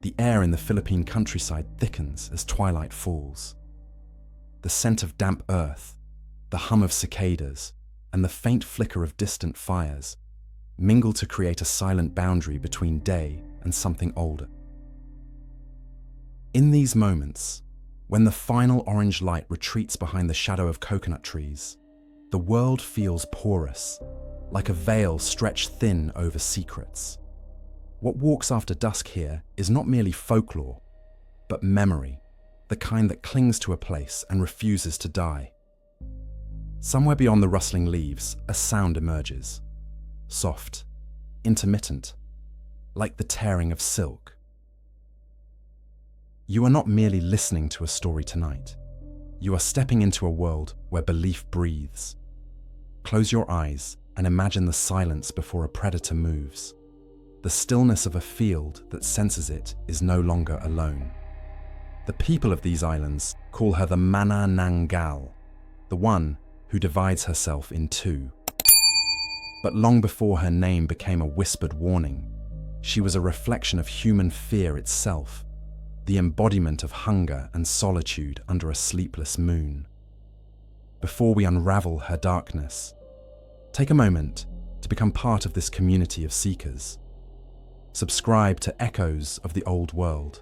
The air in the Philippine countryside thickens as twilight falls. The scent of damp earth, the hum of cicadas, and the faint flicker of distant fires mingle to create a silent boundary between day and something older. In these moments, when the final orange light retreats behind the shadow of coconut trees, the world feels porous, like a veil stretched thin over secrets. What walks after dusk here is not merely folklore, but memory, the kind that clings to a place and refuses to die. Somewhere beyond the rustling leaves, a sound emerges. Soft, intermittent, like the tearing of silk. You are not merely listening to a story tonight. You are stepping into a world where belief breathes. Close your eyes and imagine the silence before a predator moves. The stillness of a field that senses it is no longer alone. The people of these islands call her the Manananggal, the one who divides herself in two. But long before her name became a whispered warning, she was a reflection of human fear itself, the embodiment of hunger and solitude under a sleepless moon. Before we unravel her darkness, take a moment to become part of this community of seekers. Subscribe to Echoes of the Old World,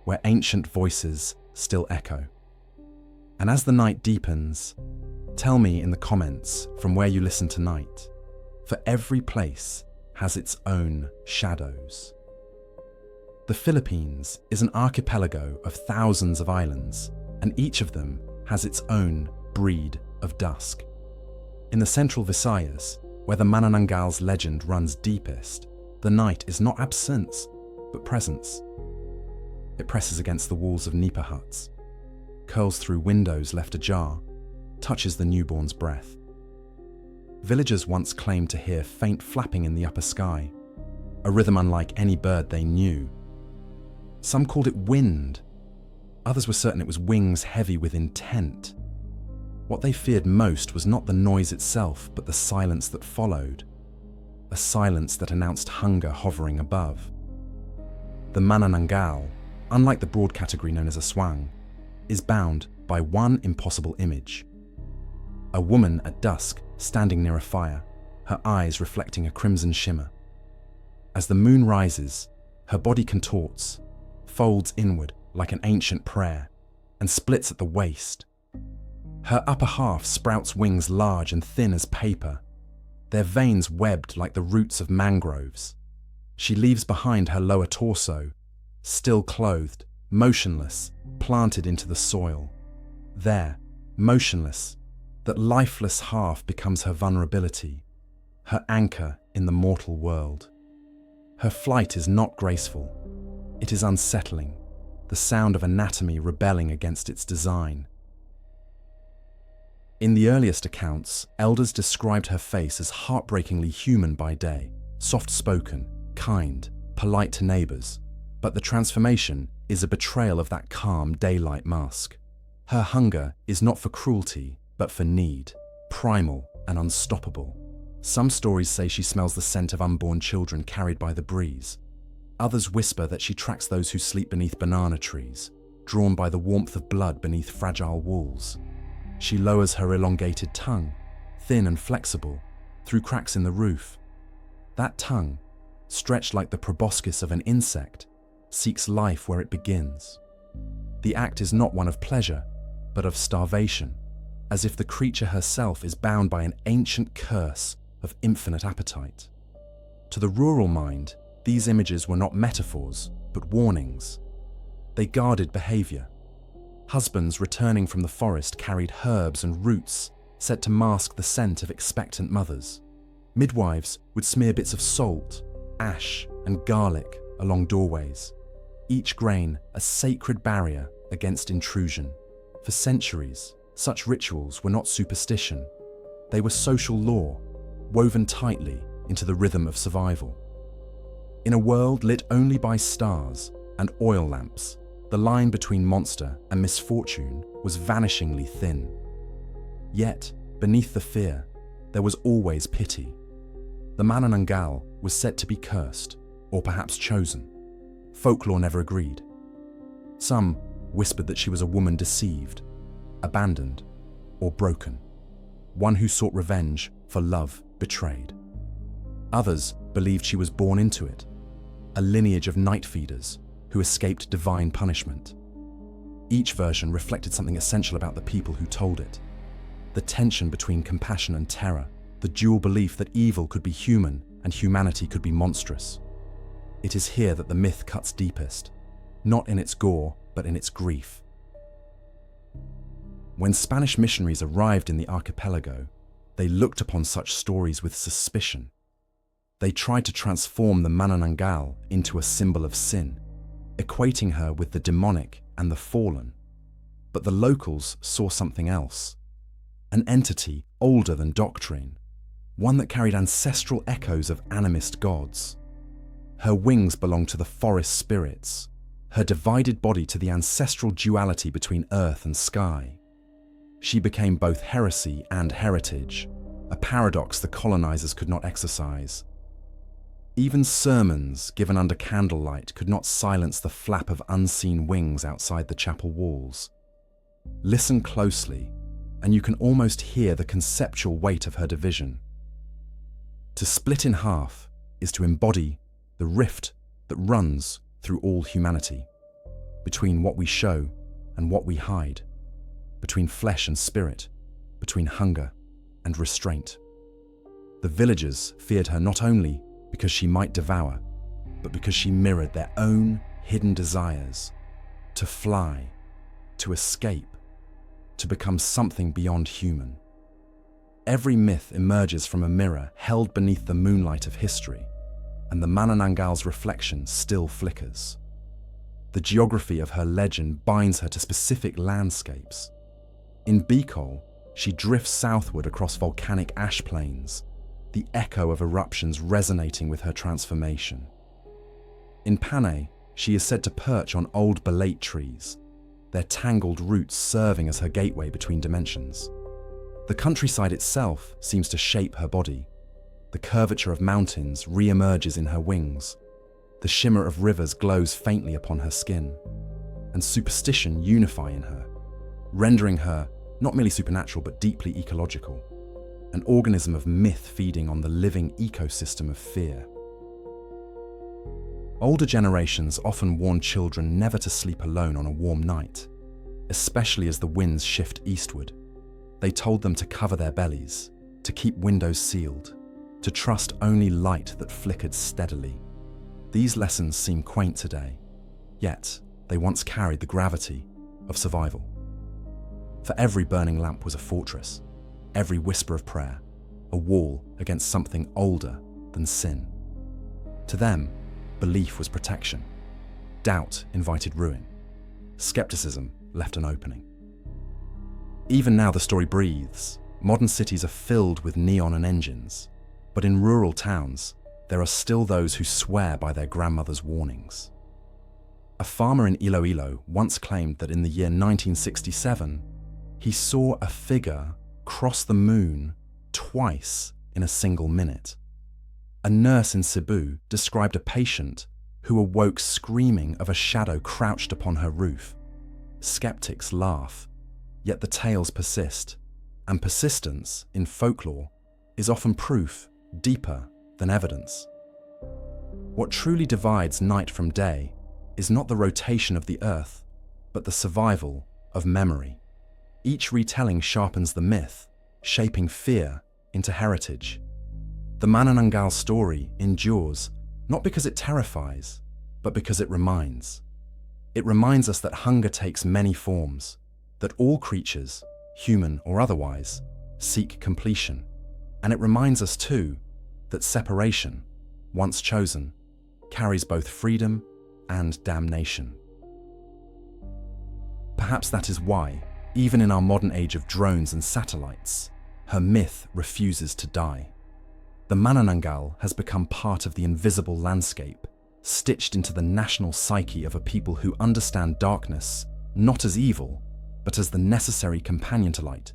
where ancient voices still echo. And as the night deepens, tell me in the comments from where you listen tonight, for every place has its own shadows. The Philippines is an archipelago of thousands of islands, and each of them has its own breed of dusk. In the central Visayas, where the Manananggal's legend runs deepest, the night is not absence, but presence. It presses against the walls of nipa huts, curls through windows left ajar, touches the newborn's breath. Villagers once claimed to hear faint flapping in the upper sky, a rhythm unlike any bird they knew. Some called it wind. Others were certain it was wings heavy with intent. What they feared most was not the noise itself, but the silence that followed. A silence that announced hunger hovering above. The Manananggal, unlike the broad category known as a swang, is bound by one impossible image. A woman at dusk standing near a fire, her eyes reflecting a crimson shimmer. As the moon rises, her body contorts, folds inward like an ancient prayer, and splits at the waist. Her upper half sprouts wings large and thin as paper, their veins webbed like the roots of mangroves. She leaves behind her lower torso, still clothed, motionless, planted into the soil. There, motionless, that lifeless half becomes her vulnerability, her anchor in the mortal world. Her flight is not graceful. It is unsettling, the sound of anatomy rebelling against its design. In the earliest accounts, elders described her face as heartbreakingly human by day, soft-spoken, kind, polite to neighbors, but the transformation is a betrayal of that calm daylight mask. Her hunger is not for cruelty, but for need, primal and unstoppable. Some stories say she smells the scent of unborn children carried by the breeze. Others whisper that she tracks those who sleep beneath banana trees, drawn by the warmth of blood beneath fragile walls. She lowers her elongated tongue, thin and flexible, through cracks in the roof. That tongue, stretched like the proboscis of an insect, seeks life where it begins. The act is not one of pleasure, but of starvation, as if the creature herself is bound by an ancient curse of infinite appetite. To the rural mind, these images were not metaphors, but warnings. They guarded behavior. Husbands returning from the forest carried herbs and roots said to mask the scent of expectant mothers. Midwives would smear bits of salt, ash, and garlic along doorways, each grain a sacred barrier against intrusion. For centuries, such rituals were not superstition. They were social law, woven tightly into the rhythm of survival. In a world lit only by stars and oil lamps, the line between monster and misfortune was vanishingly thin. Yet, beneath the fear, there was always pity. The Manananggal was said to be cursed, or perhaps chosen. folklore never agreed. Some whispered that she was a woman deceived, abandoned, or broken, one who sought revenge for love betrayed. Others believed she was born into it, a lineage of night feeders who escaped divine punishment. Each version reflected something essential about the people who told it: the tension between compassion and terror, the dual belief that evil could be human and humanity could be monstrous. It is here that the myth cuts deepest, not in its gore, but in its grief. When Spanish missionaries arrived in the archipelago, they looked upon such stories with suspicion. They tried to transform the Manananggal into a symbol of sin, equating her with the demonic and the fallen. But the locals saw something else, an entity older than doctrine, one that carried ancestral echoes of animist gods. Her wings belonged to the forest spirits, her divided body to the ancestral duality between earth and sky. She became both heresy and heritage, a paradox the colonizers could not exorcise. Even sermons given under candlelight could not silence the flap of unseen wings outside the chapel walls. Listen closely, and you can almost hear the conceptual weight of her division. To split in half is to embody the rift that runs through all humanity, between what we show and what we hide, between flesh and spirit, between hunger and restraint. The villagers feared her not only because she might devour, but because she mirrored their own hidden desires to fly, to escape, to become something beyond human. Every myth emerges from a mirror held beneath the moonlight of history, and the Manananggal's reflection still flickers. The geography of her legend binds her to specific landscapes. In Bicol, she drifts southward across volcanic ash plains, the echo of eruptions resonating with her transformation. In Panay, she is said to perch on old belate trees, their tangled roots serving as her gateway between dimensions. The countryside itself seems to shape her body. The curvature of mountains re-emerges in her wings. The shimmer of rivers glows faintly upon her skin. And superstition unify in her, rendering her not merely supernatural but deeply ecological, an organism of myth feeding on the living ecosystem of fear. Older generations often warn children never to sleep alone on a warm night, especially as the winds shift eastward. They told them to cover their bellies, to keep windows sealed, to trust only light that flickered steadily. These lessons seem quaint today, yet they once carried the gravity of survival. For every burning lamp was a fortress, every whisper of prayer, a wall against something older than sin. To them, belief was protection. Doubt invited ruin. Skepticism left an opening. Even now the story breathes. Modern cities are filled with neon and engines, but in rural towns, there are still those who swear by their grandmother's warnings. A farmer in Iloilo once claimed that in the year 1967, he saw a figure cross the moon twice in a single minute. A nurse in Cebu described a patient who awoke screaming of a shadow crouched upon her roof. Skeptics laugh, yet the tales persist, and persistence in folklore is often proof deeper than evidence. What truly divides night from day is not the rotation of the earth, but the survival of memory. Each retelling sharpens the myth, shaping fear into heritage. The Manananggal story endures not because it terrifies, but because it reminds. It reminds us that hunger takes many forms, that all creatures, human or otherwise, seek completion. And it reminds us too that separation, once chosen, carries both freedom and damnation. Perhaps that is why, even in our modern age of drones and satellites, her myth refuses to die. The Manananggal has become part of the invisible landscape, stitched into the national psyche of a people who understand darkness not as evil, but as the necessary companion to light.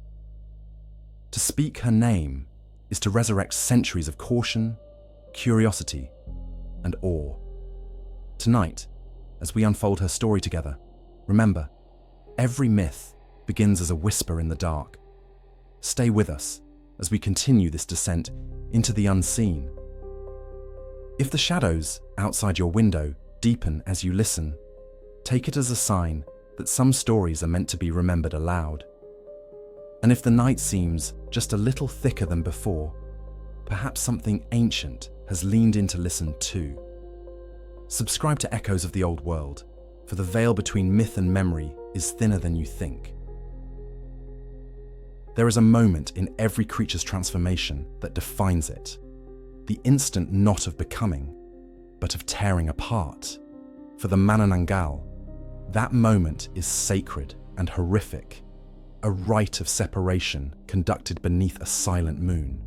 To speak her name is to resurrect centuries of caution, curiosity, and awe. Tonight, as we unfold her story together. Remember, every myth begins as a whisper in the dark. Stay with us as we continue this descent into the unseen. If the shadows outside your window deepen as you listen, take it as a sign that some stories are meant to be remembered aloud. And if the night seems just a little thicker than before, perhaps something ancient has leaned in to listen too. Subscribe to Echoes of the Old World, for the veil between myth and memory is thinner than you think. There is a moment in every creature's transformation that defines it. The instant not of becoming, but of tearing apart. For the Manananggal, that moment is sacred and horrific, a rite of separation conducted beneath a silent moon.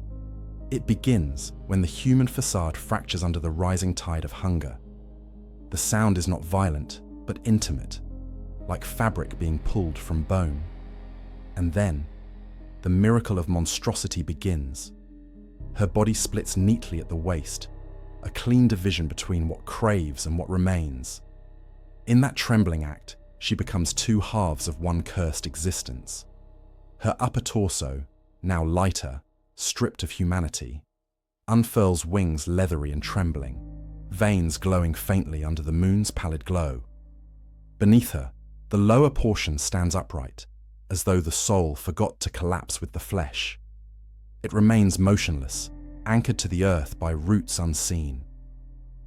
It begins when the human facade fractures under the rising tide of hunger. The sound is not violent, but intimate, like fabric being pulled from bone. And then, the miracle of monstrosity begins. Her body splits neatly at the waist, a clean division between what craves and what remains. In that trembling act, she becomes two halves of one cursed existence. Her upper torso, now lighter, stripped of humanity, unfurls wings leathery and trembling, veins glowing faintly under the moon's pallid glow. Beneath her, the lower portion stands upright, as though the soul forgot to collapse with the flesh. It remains motionless, anchored to the earth by roots unseen.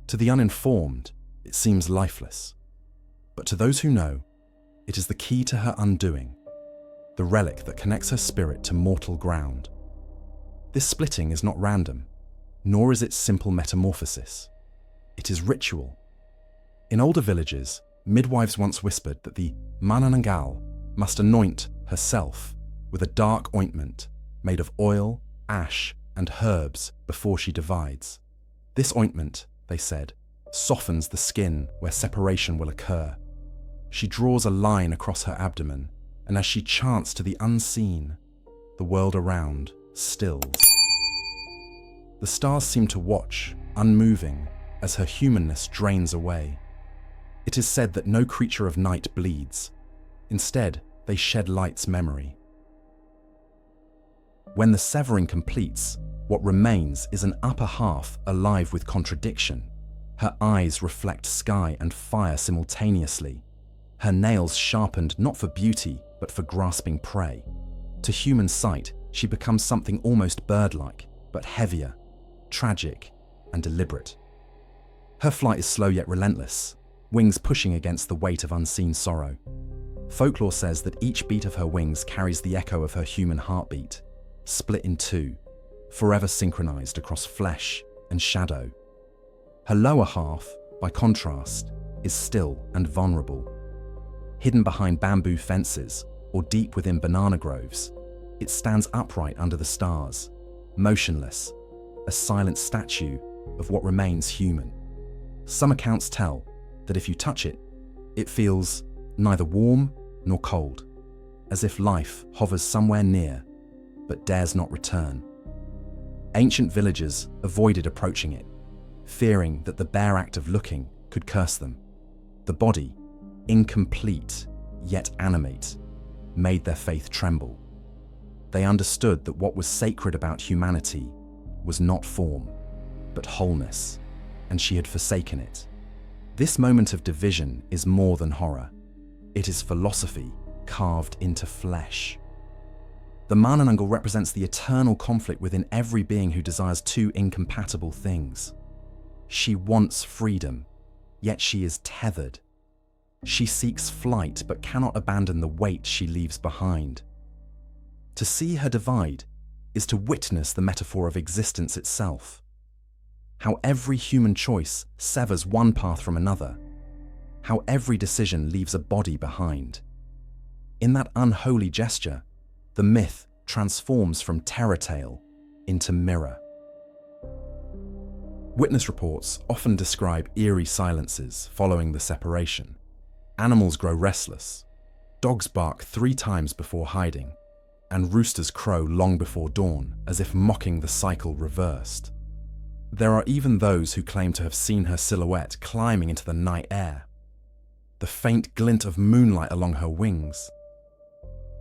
To the uninformed, it seems lifeless. But to those who know, it is the key to her undoing, the relic that connects her spirit to mortal ground. This splitting is not random, nor is it simple metamorphosis. It is ritual. In older villages, midwives once whispered that the Manananggal must anoint herself with a dark ointment made of oil, ash, and herbs before she divides. This ointment, they said, softens the skin where separation will occur. She draws a line across her abdomen, and as she chants to the unseen, the world around stills. The stars seem to watch, unmoving, as her humanness drains away. It is said that no creature of night bleeds. Instead, they shed light's memory. When the severing completes, what remains is an upper half alive with contradiction. Her eyes reflect sky and fire simultaneously. Her nails sharpened not for beauty, but for grasping prey. To human sight, she becomes something almost bird-like, but heavier, tragic, and deliberate. Her flight is slow yet relentless, wings pushing against the weight of unseen sorrow. Folklore says that each beat of her wings carries the echo of her human heartbeat, split in two, forever synchronized across flesh and shadow. Her lower half, by contrast, is still and vulnerable. Hidden behind bamboo fences or deep within banana groves, it stands upright under the stars, motionless, a silent statue of what remains human. Some accounts tell that if you touch it, it feels neither warm nor cold, as if life hovers somewhere near but dares not return. Ancient villagers avoided approaching it, fearing that the bare act of looking could curse them. The body, incomplete yet animate, made their faith tremble. They understood that what was sacred about humanity was not form, but wholeness, and she had forsaken it. This moment of division is more than horror. It is philosophy carved into flesh. The Manananggal represents the eternal conflict within every being who desires two incompatible things. She wants freedom, yet she is tethered. She seeks flight but cannot abandon the weight she leaves behind. To see her divide is to witness the metaphor of existence itself. How every human choice severs one path from another. How every decision leaves a body behind. In that unholy gesture, the myth transforms from terror tale into mirror. Witness reports often describe eerie silences following the separation. Animals grow restless. Dogs bark 3 times before hiding, and roosters crow long before dawn, as if mocking the cycle reversed. There are even those who claim to have seen her silhouette climbing into the night air. the faint glint of moonlight along her wings,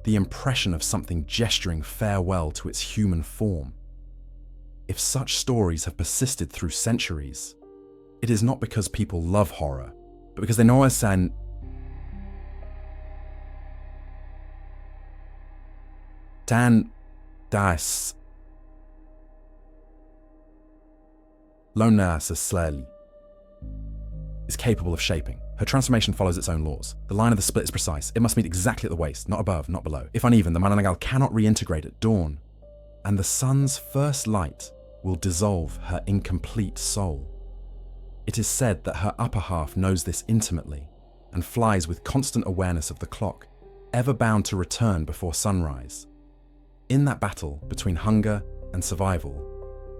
the impression of something gesturing farewell to its human form. If such stories have persisted through centuries, it is not because people love horror, but because they know us and tan das lonas slowly is capable of shaping. Her transformation follows its own laws. The line of the split is precise. It must meet exactly at the waist, not above, not below. If uneven, the Manananggal cannot reintegrate at dawn, and the sun's first light will dissolve her incomplete soul. It is said that her upper half knows this intimately and flies with constant awareness of the clock, ever bound to return before sunrise. In that battle between hunger and survival,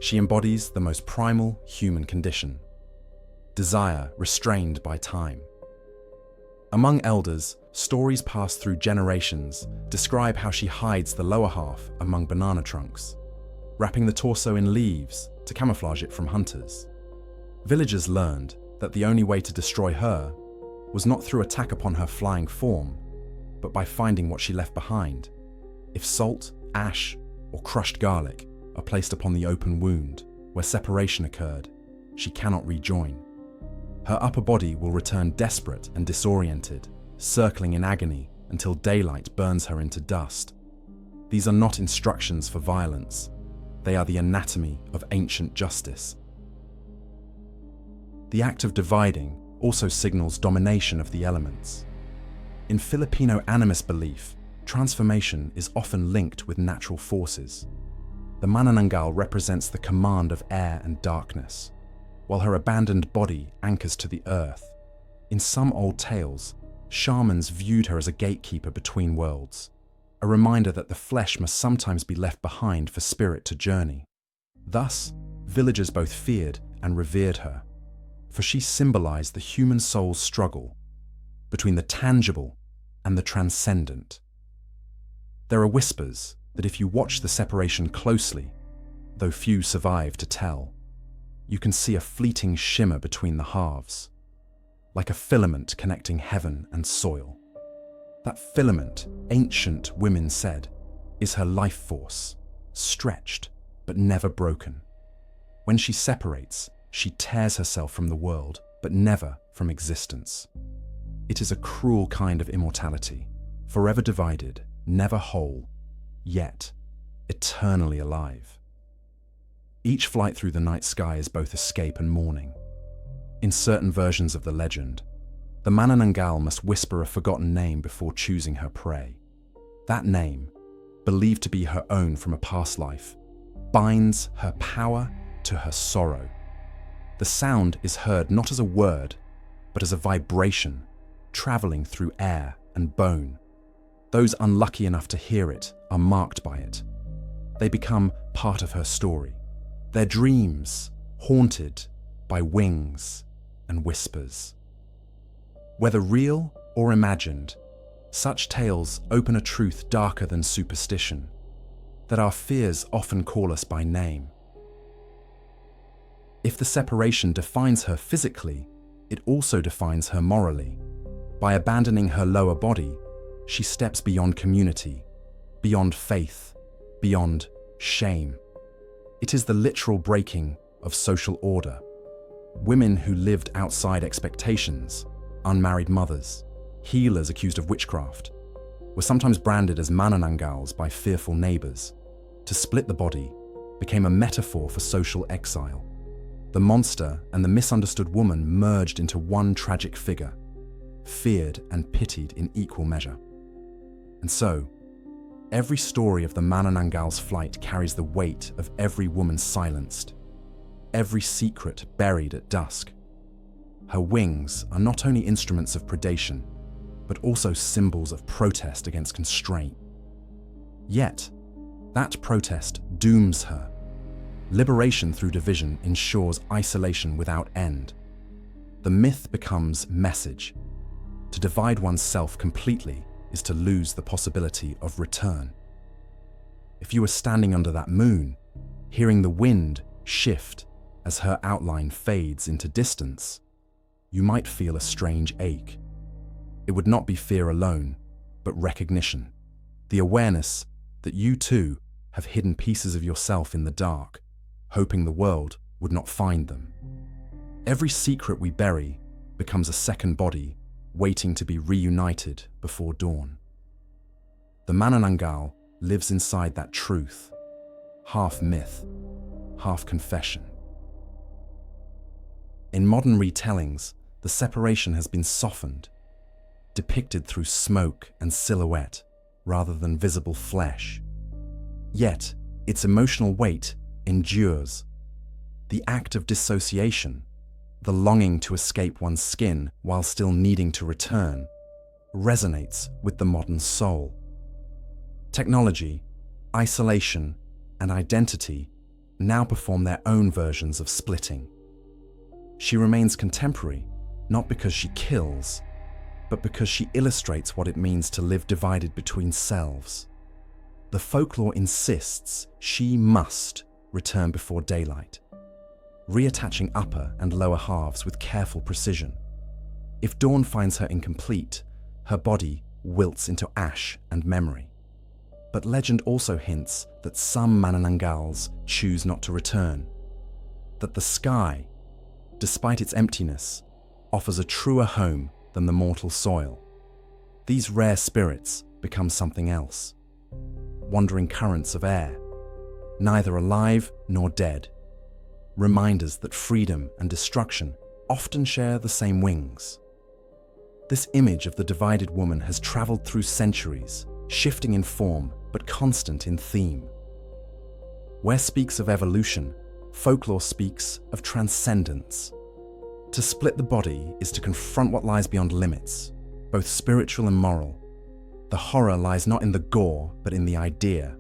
she embodies the most primal human condition: desire restrained by time. Among elders, stories passed through generations describe how she hides the lower half among banana trunks, wrapping the torso in leaves to camouflage it from hunters. Villagers learned that the only way to destroy her was not through attack upon her flying form, but by finding what she left behind. If salt, ash, or crushed garlic are placed upon the open wound where separation occurred, she cannot rejoin. Her upper body will return desperate and disoriented, circling in agony until daylight burns her into dust. These are not instructions for violence. They are the anatomy of ancient justice. The act of dividing also signals domination of the elements. In Filipino animist belief, transformation is often linked with natural forces. The Manananggal represents the command of air and darkness, while her abandoned body anchors to the earth. In some old tales, shamans viewed her as a gatekeeper between worlds, a reminder that the flesh must sometimes be left behind for spirit to journey. Thus, villagers both feared and revered her, for she symbolized the human soul's struggle between the tangible and the transcendent. There are whispers that if you watch the separation closely, though few survive to tell, you can see a fleeting shimmer between the halves, like a filament connecting heaven and soil. That filament, ancient women said, is her life force, stretched but never broken. When she separates, she tears herself from the world, but never from existence. It is a cruel kind of immortality, forever divided, never whole, yet eternally alive. Each flight through the night sky is both escape and mourning. In certain versions of the legend, the Manananggal must whisper a forgotten name before choosing her prey. That name, believed to be her own from a past life, binds her power to her sorrow. The sound is heard not as a word, but as a vibration, traveling through air and bone. Those unlucky enough to hear it are marked by it. They become part of her story. Their dreams haunted by wings and whispers. Whether real or imagined, such tales open a truth darker than superstition, that our fears often call us by name. If the separation defines her physically, it also defines her morally. By abandoning her lower body, she steps beyond community, beyond faith, beyond shame. It is the literal breaking of social order. Women who lived outside expectations, unmarried mothers, healers accused of witchcraft, were sometimes branded as Manananggals by fearful neighbors. To split the body became a metaphor for social exile. The monster and the misunderstood woman merged into one tragic figure, feared and pitied in equal measure. And so, every story of the Manananggal's flight carries the weight of every woman silenced, every secret buried at dusk. Her wings are not only instruments of predation, but also symbols of protest against constraint. Yet, that protest dooms her. Liberation through division ensures isolation without end. The myth becomes message. To divide oneself completely is to lose the possibility of return. If you were standing under that moon, hearing the wind shift as her outline fades into distance, you might feel a strange ache. it would not be fear alone, but recognition. The awareness that you too have hidden pieces of yourself in the dark, hoping the world would not find them. Every secret we bury becomes a second body waiting to be reunited before dawn. The Manananggal lives inside that truth, half myth, half confession. In modern retellings, the separation has been softened, depicted through smoke and silhouette rather than visible flesh. Yet, its emotional weight endures. The act of dissociation, the longing to escape one's skin while still needing to return, resonates with the modern soul. Technology, isolation, and identity now perform their own versions of splitting. She remains contemporary, not because she kills, but because she illustrates what it means to live divided between selves. The folklore insists she must return before daylight, reattaching upper and lower halves with careful precision. If dawn finds her incomplete, her body wilts into ash and memory. But legend also hints that some Manananggals choose not to return, that the sky, despite its emptiness, offers a truer home than the mortal soil. These rare spirits become something else, wandering currents of air, neither alive nor dead, reminders that freedom and destruction often share the same wings. This image of the divided woman has traveled through centuries, shifting in form but constant in theme. Where speaks of evolution, folklore speaks of transcendence. To split the body is to confront what lies beyond limits, both spiritual and moral. The horror lies not in the gore, but in the idea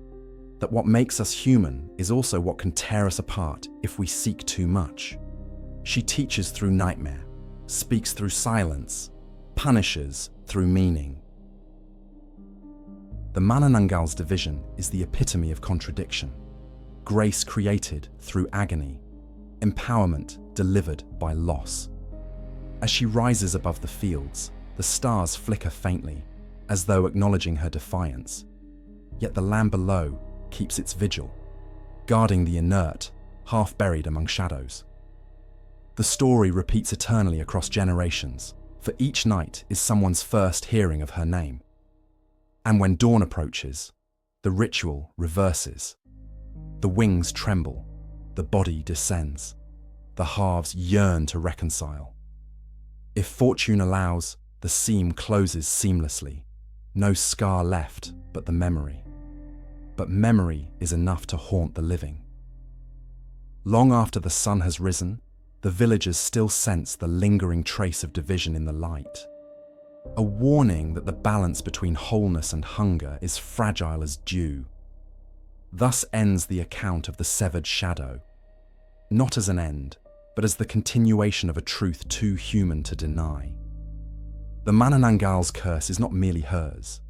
that what makes us human is also what can tear us apart if we seek too much. She teaches through nightmare, speaks through silence, punishes through meaning. The Manananggal's division is the epitome of contradiction. Grace created through agony, empowerment delivered by loss. As she rises above the fields, the stars flicker faintly, as though acknowledging her defiance. Yet the land below keeps its vigil, guarding the inert, half buried among shadows. The story repeats eternally across generations, for each night is someone's first hearing of her name. And when dawn approaches, the ritual reverses. The wings tremble, the body descends. The halves yearn to reconcile. If fortune allows, the seam closes seamlessly. No scar left but the memory. But memory is enough to haunt the living. Long after the sun has risen, the villagers still sense the lingering trace of division in the light. A warning that the balance between wholeness and hunger is fragile as dew. Thus ends the account of the severed shadow, not as an end, but as the continuation of a truth too human to deny. The Manananggal's curse is not merely hers,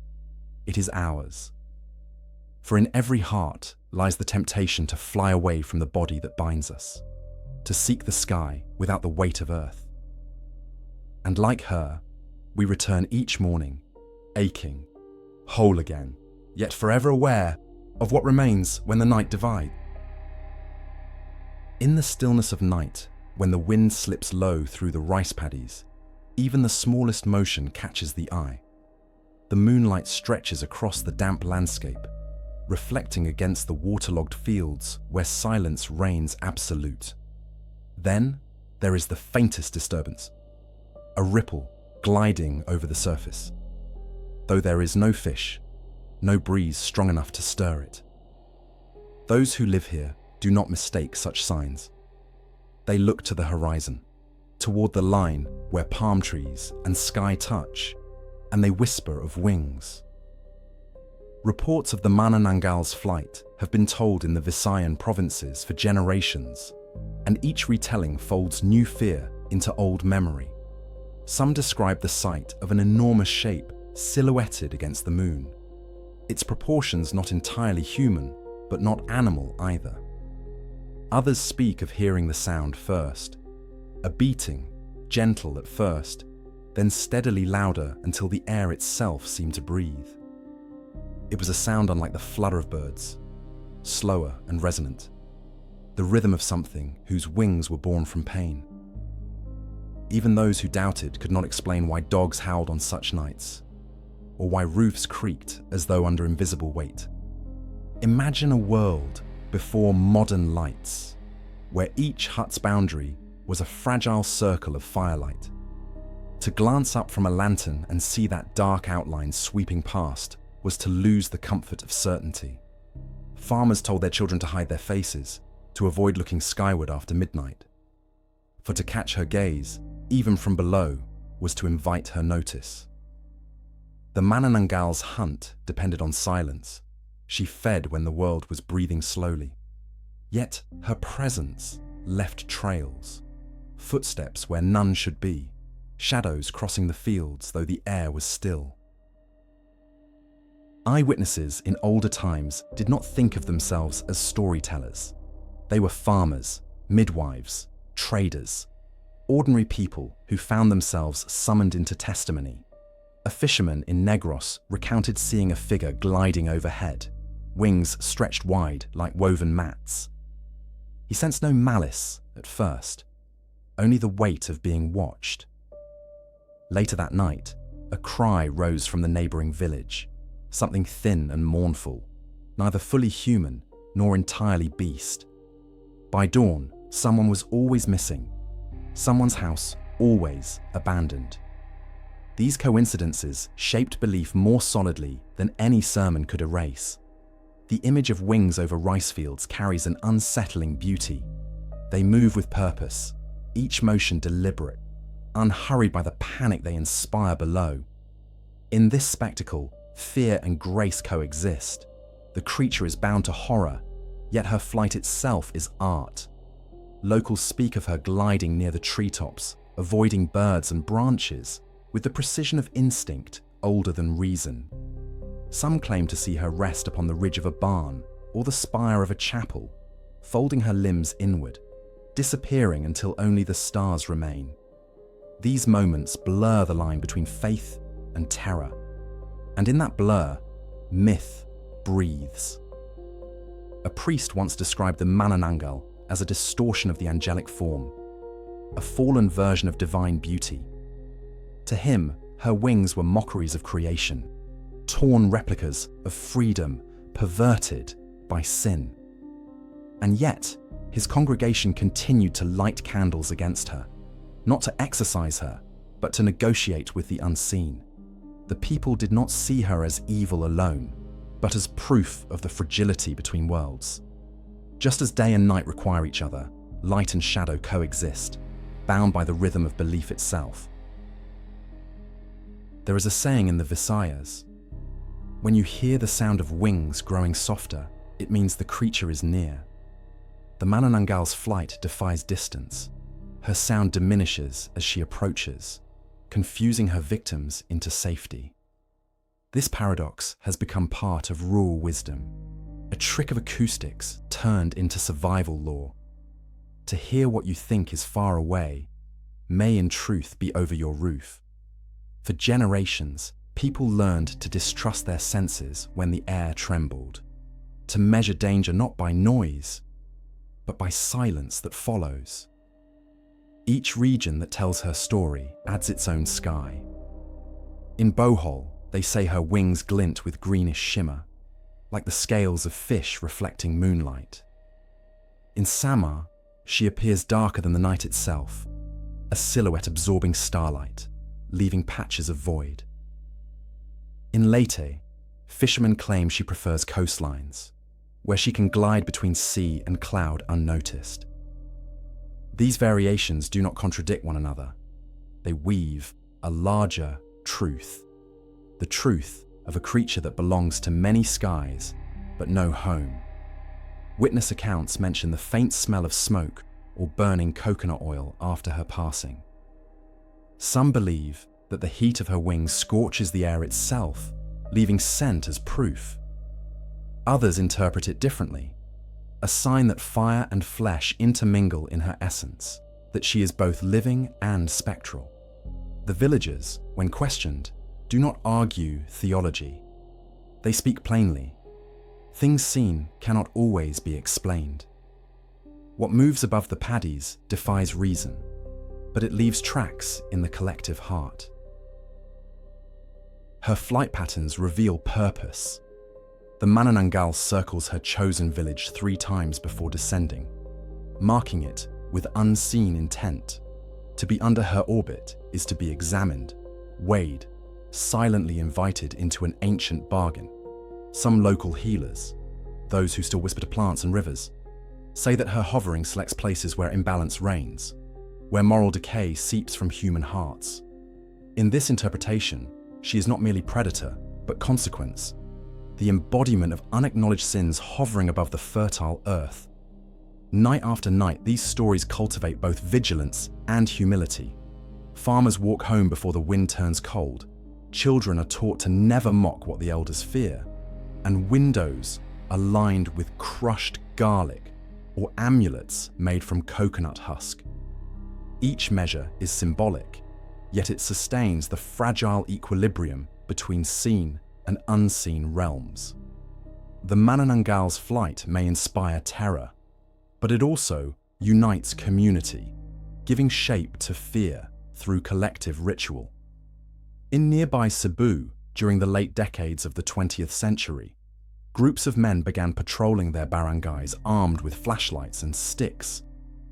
it is ours. For in every heart lies the temptation to fly away from the body that binds us, to seek the sky without the weight of earth. And like her, we return each morning, aching, whole again, yet forever aware of what remains when the night divides. In the stillness of night, when the wind slips low through the rice paddies, even the smallest motion catches the eye. The moonlight stretches across the damp landscape, reflecting against the waterlogged fields where silence reigns absolute. Then there is the faintest disturbance, a ripple gliding over the surface, though there is no fish, no breeze strong enough to stir it. Those who live here do not mistake such signs. They look to the horizon, toward the line where palm trees and sky touch, and they whisper of wings. Reports of the Manananggal's flight have been told in the Visayan provinces for generations, and each retelling folds new fear into old memory. Some describe the sight of an enormous shape silhouetted against the moon. Its proportions not entirely human, but not animal either. Others speak of hearing the sound first, a beating, gentle at first, then steadily louder until the air itself seemed to breathe. It was a sound unlike the flutter of birds, slower and resonant, the rhythm of something whose wings were born from pain. Even those who doubted could not explain why dogs howled on such nights, or why roofs creaked as though under invisible weight. Imagine a world before modern lights, where each hut's boundary was a fragile circle of firelight. To glance up from a lantern and see that dark outline sweeping past was to lose the comfort of certainty. Farmers told their children to hide their faces, to avoid looking skyward after midnight. For to catch her gaze, even from below, was to invite her notice. The Manananggal's hunt depended on silence. She fed when the world was breathing slowly. Yet her presence left trails, footsteps where none should be, shadows crossing the fields though the air was still. Eyewitnesses in older times did not think of themselves as storytellers. They were farmers, midwives, traders, ordinary people who found themselves summoned into testimony. A fisherman in Negros recounted seeing a figure gliding overhead, wings stretched wide like woven mats. He sensed no malice at first, only the weight of being watched. Later that night, a cry rose from the neighboring village, something thin and mournful, neither fully human nor entirely beast. By dawn, someone was always missing, someone's house always abandoned. These coincidences shaped belief more solidly than any sermon could erase. The image of wings over rice fields carries an unsettling beauty. They move with purpose, each motion deliberate, unhurried by the panic they inspire below. In this spectacle, fear and grace coexist. The creature is bound to horror, yet her flight itself is art. Locals speak of her gliding near the treetops, avoiding birds and branches, with the precision of instinct older than reason. Some claim to see her rest upon the ridge of a barn or the spire of a chapel, folding her limbs inward, disappearing until only the stars remain. These moments blur the line between faith and terror, and in that blur, myth breathes. A priest once described the Manananggal as a distortion of the angelic form, a fallen version of divine beauty. To him, her wings were mockeries of creation, torn replicas of freedom perverted by sin. And yet, his congregation continued to light candles against her, not to exorcise her, but to negotiate with the unseen. The people did not see her as evil alone, but as proof of the fragility between worlds. Just as day and night require each other, light and shadow coexist, bound by the rhythm of belief itself. There is a saying in the Visayas: when you hear the sound of wings growing softer, it means the creature is near. The Manananggal's flight defies distance. Her sound diminishes as she approaches, confusing her victims into safety. This paradox has become part of rural wisdom, a trick of acoustics turned into survival lore. To hear what you think is far away may in truth be over your roof. For generations, people learned to distrust their senses when the air trembled, to measure danger not by noise, but by silence that follows. Each region that tells her story adds its own sky. In Bohol, they say her wings glint with greenish shimmer, like the scales of fish reflecting moonlight. In Samar, she appears darker than the night itself, a silhouette absorbing starlight, leaving patches of void. In Leyte, fishermen claim she prefers coastlines, where she can glide between sea and cloud unnoticed. These variations do not contradict one another. They weave a larger truth, the truth of a creature that belongs to many skies, but no home. Witness accounts mention the faint smell of smoke or burning coconut oil after her passing. Some believe that the heat of her wings scorches the air itself, leaving scent as proof. Others interpret it differently, a sign that fire and flesh intermingle in her essence, that she is both living and spectral. The villagers, when questioned, do not argue theology. They speak plainly. Things seen cannot always be explained. What moves above the paddies defies reason, but it leaves tracks in the collective heart. Her flight patterns reveal purpose. The Manananggal circles her chosen village 3 times before descending, marking it with unseen intent. To be under her orbit is to be examined, weighed, silently invited into an ancient bargain. Some local healers, those who still whisper to plants and rivers, say that her hovering selects places where imbalance reigns, where moral decay seeps from human hearts. In this interpretation, she is not merely predator, but consequence, the embodiment of unacknowledged sins hovering above the fertile earth. Night after night, these stories cultivate both vigilance and humility. Farmers walk home before the wind turns cold. Children are taught to never mock what the elders fear. And windows are lined with crushed garlic or amulets made from coconut husk. Each measure is symbolic, yet it sustains the fragile equilibrium between seen and unseen realms. The Manananggal's flight may inspire terror, but it also unites community, giving shape to fear through collective ritual. In nearby Cebu, during the late decades of the 20th century, groups of men began patrolling their barangays armed with flashlights and sticks,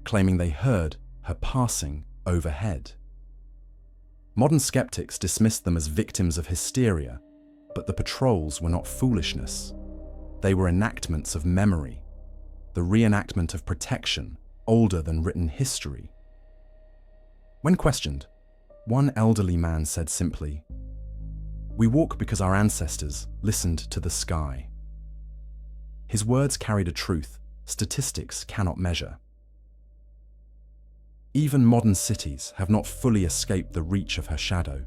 claiming they heard her passing overhead. Modern skeptics dismissed them as victims of hysteria, but the patrols were not foolishness. They were enactments of memory, the reenactment of protection older than written history. When questioned, one elderly man said simply, "We walk because our ancestors listened to the sky." His words carried a truth statistics cannot measure. Even modern cities have not fully escaped the reach of her shadow.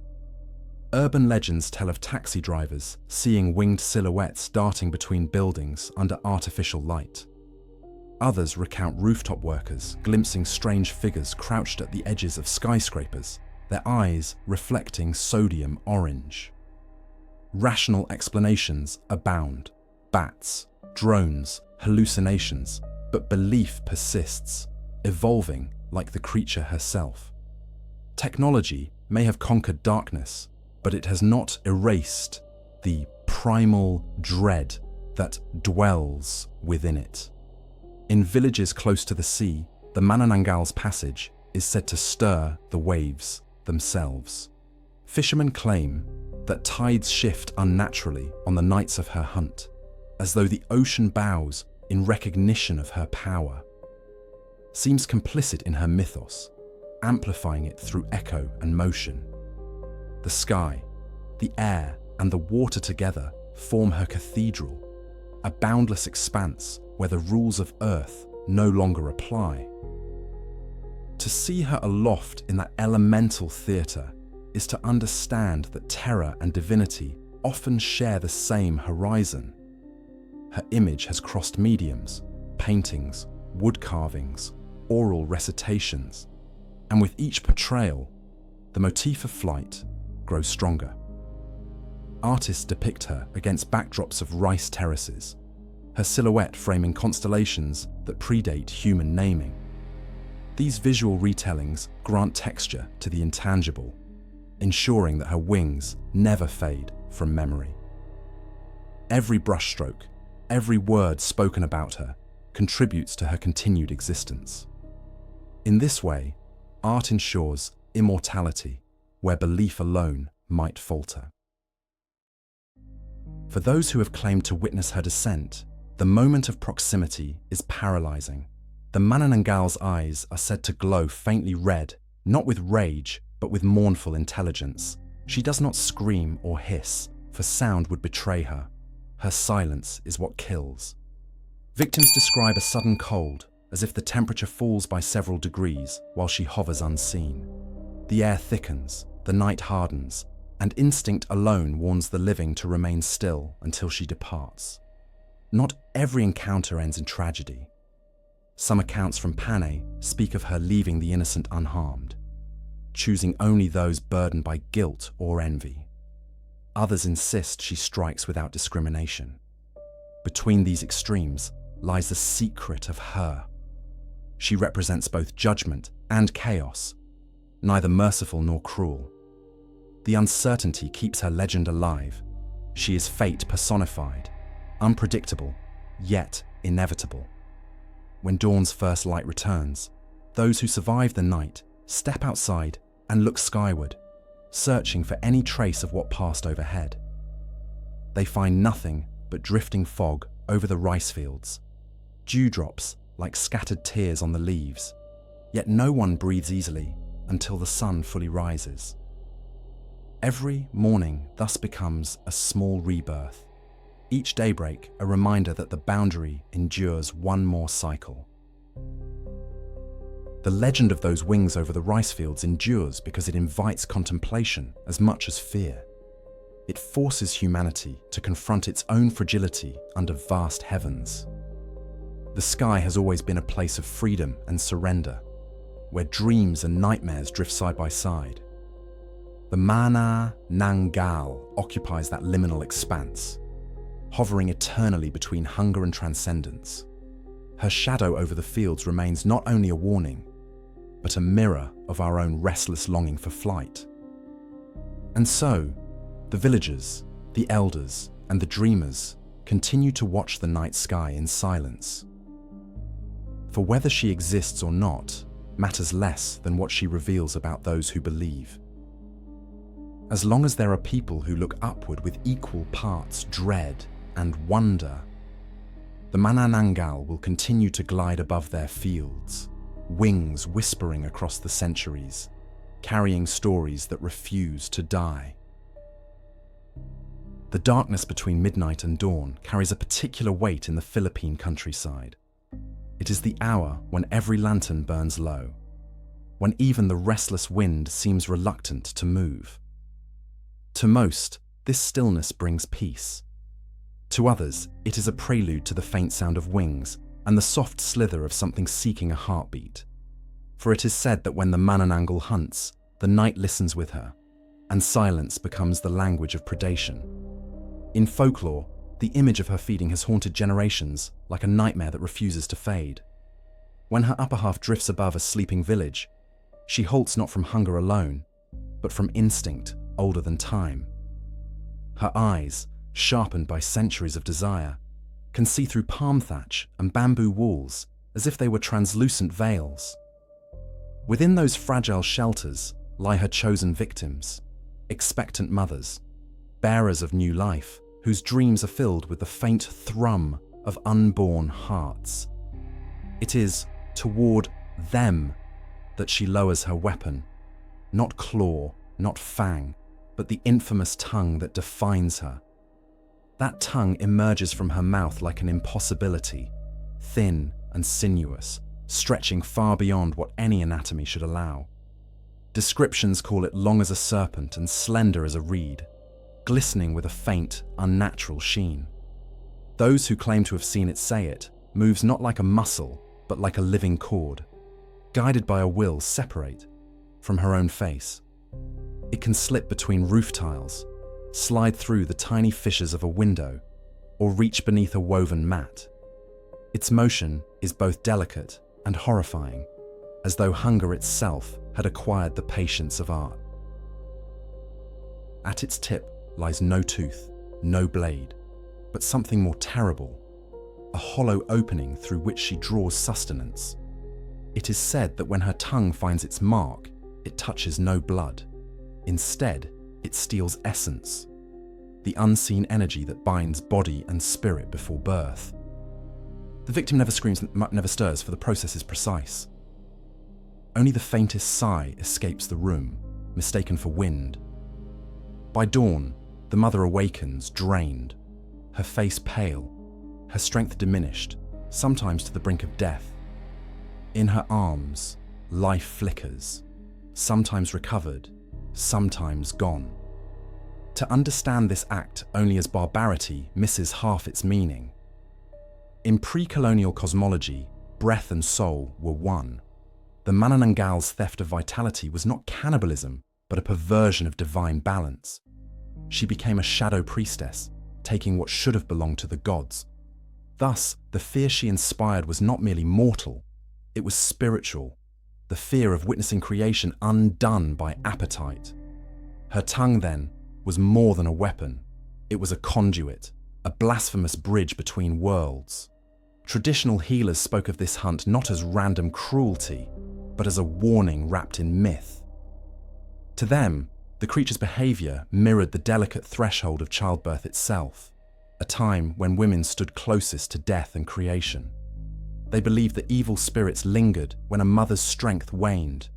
Urban legends tell of taxi drivers seeing winged silhouettes darting between buildings under artificial light. Others recount rooftop workers glimpsing strange figures crouched at the edges of skyscrapers, their eyes reflecting sodium orange. Rational explanations abound: bats, drones, hallucinations, but belief persists, evolving like the creature herself. Technology may have conquered darkness, but it has not erased the primal dread that dwells within it. In villages close to the sea, the Manananggal's passage is said to stir the waves themselves. Fishermen claim that tides shift unnaturally on the nights of her hunt, as though the ocean bows in recognition of her power. Seems complicit in her mythos, amplifying it through echo and motion. The sky, the air, and the water together form her cathedral, a boundless expanse where the rules of earth no longer apply. To see her aloft in that elemental theatre is to understand that terror and divinity often share the same horizon. Her image has crossed mediums, paintings, wood carvings, oral recitations, and with each portrayal, the motif of flight grows stronger. Artists depict her against backdrops of rice terraces, her silhouette framing constellations that predate human naming. These visual retellings grant texture to the intangible, ensuring that her wings never fade from memory. Every brushstroke, every word spoken about her contributes to her continued existence. In this way, art ensures immortality where belief alone might falter. For those who have claimed to witness her descent, the moment of proximity is paralyzing. The Manananggal's eyes are said to glow faintly red, not with rage, but with mournful intelligence. She does not scream or hiss, for sound would betray her. Her silence is what kills. Victims describe a sudden cold, as if the temperature falls by several degrees while she hovers unseen. The air thickens, the night hardens, and instinct alone warns the living to remain still until she departs. Not every encounter ends in tragedy. Some accounts from Panay speak of her leaving the innocent unharmed. choosing only those burdened by guilt or envy. Others insist she strikes without discrimination. Between these extremes lies the secret of her. She represents both judgment and chaos, neither merciful nor cruel. The uncertainty keeps her legend alive. She is fate personified, unpredictable, yet inevitable. When dawn's first light returns, those who survive the night step outside and look skyward, searching for any trace of what passed overhead. They find nothing but drifting fog over the rice fields, dewdrops like scattered tears on the leaves, yet no one breathes easily until the sun fully rises. Every morning thus becomes a small rebirth, each daybreak a reminder that the boundary endures one more cycle. The legend of those wings over the rice fields endures because it invites contemplation as much as fear. It forces humanity to confront its own fragility under vast heavens. The sky has always been a place of freedom and surrender, where dreams and nightmares drift side by side. The Manananggal occupies that liminal expanse, hovering eternally between hunger and transcendence. Her shadow over the fields remains not only a warning, but a mirror of our own restless longing for flight. And so, the villagers, the elders, and the dreamers continue to watch the night sky in silence. For whether she exists or not matters less than what she reveals about those who believe. As long as there are people who look upward with equal parts dread and wonder, the Manananggal will continue to glide above their fields, wings whispering across the centuries, carrying stories that refuse to die. The darkness between midnight and dawn carries a particular weight in the Philippine countryside. It is the hour when every lantern burns low, when even the restless wind seems reluctant to move. To most, this stillness brings peace. To others, it is a prelude to the faint sound of wings and the soft slither of something seeking a heartbeat. For it is said that when the Manananggal hunts, the night listens with her, and silence becomes the language of predation. In folklore, the image of her feeding has haunted generations like a nightmare that refuses to fade. When her upper half drifts above a sleeping village, she halts not from hunger alone, but from instinct older than time. Her eyes, sharpened by centuries of desire, can see through palm thatch and bamboo walls as if they were translucent veils. Within those fragile shelters lie her chosen victims, expectant mothers, bearers of new life, whose dreams are filled with the faint thrum of unborn hearts. It is toward them that she lowers her weapon, not claw, not fang, but the infamous tongue that defines her. That tongue emerges from her mouth like an impossibility, thin and sinuous, stretching far beyond what any anatomy should allow. Descriptions call it long as a serpent and slender as a reed, glistening with a faint, unnatural sheen. Those who claim to have seen it say it moves not like a muscle, but like a living cord, guided by a will separate from her own face. It can slip between roof tiles, slide through the tiny fissures of a window, or reach beneath a woven mat. Its motion is both delicate and horrifying, as though hunger itself had acquired the patience of art. At its tip lies no tooth, no blade, but something more terrible, a hollow opening through which she draws sustenance. It is said that when her tongue finds its mark, it touches no blood. Instead, it steals essence, the unseen energy that binds body and spirit before birth. The victim never screams, never stirs, for the process is precise. Only the faintest sigh escapes the room, mistaken for wind. By dawn, the mother awakens, drained, her face pale, her strength diminished, sometimes to the brink of death. In her arms, life flickers, sometimes recovered, sometimes gone. To understand this act only as barbarity misses half its meaning. In pre-colonial cosmology, breath and soul were one. The Manananggal's theft of vitality was not cannibalism, but a perversion of divine balance. She became a shadow priestess, taking what should have belonged to the gods. Thus, the fear she inspired was not merely mortal, it was spiritual, the fear of witnessing creation undone by appetite. Her tongue, then, was more than a weapon. It was a conduit, a blasphemous bridge between worlds. Traditional healers spoke of this hunt not as random cruelty, but as a warning wrapped in myth. To them, the creature's behavior mirrored the delicate threshold of childbirth itself, a time when women stood closest to death and creation. They believed that evil spirits lingered when a mother's strength waned,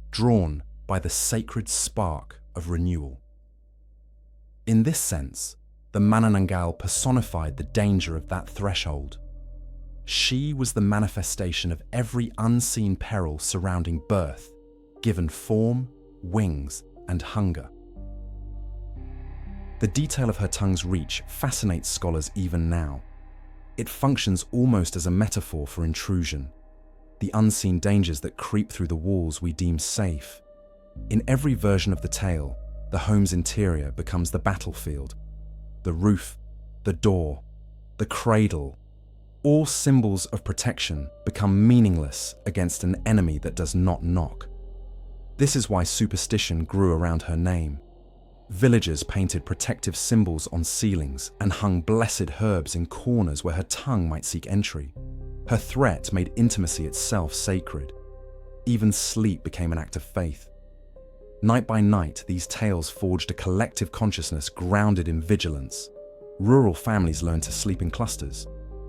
drawn by the sacred spark of renewal. In this sense, the Manananggal personified the danger of that threshold. She was the manifestation of every unseen peril surrounding birth, given form, wings, and hunger. The detail of her tongue's reach fascinates scholars even now. It functions almost as a metaphor for intrusion, the unseen dangers that creep through the walls we deem safe. In every version of the tale, the home's interior becomes the battlefield. The roof, the door, the cradle, all symbols of protection become meaningless against an enemy that does not knock. This is why superstition grew around her name. Villagers painted protective symbols on ceilings and hung blessed herbs in corners where her tongue might seek entry. Her threat made intimacy itself sacred. Even sleep became an act of faith. Night by night, these tales forged a collective consciousness grounded in vigilance. Rural families learned to sleep in clusters,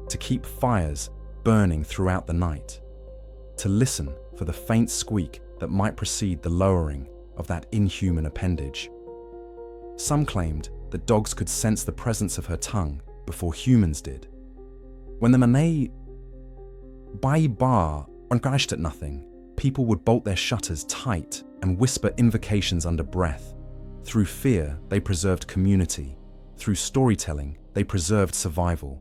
to keep fires burning throughout the night, to listen for the faint squeak that might precede the lowering of that inhuman appendage. Some claimed that dogs could sense the presence of her tongue before humans did. When the Manay bai bar at nothing, people would bolt their shutters tight and whisper invocations under breath. Through fear, they preserved community. Through storytelling, they preserved survival.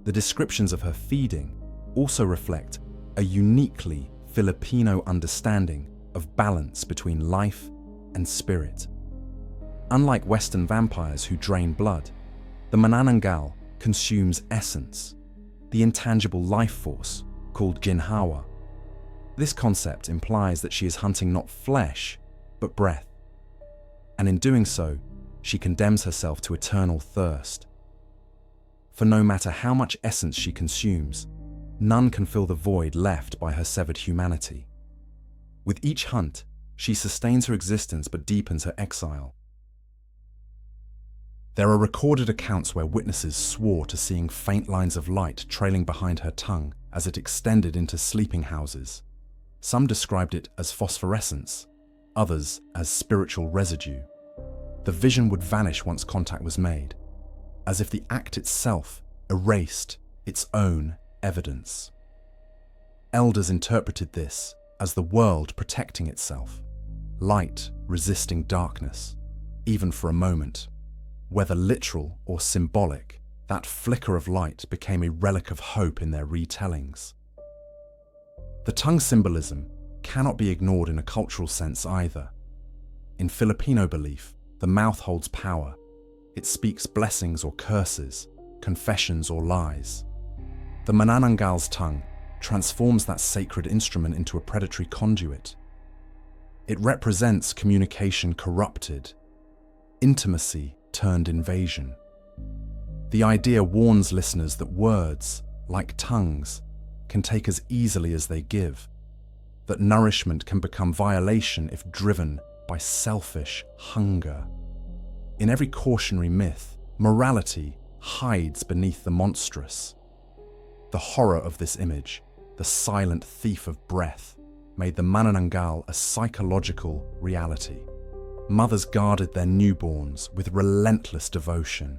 The descriptions of her feeding also reflect a uniquely Filipino understanding of balance between life and spirit. Unlike Western vampires who drain blood, the Manananggal consumes essence, the intangible life force called ginhawa. This concept implies that she is hunting not flesh, but breath. And in doing so, she condemns herself to eternal thirst. For no matter how much essence she consumes, none can fill the void left by her severed humanity. With each hunt, she sustains her existence but deepens her exile. There are recorded accounts where witnesses swore to seeing faint lines of light trailing behind her tongue as it extended into sleeping houses. Some described it as phosphorescence, others as spiritual residue. The vision would vanish once contact was made, as if the act itself erased its own evidence. Elders interpreted this as the world protecting itself, light resisting darkness, even for a moment. Whether literal or symbolic, that flicker of light became a relic of hope in their retellings. The tongue symbolism cannot be ignored in a cultural sense either. In Filipino belief, the mouth holds power. It speaks blessings or curses, confessions or lies. The Manananggal's tongue transforms that sacred instrument into a predatory conduit. It represents communication corrupted, intimacy turned invasion. The idea warns listeners that words, like tongues, can take as easily as they give, that nourishment can become violation if driven by selfish hunger. In every cautionary myth, morality hides beneath the monstrous. The horror of this image, the silent thief of breath, made the Manananggal a psychological reality. Mothers guarded their newborns with relentless devotion.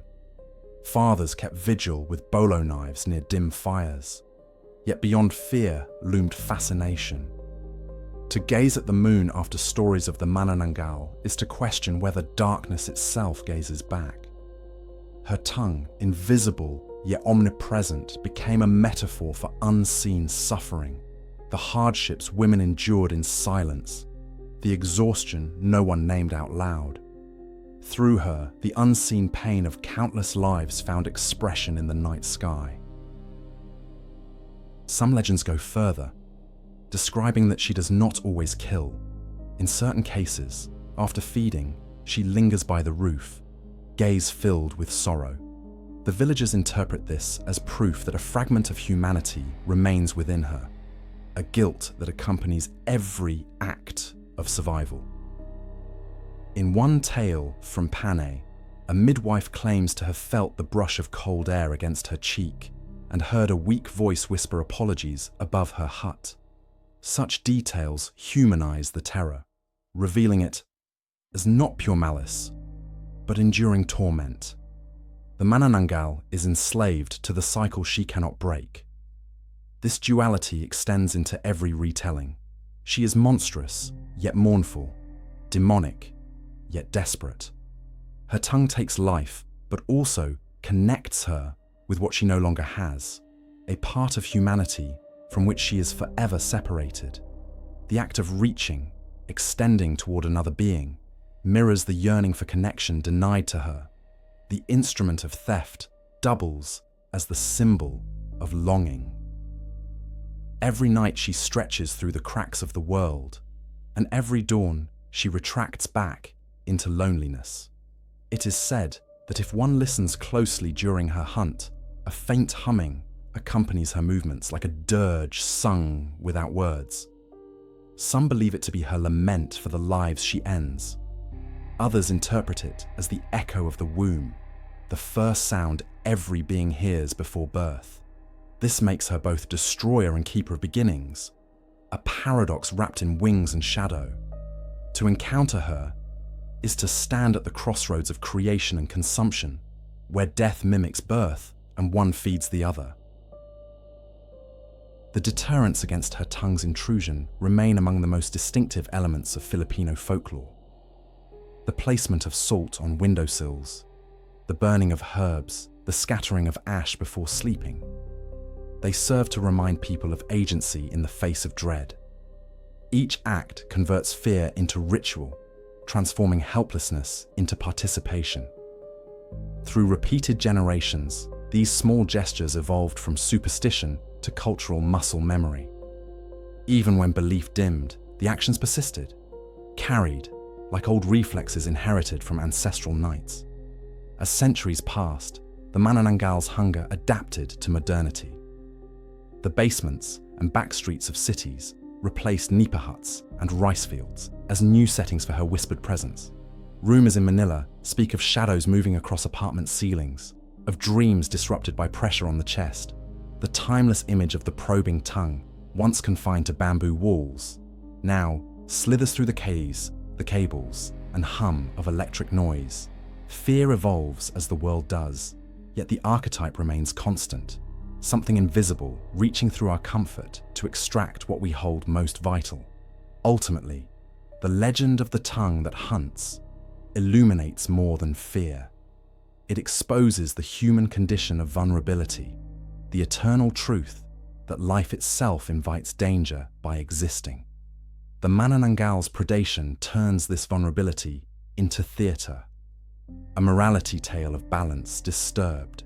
Fathers kept vigil with bolo knives near dim fires. Yet beyond fear loomed fascination. To gaze at the moon after stories of the Manananggal is to question whether darkness itself gazes back. Her tongue, invisible yet omnipresent, became a metaphor for unseen suffering. the hardships women endured in silence, the exhaustion no one named out loud. Through her, the unseen pain of countless lives found expression in the night sky. Some legends go further, describing that she does not always kill. In certain cases, after feeding, she lingers by the roof, gaze filled with sorrow. The villagers interpret this as proof that a fragment of humanity remains within her, a guilt that accompanies every act of survival. In one tale from Panay, a midwife claims to have felt the brush of cold air against her cheek and heard a weak voice whisper apologies above her hut. Such details humanize the terror, revealing it as not pure malice, but enduring torment. The Manananggal is enslaved to the cycle she cannot break. This duality extends into every retelling. She is monstrous, yet mournful, demonic, yet desperate. Her tongue takes life, but also connects her with what she no longer has, a part of humanity from which she is forever separated. The act of reaching, extending toward another being, mirrors the yearning for connection denied to her. The instrument of theft doubles as the symbol of longing. Every night she stretches through the cracks of the world, and every dawn she retracts back into loneliness. It is said that if one listens closely during her hunt, a faint humming accompanies her movements like a dirge sung without words. Some believe it to be her lament for the lives she ends. Others interpret it as the echo of the womb, the first sound every being hears before birth. This makes her both destroyer and keeper of beginnings, a paradox wrapped in wings and shadow. To encounter her is to stand at the crossroads of creation and consumption, where death mimics birth and one feeds the other. The deterrents against her tongue's intrusion remain among the most distinctive elements of Filipino folklore. The placement of salt on windowsills, the burning of herbs, the scattering of ash before sleeping. They serve to remind people of agency in the face of dread. Each act converts fear into ritual, transforming helplessness into participation. Through repeated generations, these small gestures evolved from superstition to cultural muscle memory. Even when belief dimmed, the actions persisted, carried like old reflexes inherited from ancestral nights. As centuries passed, the Manananggal's hunger adapted to modernity. The basements and back streets of cities replaced nipa huts and rice fields as new settings for her whispered presence. Rumors in Manila speak of shadows moving across apartment ceilings, of dreams disrupted by pressure on the chest. The timeless image of the probing tongue, once confined to bamboo walls, now slithers through the cables, and hum of electric noise. Fear evolves as the world does, yet the archetype remains constant, something invisible reaching through our comfort to extract what we hold most vital. Ultimately, the legend of the tongue that hunts illuminates more than fear. It exposes the human condition of vulnerability, the eternal truth that life itself invites danger by existing. The Manananggal's predation turns this vulnerability into theatre, a morality tale of balance disturbed.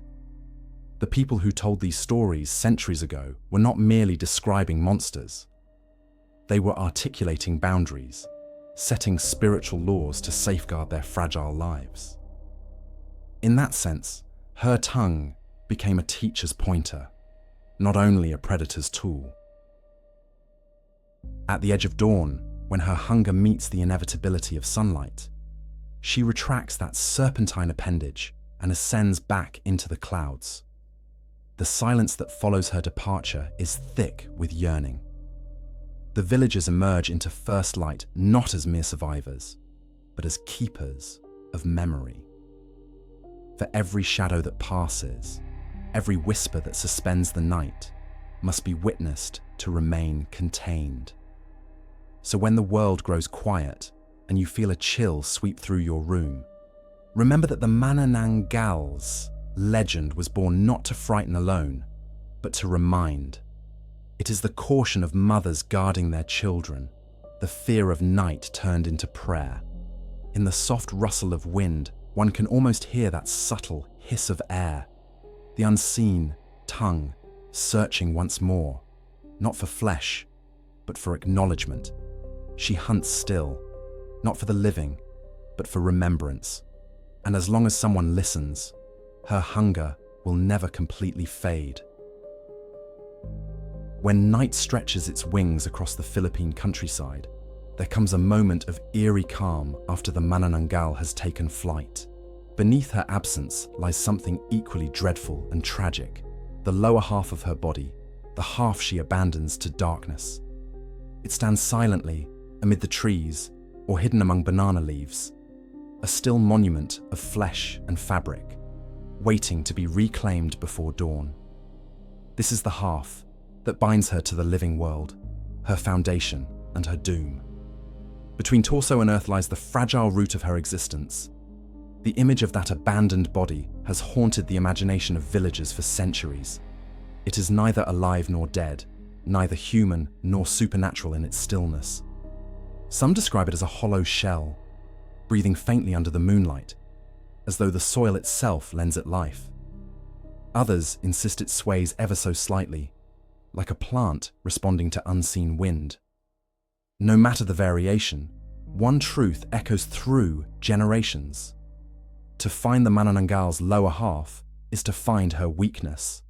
The people who told these stories centuries ago were not merely describing monsters. They were articulating boundaries, setting spiritual laws to safeguard their fragile lives. In that sense, her tongue became a teacher's pointer, not only a predator's tool. At the edge of dawn, when her hunger meets the inevitability of sunlight, she retracts that serpentine appendage and ascends back into the clouds. The silence that follows her departure is thick with yearning. The villagers emerge into first light not as mere survivors, but as keepers of memory. For every shadow that passes, every whisper that suspends the night must be witnessed to remain contained. So when the world grows quiet and you feel a chill sweep through your room, remember that the Manananggal's legend was born not to frighten alone, but to remind. It is the caution of mothers guarding their children, the fear of night turned into prayer. In the soft rustle of wind, one can almost hear that subtle hiss of air, the unseen tongue searching once more, not for flesh, but for acknowledgement. She hunts still, not for the living, but for remembrance. And as long as someone listens, her hunger will never completely fade. When night stretches its wings across the Philippine countryside, there comes a moment of eerie calm after the Manananggal has taken flight. Beneath her absence lies something equally dreadful and tragic, the lower half of her body, the half she abandons to darkness. It stands silently amid the trees or hidden among banana leaves, a still monument of flesh and fabric, waiting to be reclaimed before dawn. This is the half that binds her to the living world, her foundation and her doom. Between torso and earth lies the fragile root of her existence. The image of that abandoned body has haunted the imagination of villagers for centuries. It is neither alive nor dead, neither human nor supernatural in its stillness. Some describe it as a hollow shell, breathing faintly under the moonlight, as though the soil itself lends it life. Others insist it sways ever so slightly, like a plant responding to unseen wind. No matter the variation, one truth echoes through generations. To find the Manananggal's lower half is to find her weakness.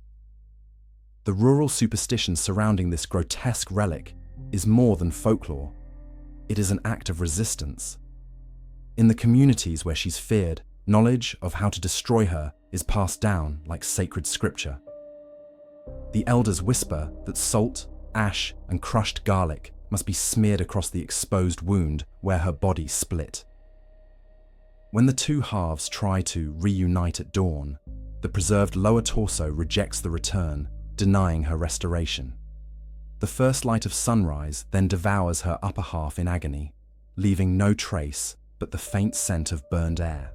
The rural superstition surrounding this grotesque relic is more than folklore. It is an act of resistance. In the communities where she's feared, knowledge of how to destroy her is passed down like sacred scripture. The elders whisper that salt, ash, and crushed garlic must be smeared across the exposed wound where her body split. When the two halves try to reunite at dawn, the preserved lower torso rejects the return, denying her restoration. The first light of sunrise then devours her upper half in agony, leaving no trace but the faint scent of burned air.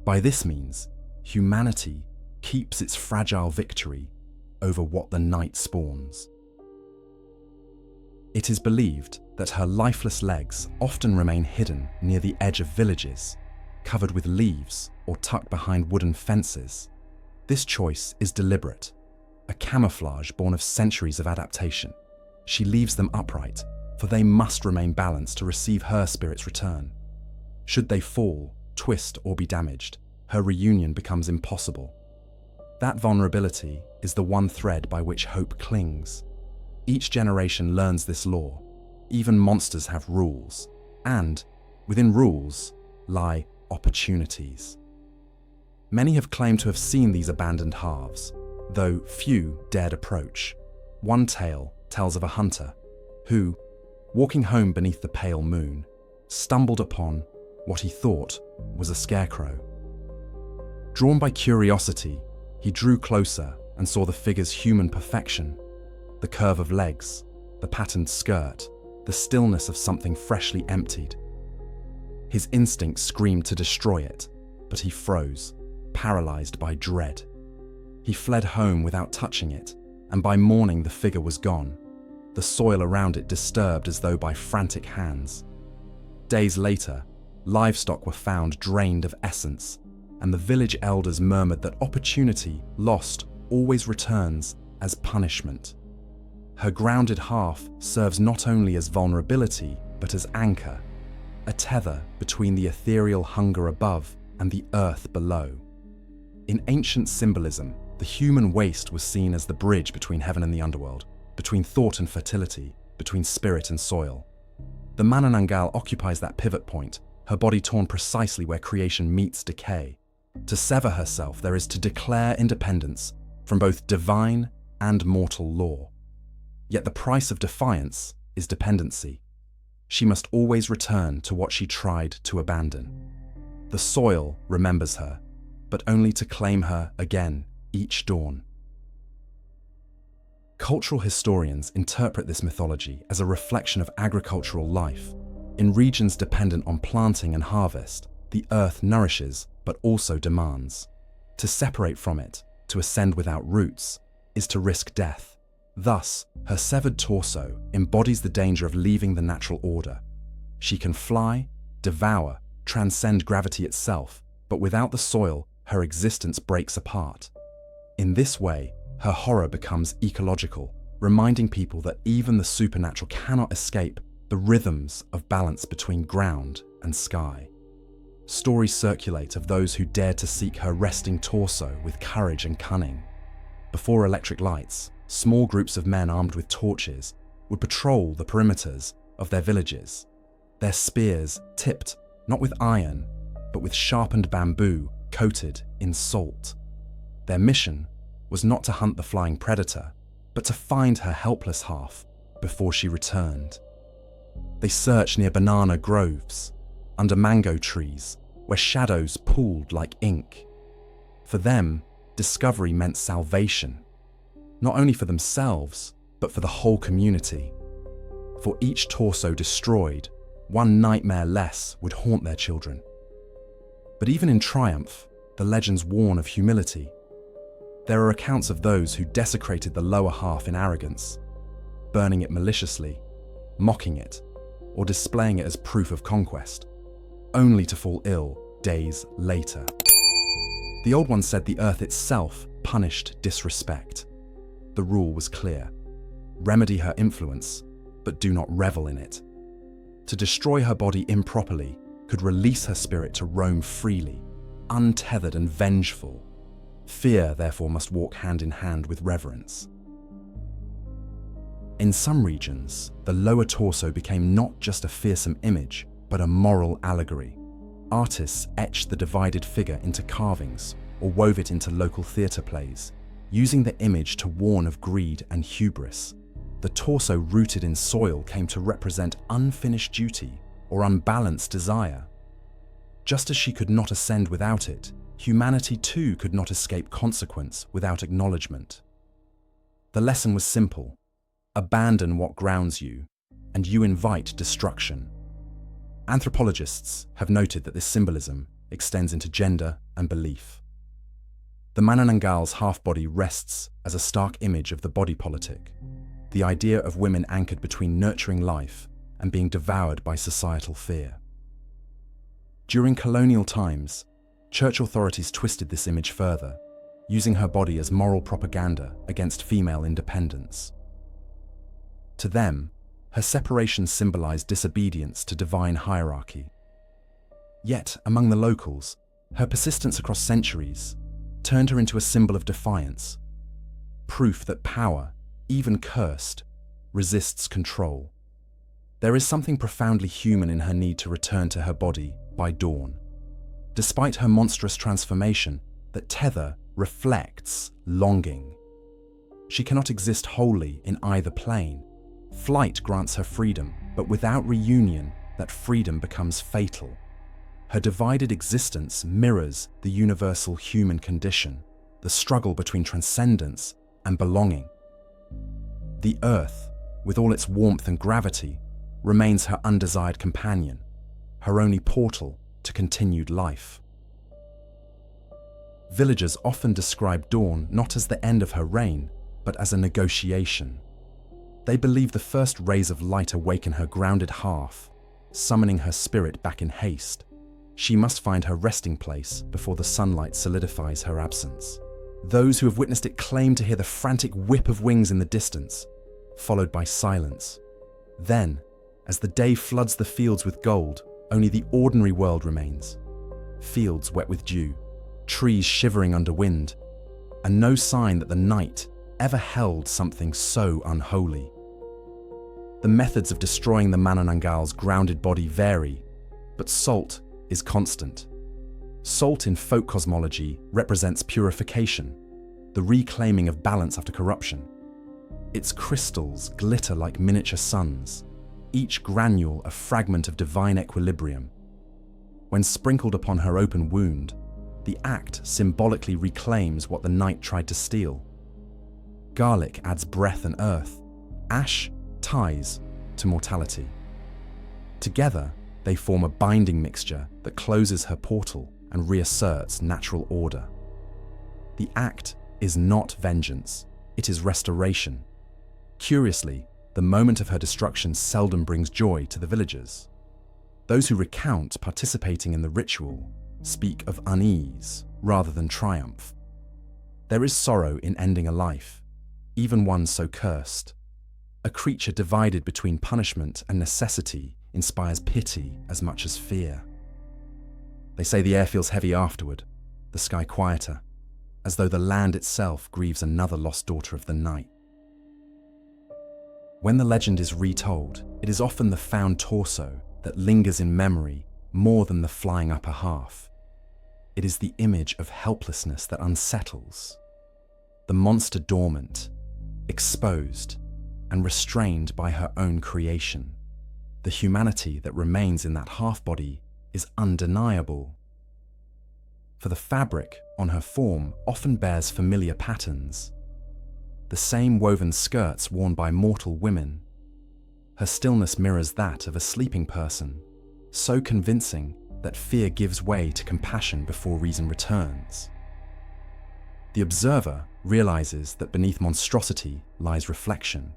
By this means, humanity keeps its fragile victory over what the night spawns. It is believed that her lifeless legs often remain hidden near the edge of villages, covered with leaves or tucked behind wooden fences. This choice is deliberate, a camouflage born of centuries of adaptation. She leaves them upright, for they must remain balanced to receive her spirit's return. Should they fall, twist, or be damaged, her reunion becomes impossible. That vulnerability is the one thread by which hope clings. Each generation learns this law. Even monsters have rules, and within rules lie opportunities. Many have claimed to have seen these abandoned halves, though few dared approach. One tale tells of a hunter who, walking home beneath the pale moon, stumbled upon what he thought was a scarecrow. Drawn by curiosity, he drew closer and saw the figure's human perfection, the curve of legs, the patterned skirt, the stillness of something freshly emptied. His instinct screamed to destroy it, but he froze, paralyzed by dread. He fled home without touching it, and by morning the figure was gone, the soil around it disturbed as though by frantic hands. Days later, livestock were found drained of essence, and the village elders murmured that opportunity lost always returns as punishment. Her grounded half serves not only as vulnerability, but as anchor, a tether between the ethereal hunger above and the earth below. In ancient symbolism, the human waste was seen as the bridge between heaven and the underworld, between thought and fertility, between spirit and soil. The Manananggal occupies that pivot point, her body torn precisely where creation meets decay. To sever herself, there is to declare independence from both divine and mortal law. Yet the price of defiance is dependency. She must always return to what she tried to abandon. The soil remembers her, but only to claim her again each dawn. Cultural historians interpret this mythology as a reflection of agricultural life. In regions dependent on planting and harvest, the earth nourishes but also demands. To separate from it, to ascend without roots, is to risk death. Thus, her severed torso embodies the danger of leaving the natural order. She can fly, devour, transcend gravity itself, but without the soil, her existence breaks apart. In this way, her horror becomes ecological, reminding people that even the supernatural cannot escape the rhythms of balance between ground and sky. Stories circulate of those who dared to seek her resting torso with courage and cunning. Before electric lights, small groups of men armed with torches would patrol the perimeters of their villages, their spears tipped not with iron, but with sharpened bamboo coated in salt. Their mission was not to hunt the flying predator, but to find her helpless half before she returned. They searched near banana groves, under mango trees, where shadows pooled like ink. For them, discovery meant salvation, not only for themselves, but for the whole community. For each torso destroyed, one nightmare less would haunt their children. But even in triumph, the legends warn of humility. There are accounts of those who desecrated the lower half in arrogance, burning it maliciously, mocking it, or displaying it as proof of conquest, only to fall ill days later. The Old One said the earth itself punished disrespect. The rule was clear: remedy her influence, but do not revel in it. To destroy her body improperly could release her spirit to roam freely, untethered and vengeful. Fear, therefore, must walk hand in hand with reverence. In some regions, the lower torso became not just a fearsome image, but a moral allegory. Artists etched the divided figure into carvings or wove it into local theatre plays, using the image to warn of greed and hubris. The torso rooted in soil came to represent unfinished duty or unbalanced desire. Just as she could not ascend without it, humanity too could not escape consequence without acknowledgement. The lesson was simple: abandon what grounds you, and you invite destruction. Anthropologists have noted that this symbolism extends into gender and belief. The Manananggal's half-body rests as a stark image of the body politic, the idea of women anchored between nurturing life and being devoured by societal fear. During colonial times, church authorities twisted this image further, using her body as moral propaganda against female independence. To them, her separation symbolized disobedience to divine hierarchy. Yet, among the locals, her persistence across centuries turned her into a symbol of defiance, proof that power, even cursed, resists control. There is something profoundly human in her need to return to her body by dawn. Despite her monstrous transformation, that tether reflects longing. She cannot exist wholly in either plane. Flight grants her freedom, but without reunion, that freedom becomes fatal. Her divided existence mirrors the universal human condition, the struggle between transcendence and belonging. The earth, with all its warmth and gravity, remains her undesired companion, her only portal to continued life. Villagers often describe dawn not as the end of her reign, but as a negotiation. They believe the first rays of light awaken her grounded half, summoning her spirit back in haste. She must find her resting place before the sunlight solidifies her absence. Those who have witnessed it claim to hear the frantic whip of wings in the distance, followed by silence. Then, as the day floods the fields with gold, only the ordinary world remains. Fields wet with dew, trees shivering under wind, and no sign that the night ever held something so unholy. The methods of destroying the Manananggal's grounded body vary, but salt is constant. Salt in folk cosmology represents purification, the reclaiming of balance after corruption. Its crystals glitter like miniature suns, each granule a fragment of divine equilibrium. When sprinkled upon her open wound, the act symbolically reclaims what the night tried to steal. Garlic adds breath and earth. Ash ties to mortality. Together, they form a binding mixture that closes her portal and reasserts natural order. The act is not vengeance, it is restoration. Curiously, the moment of her destruction seldom brings joy to the villagers. Those who recount participating in the ritual speak of unease rather than triumph. There is sorrow in ending a life, even one so cursed. A creature divided between punishment and necessity inspires pity as much as fear. They say the air feels heavy afterward, the sky quieter, as though the land itself grieves another lost daughter of the night. When the legend is retold, it is often the found torso that lingers in memory more than the flying upper half. It is the image of helplessness that unsettles. The monster dormant, exposed, and restrained by her own creation. The humanity that remains in that half-body is undeniable. For the fabric on her form often bears familiar patterns. The same woven skirts worn by mortal women. Her stillness mirrors that of a sleeping person, so convincing that fear gives way to compassion before reason returns. The observer realizes that beneath monstrosity lies reflection.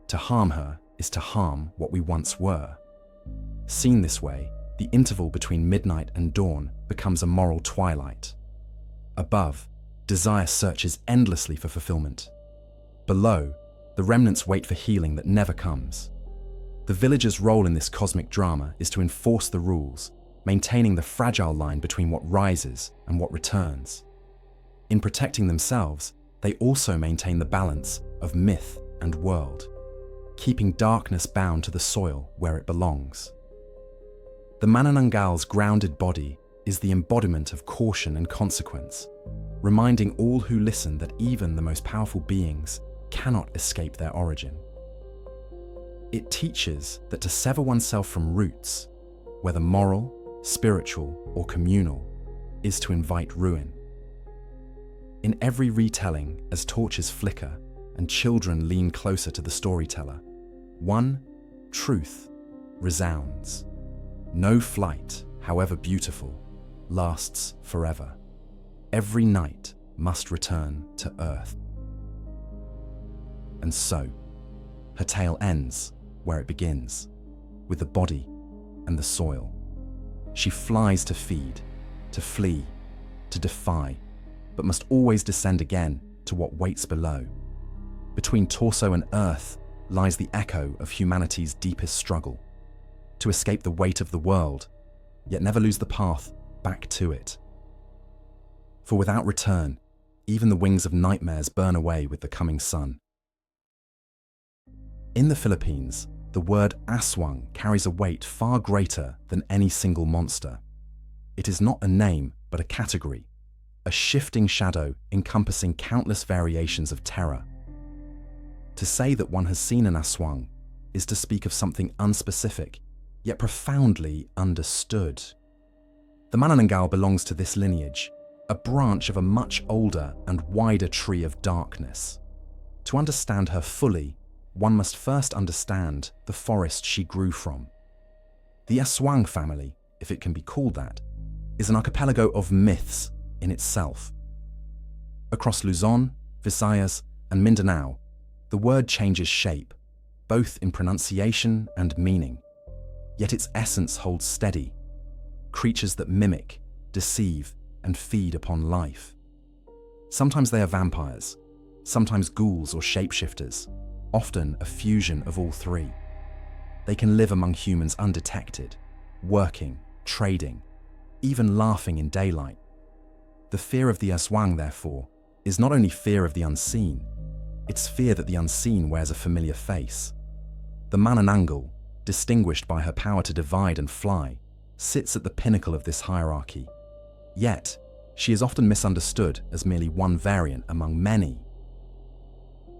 To harm her is to harm what we once were. Seen this way, the interval between midnight and dawn becomes a moral twilight. Above, desire searches endlessly for fulfillment. Below, the remnants wait for healing that never comes. The villager's role in this cosmic drama is to enforce the rules, maintaining the fragile line between what rises and what returns. In protecting themselves, they also maintain the balance of myth and world, keeping darkness bound to the soil where it belongs. The Manananggal's grounded body is the embodiment of caution and consequence, reminding all who listen that even the most powerful beings cannot escape their origin. It teaches that to sever oneself from roots, whether moral, spiritual, or communal, is to invite ruin. In every retelling, as torches flicker and children lean closer to the storyteller, one truth resounds. No flight, however beautiful, lasts forever. Every night must return to earth. And so, her tale ends where it begins, with the body and the soil. She flies to feed, to flee, to defy, but must always descend again to what waits below. Between torso and earth lies the echo of humanity's deepest struggle, to escape the weight of the world, yet never lose the path back to it. For without return, even the wings of nightmares burn away with the coming sun. In the Philippines, the word aswang carries a weight far greater than any single monster. It is not a name, but a category, a shifting shadow encompassing countless variations of terror. To say that one has seen an aswang is to speak of something unspecific, yet profoundly understood. The Manananggal belongs to this lineage, a branch of a much older and wider tree of darkness. To understand her fully, one must first understand the forest she grew from. The aswang family, if it can be called that, is an archipelago of myths in itself. Across Luzon, Visayas, and Mindanao, the word changes shape, both in pronunciation and meaning. Yet its essence holds steady. Creatures that mimic, deceive, and feed upon life. Sometimes they are vampires, sometimes ghouls or shapeshifters, often a fusion of all three. They can live among humans undetected, working, trading, even laughing in daylight. The fear of the aswang, therefore, is not only fear of the unseen, it's fear that the unseen wears a familiar face. The Manananggal, distinguished by her power to divide and fly, sits at the pinnacle of this hierarchy. Yet, she is often misunderstood as merely one variant among many.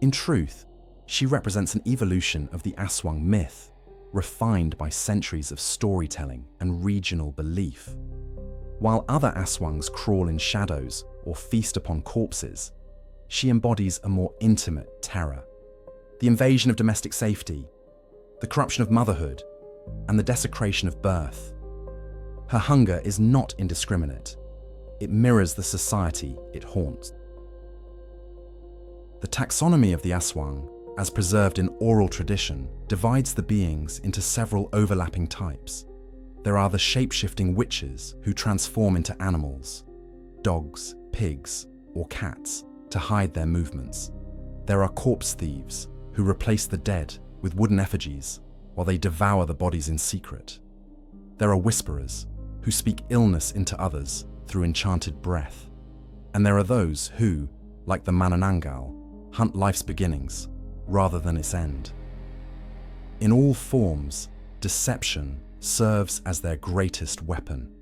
In truth, she represents an evolution of the aswang myth, refined by centuries of storytelling and regional belief. While other aswangs crawl in shadows or feast upon corpses, she embodies a more intimate terror. The invasion of domestic safety, the corruption of motherhood, and the desecration of birth. Her hunger is not indiscriminate. It mirrors the society it haunts. The taxonomy of the aswang as preserved in oral tradition, divides the beings into several overlapping types. There are the shape-shifting witches who transform into animals, dogs, pigs, or cats, to hide their movements. There are corpse thieves who replace the dead with wooden effigies while they devour the bodies in secret. There are whisperers who speak illness into others through enchanted breath. And there are those who, like the Manananggal, hunt life's beginnings rather than its end. In all forms, deception serves as their greatest weapon.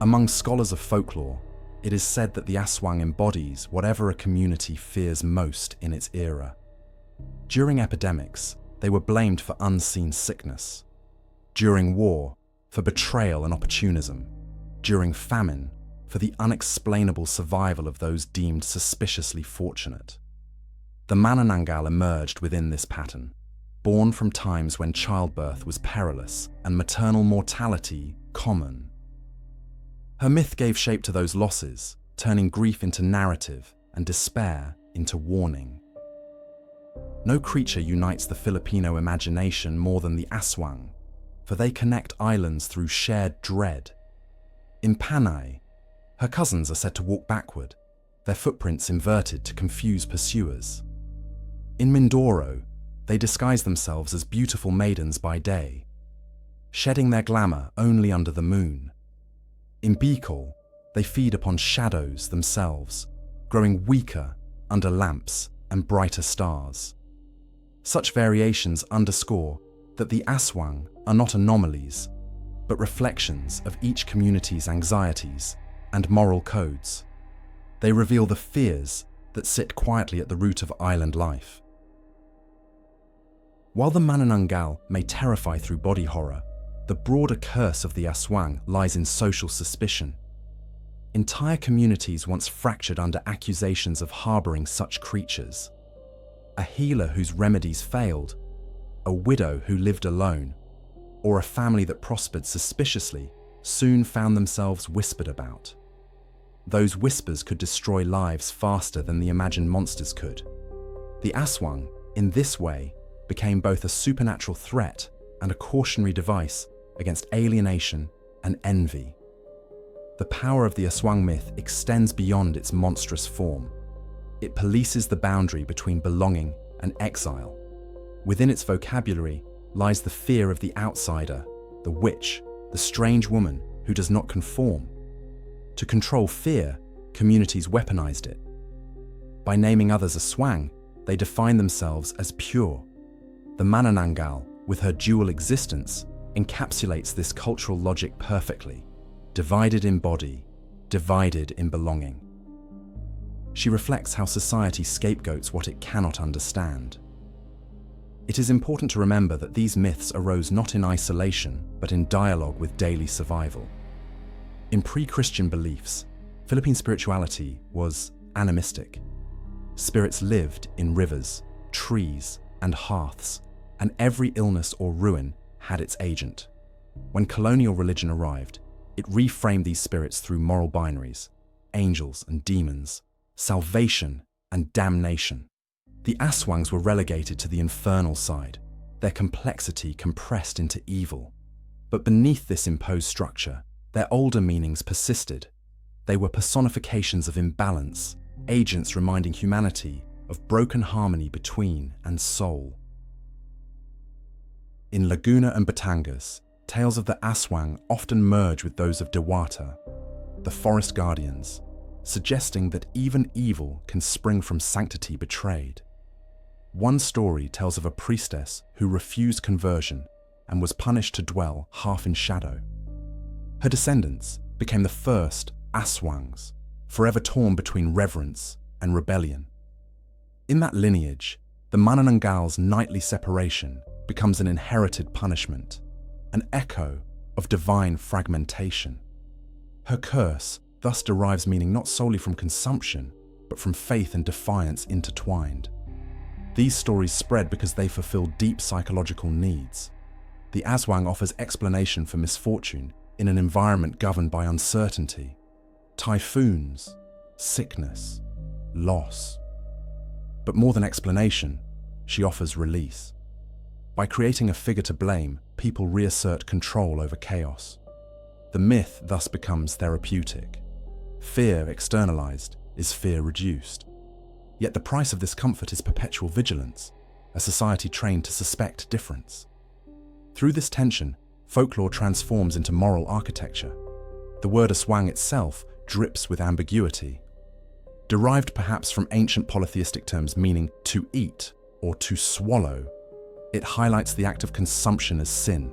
Among scholars of folklore, it is said that the aswang embodies whatever a community fears most in its era. During epidemics, they were blamed for unseen sickness. During war, for betrayal and opportunism. During famine, for the unexplainable survival of those deemed suspiciously fortunate. The Manananggal emerged within this pattern, born from times when childbirth was perilous and maternal mortality common. Her myth gave shape to those losses, turning grief into narrative and despair into warning. No creature unites the Filipino imagination more than the aswang, for they connect islands through shared dread. In Panay, her cousins are said to walk backward, their footprints inverted to confuse pursuers. In Mindoro, they disguise themselves as beautiful maidens by day, shedding their glamour only under the moon. In Bicol, they feed upon shadows themselves, growing weaker under lamps and brighter stars. Such variations underscore that the aswang are not anomalies, but reflections of each community's anxieties and moral codes. They reveal the fears that sit quietly at the root of island life. While the Manananggal may terrify through body horror, the broader curse of the aswang lies in social suspicion. Entire communities once fractured under accusations of harboring such creatures. A healer whose remedies failed, a widow who lived alone, or a family that prospered suspiciously soon found themselves whispered about. Those whispers could destroy lives faster than the imagined monsters could. The aswang, in this way, became both a supernatural threat and a cautionary device against alienation and envy. The power of the aswang myth extends beyond its monstrous form. It polices the boundary between belonging and exile. Within its vocabulary lies the fear of the outsider, the witch, the strange woman who does not conform. To control fear, communities weaponized it. By naming others aswang, they define themselves as pure. The Manananggal, with her dual existence, encapsulates this cultural logic perfectly. Divided in body, divided in belonging. She reflects how society scapegoats what it cannot understand. It is important to remember that these myths arose not in isolation, but in dialogue with daily survival. In pre-Christian beliefs, Philippine spirituality was animistic. Spirits lived in rivers, trees, and hearths, and every illness or ruin had its agent. When colonial religion arrived, it reframed these spirits through moral binaries, angels and demons, salvation and damnation. The aswangs were relegated to the infernal side, their complexity compressed into evil. But beneath this imposed structure, their older meanings persisted. They were personifications of imbalance, agents reminding humanity of broken harmony between and soul. In Laguna and Batangas, tales of the aswang often merge with those of Dewata, the forest guardians, suggesting that even evil can spring from sanctity betrayed. One story tells of a priestess who refused conversion and was punished to dwell half in shadow. Her descendants became the first aswangs, forever torn between reverence and rebellion. In that lineage, the Manananggal's nightly separation becomes an inherited punishment, an echo of divine fragmentation. Her curse thus derives meaning not solely from consumption, but from faith and defiance intertwined. These stories spread because they fulfill deep psychological needs. The aswang offers explanation for misfortune in an environment governed by uncertainty, sickness, loss. But more than explanation, she offers release. By creating a figure to blame, people reassert control over chaos. The myth thus becomes therapeutic. Fear externalized is fear reduced. Yet the price of this comfort is perpetual vigilance, a society trained to suspect difference. Through this tension, folklore transforms into moral architecture. The word aswang itself drips with ambiguity. Derived perhaps from ancient polytheistic terms meaning to eat or to swallow, it highlights the act of consumption as sin.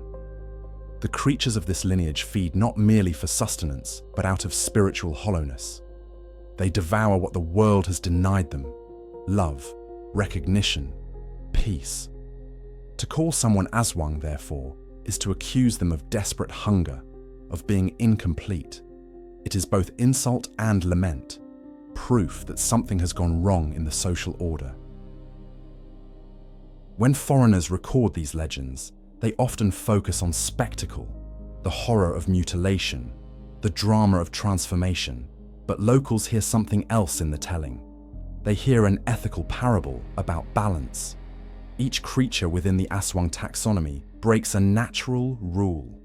The creatures of this lineage feed not merely for sustenance, but out of spiritual hollowness. They devour what the world has denied them: love, recognition, peace. To call someone aswang, therefore, is to accuse them of desperate hunger, of being incomplete. It is both insult and lament, proof that something has gone wrong in the social order. When foreigners record these legends, they often focus on spectacle, the horror of mutilation, the drama of transformation, but locals hear something else in the telling. They hear an ethical parable about balance. Each creature within the aswang taxonomy breaks a natural rule.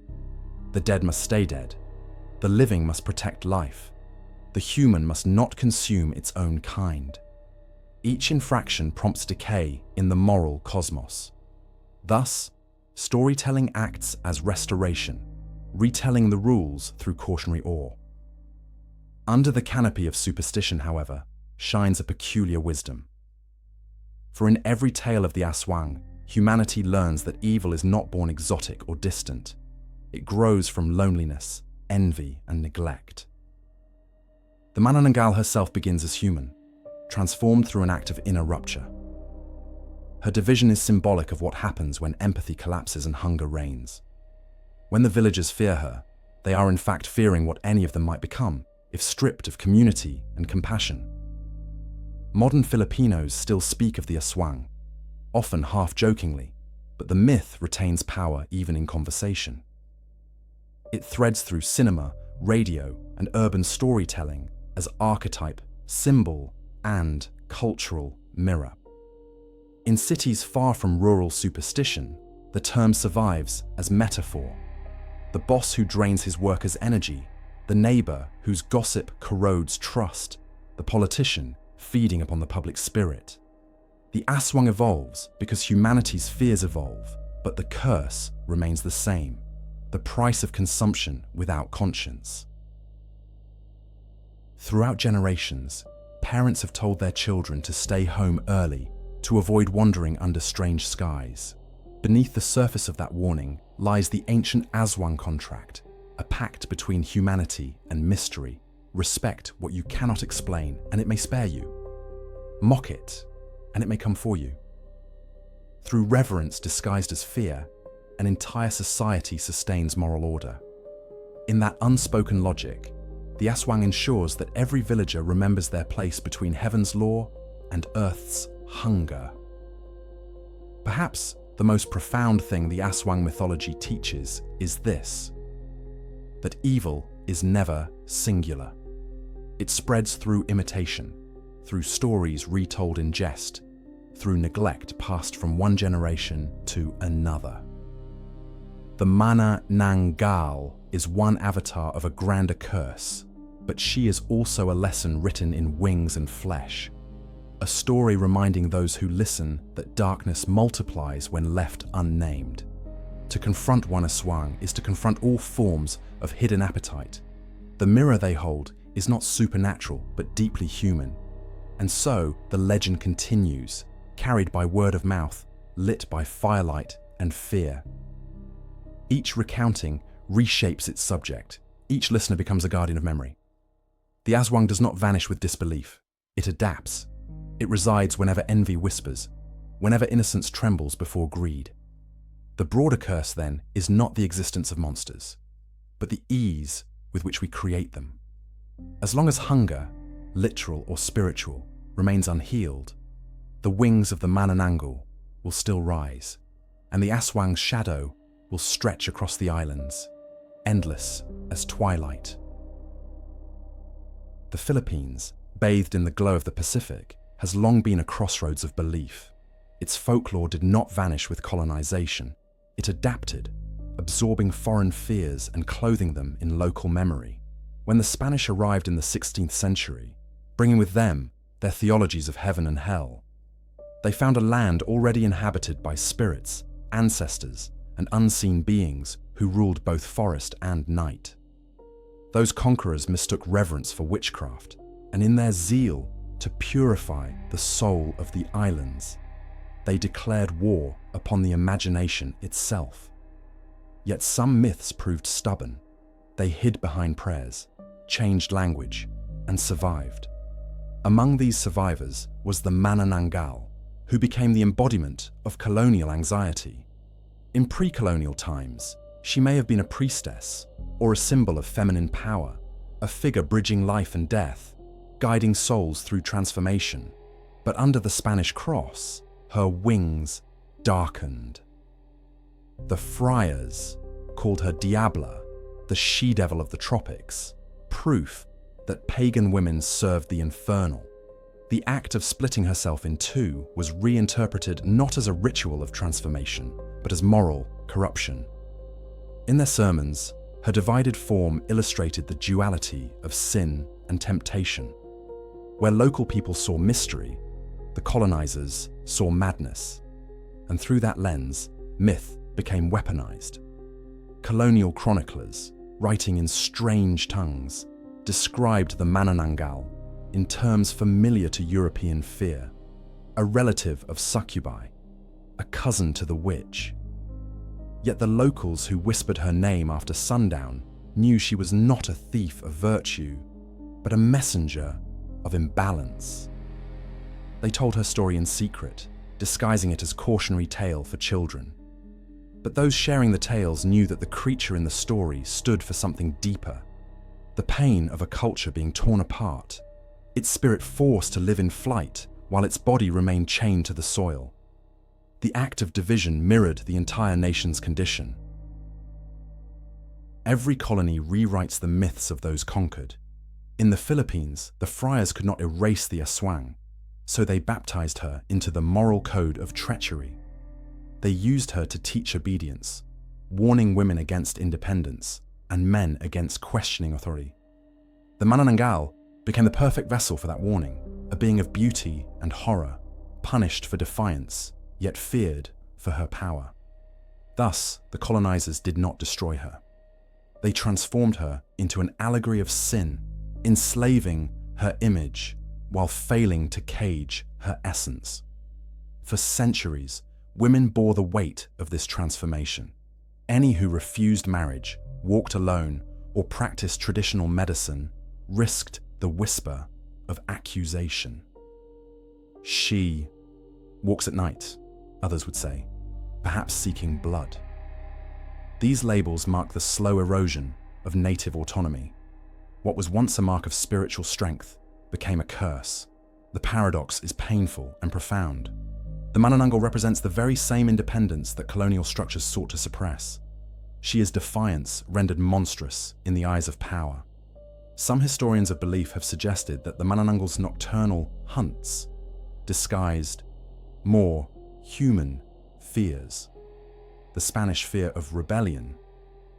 The dead must stay dead. The living must protect life. The human must not consume its own kind. Each infraction prompts decay in the moral cosmos. Thus, storytelling acts as restoration, retelling the rules through cautionary awe. Under the canopy of superstition, however, shines a peculiar wisdom. For in every tale of the aswang, humanity learns that evil is not born exotic or distant. It grows from loneliness, envy, and neglect. The Manananggal herself begins as human, transformed through an act of inner rupture. Her division is symbolic of what happens when empathy collapses and hunger reigns. When the villagers fear her, they are in fact fearing what any of them might become if stripped of community and compassion. Modern Filipinos still speak of the aswang, often half-jokingly, but the myth retains power even in conversation. It threads through cinema, radio, and urban storytelling as archetype, symbol, and cultural mirror. In cities far from rural superstition, the term survives as metaphor. The boss who drains his workers' energy, the neighbor whose gossip corrodes trust, the politician feeding upon the public spirit. The aswang evolves because humanity's fears evolve, but the curse remains the same: the price of consumption without conscience. Throughout generations, parents have told their children to stay home early to avoid wandering under strange skies. Beneath the surface of that warning lies the ancient aswang contract, a pact between humanity and mystery. Respect what you cannot explain, and it may spare you. Mock it, and it may come for you. Through reverence disguised as fear, an entire society sustains moral order. In that unspoken logic, the aswang ensures that every villager remembers their place between heaven's law and earth's hunger. Perhaps the most profound thing the aswang mythology teaches is this: that evil is never singular. It spreads through imitation, through stories retold in jest, through neglect passed from one generation to another. The Manananggal is one avatar of a grander curse, but she is also a lesson written in wings and flesh, a story reminding those who listen that darkness multiplies when left unnamed. To confront one aswang is to confront all forms of hidden appetite. The mirror they hold is not supernatural, but deeply human. And so the legend continues, carried by word of mouth, lit by firelight and fear. Each recounting reshapes its subject. Each listener becomes a guardian of memory. The aswang does not vanish with disbelief. It adapts. It resides whenever envy whispers, whenever innocence trembles before greed. The broader curse, then, is not the existence of monsters, but the ease with which we create them. As long as hunger, literal or spiritual, remains unhealed, the wings of the Manananggal will still rise, and the aswang's shadow will stretch across the islands, endless as twilight. The Philippines, bathed in the glow of the Pacific, has long been a crossroads of belief. Its folklore did not vanish with colonization. It adapted, absorbing foreign fears and clothing them in local memory. When the Spanish arrived in the 16th century, bringing with them their theologies of heaven and hell, they found a land already inhabited by spirits, ancestors, and unseen beings who ruled both forest and night. Those conquerors mistook reverence for witchcraft, and in their zeal to purify the soul of the islands, they declared war upon the imagination itself. Yet some myths proved stubborn. They hid behind prayers, changed language, and survived. Among these survivors was the Manananggal, who became the embodiment of colonial anxiety. In pre-colonial times, she may have been a priestess or a symbol of feminine power, a figure bridging life and death, guiding souls through transformation. But under the Spanish cross, her wings darkened. The friars called her Diabla, the she-devil of the tropics, proof that pagan women served the infernal. The act of splitting herself in two was reinterpreted not as a ritual of transformation, but as moral corruption. In their sermons, her divided form illustrated the duality of sin and temptation. Where local people saw mystery, the colonizers saw madness. And through that lens, myth became weaponized. Colonial chroniclers, writing in strange tongues, described the Manananggal in terms familiar to European fear, a relative of succubi, a cousin to the witch. Yet the locals who whispered her name after sundown knew she was not a thief of virtue, but a messenger of imbalance. They told her story in secret, disguising it as cautionary tale for children. But those sharing the tales knew that the creature in the story stood for something deeper, the pain of a culture being torn apart, its spirit forced to live in flight while its body remained chained to the soil. The act of division mirrored the entire nation's condition. Every colony rewrites the myths of those conquered. In the Philippines, the friars could not erase the aswang, so they baptized her into the moral code of treachery. They used her to teach obedience, warning women against independence and men against questioning authority. The Manananggal became the perfect vessel for that warning, a being of beauty and horror, punished for defiance, yet feared for her power. Thus, the colonizers did not destroy her. They transformed her into an allegory of sin, enslaving her image while failing to cage her essence. For centuries, women bore the weight of this transformation. Any who refused marriage, walked alone, or practiced traditional medicine risked the whisper of accusation. She walks at night, others would say, perhaps seeking blood. These labels mark the slow erosion of native autonomy. What was once a mark of spiritual strength became a curse. The paradox is painful and profound. The Manananggal represents the very same independence that colonial structures sought to suppress. She is defiance rendered monstrous in the eyes of power. Some historians of belief have suggested that the Manananggal's nocturnal hunts disguised more human fears. The Spanish fear of rebellion,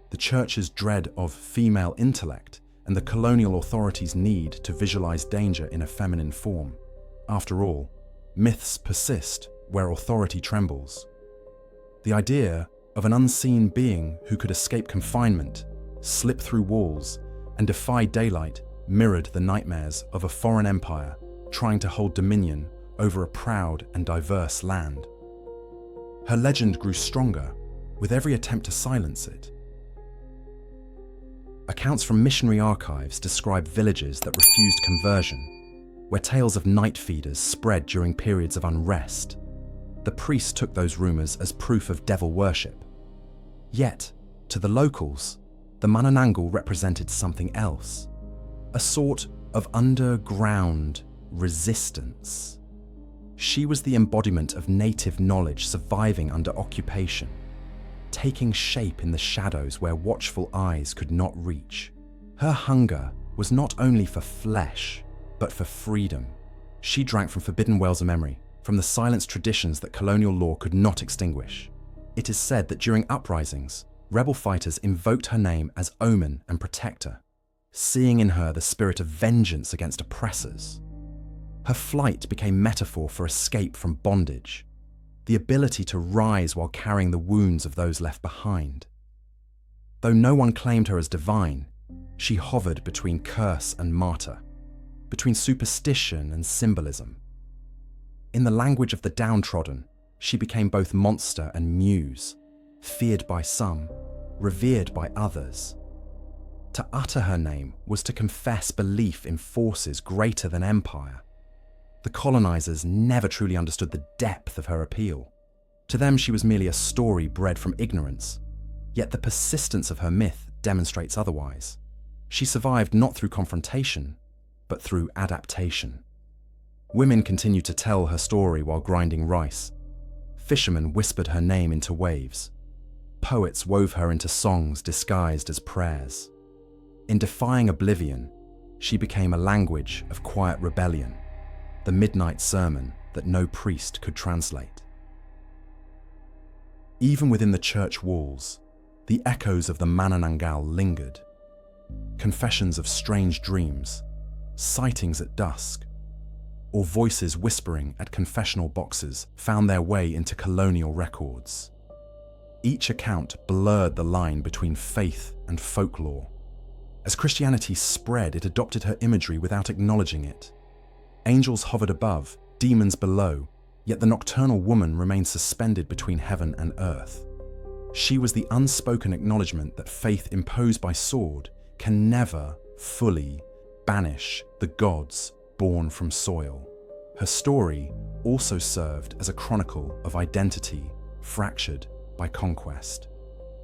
the church's dread of female intellect, and the colonial authorities' need to visualize danger in a feminine form. After all, myths persist where authority trembles. The idea of an unseen being who could escape confinement, slip through walls, and defy daylight mirrored the nightmares of a foreign empire trying to hold dominion over a proud and diverse land. Her legend grew stronger with every attempt to silence it. Accounts from missionary archives describe villages that refused conversion, where tales of night feeders spread during periods of unrest. The priests took those rumors as proof of devil worship. Yet, to the locals, the Manananggal represented something else, a sort of underground resistance. She was the embodiment of native knowledge surviving under occupation, taking shape in the shadows where watchful eyes could not reach. Her hunger was not only for flesh, but for freedom. She drank from forbidden wells of memory, from the silenced traditions that colonial law could not extinguish. It is said that during uprisings, rebel fighters invoked her name as omen and protector, seeing in her the spirit of vengeance against oppressors. Her flight became metaphor for escape from bondage, the ability to rise while carrying the wounds of those left behind. Though no one claimed her as divine, she hovered between curse and martyr, between superstition and symbolism. In the language of the downtrodden, she became both monster and muse, feared by some, revered by others. To utter her name was to confess belief in forces greater than empire. The colonizers never truly understood the depth of her appeal. To them, she was merely a story bred from ignorance, yet the persistence of her myth demonstrates otherwise. She survived not through confrontation, but through adaptation. Women continued to tell her story while grinding rice. Fishermen whispered her name into waves. Poets wove her into songs disguised as prayers. In defying oblivion, she became a language of quiet rebellion, the midnight sermon that no priest could translate. Even within the church walls, the echoes of the Manananggal lingered. Confessions of strange dreams, sightings at dusk, or voices whispering at confessional boxes found their way into colonial records. Each account blurred the line between faith and folklore. As Christianity spread, it adopted her imagery without acknowledging it. Angels hovered above, demons below, yet the nocturnal woman remained suspended between heaven and earth. She was the unspoken acknowledgement that faith imposed by sword can never fully banish the gods born from soil. Her story also served as a chronicle of identity fractured by conquest.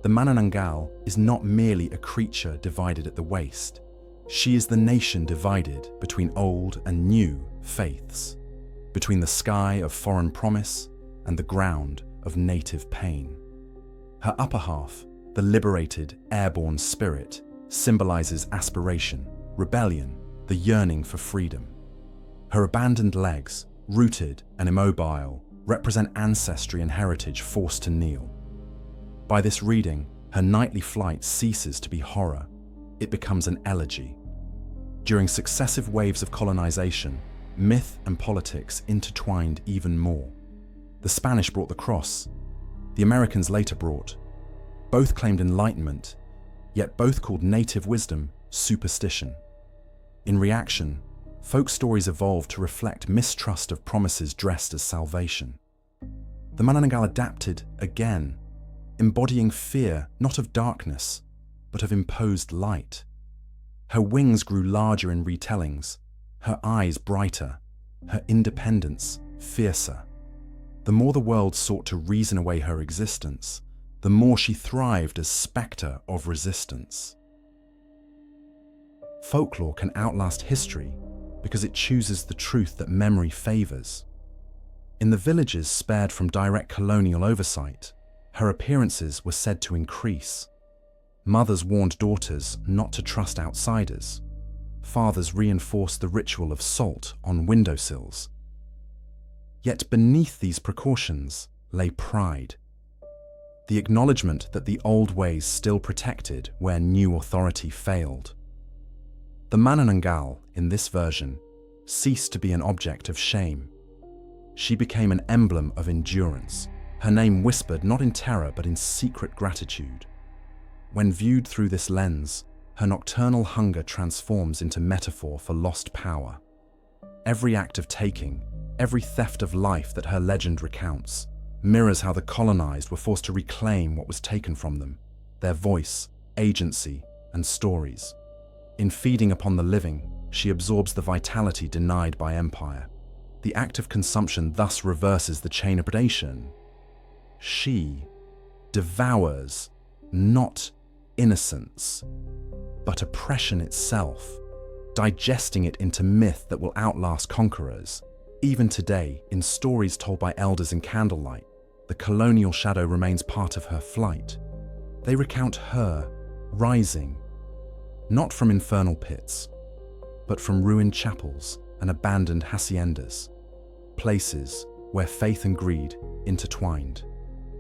The Manananggal is not merely a creature divided at the waist. She is the nation divided between old and new faiths, between the sky of foreign promise and the ground of native pain. Her upper half, the liberated, airborne spirit, symbolizes aspiration, rebellion, the yearning for freedom. Her abandoned legs, rooted and immobile, represent ancestry and heritage forced to kneel. By this reading, her nightly flight ceases to be horror. It becomes an elegy. During successive waves of colonization, myth and politics intertwined even more. The Spanish brought the cross. The Americans later brought. Both claimed enlightenment, yet both called native wisdom superstition. In reaction, folk stories evolved to reflect mistrust of promises dressed as salvation. The Manananggal adapted again, embodying fear not of darkness, but of imposed light. Her wings grew larger in retellings, her eyes brighter, her independence fiercer. The more the world sought to reason away her existence, the more she thrived as spectre of resistance. Folklore can outlast history because it chooses the truth that memory favors. In the villages spared from direct colonial oversight, her appearances were said to increase. Mothers warned daughters not to trust outsiders. Fathers reinforced the ritual of salt on windowsills. Yet beneath these precautions lay pride. The acknowledgement that the old ways still protected where new authority failed. The Manananggal, in this version, ceased to be an object of shame. She became an emblem of endurance, her name whispered not in terror but in secret gratitude. When viewed through this lens, her nocturnal hunger transforms into metaphor for lost power. Every act of taking, every theft of life that her legend recounts, mirrors how the colonized were forced to reclaim what was taken from them, their voice, agency, and stories. In feeding upon the living, she absorbs the vitality denied by empire. The act of consumption thus reverses the chain of predation. She devours not innocence, but oppression itself, digesting it into myth that will outlast conquerors. Even today, in stories told by elders in candlelight, the colonial shadow remains part of her flight. They recount her rising, not from infernal pits, but from ruined chapels and abandoned haciendas, places where faith and greed intertwined.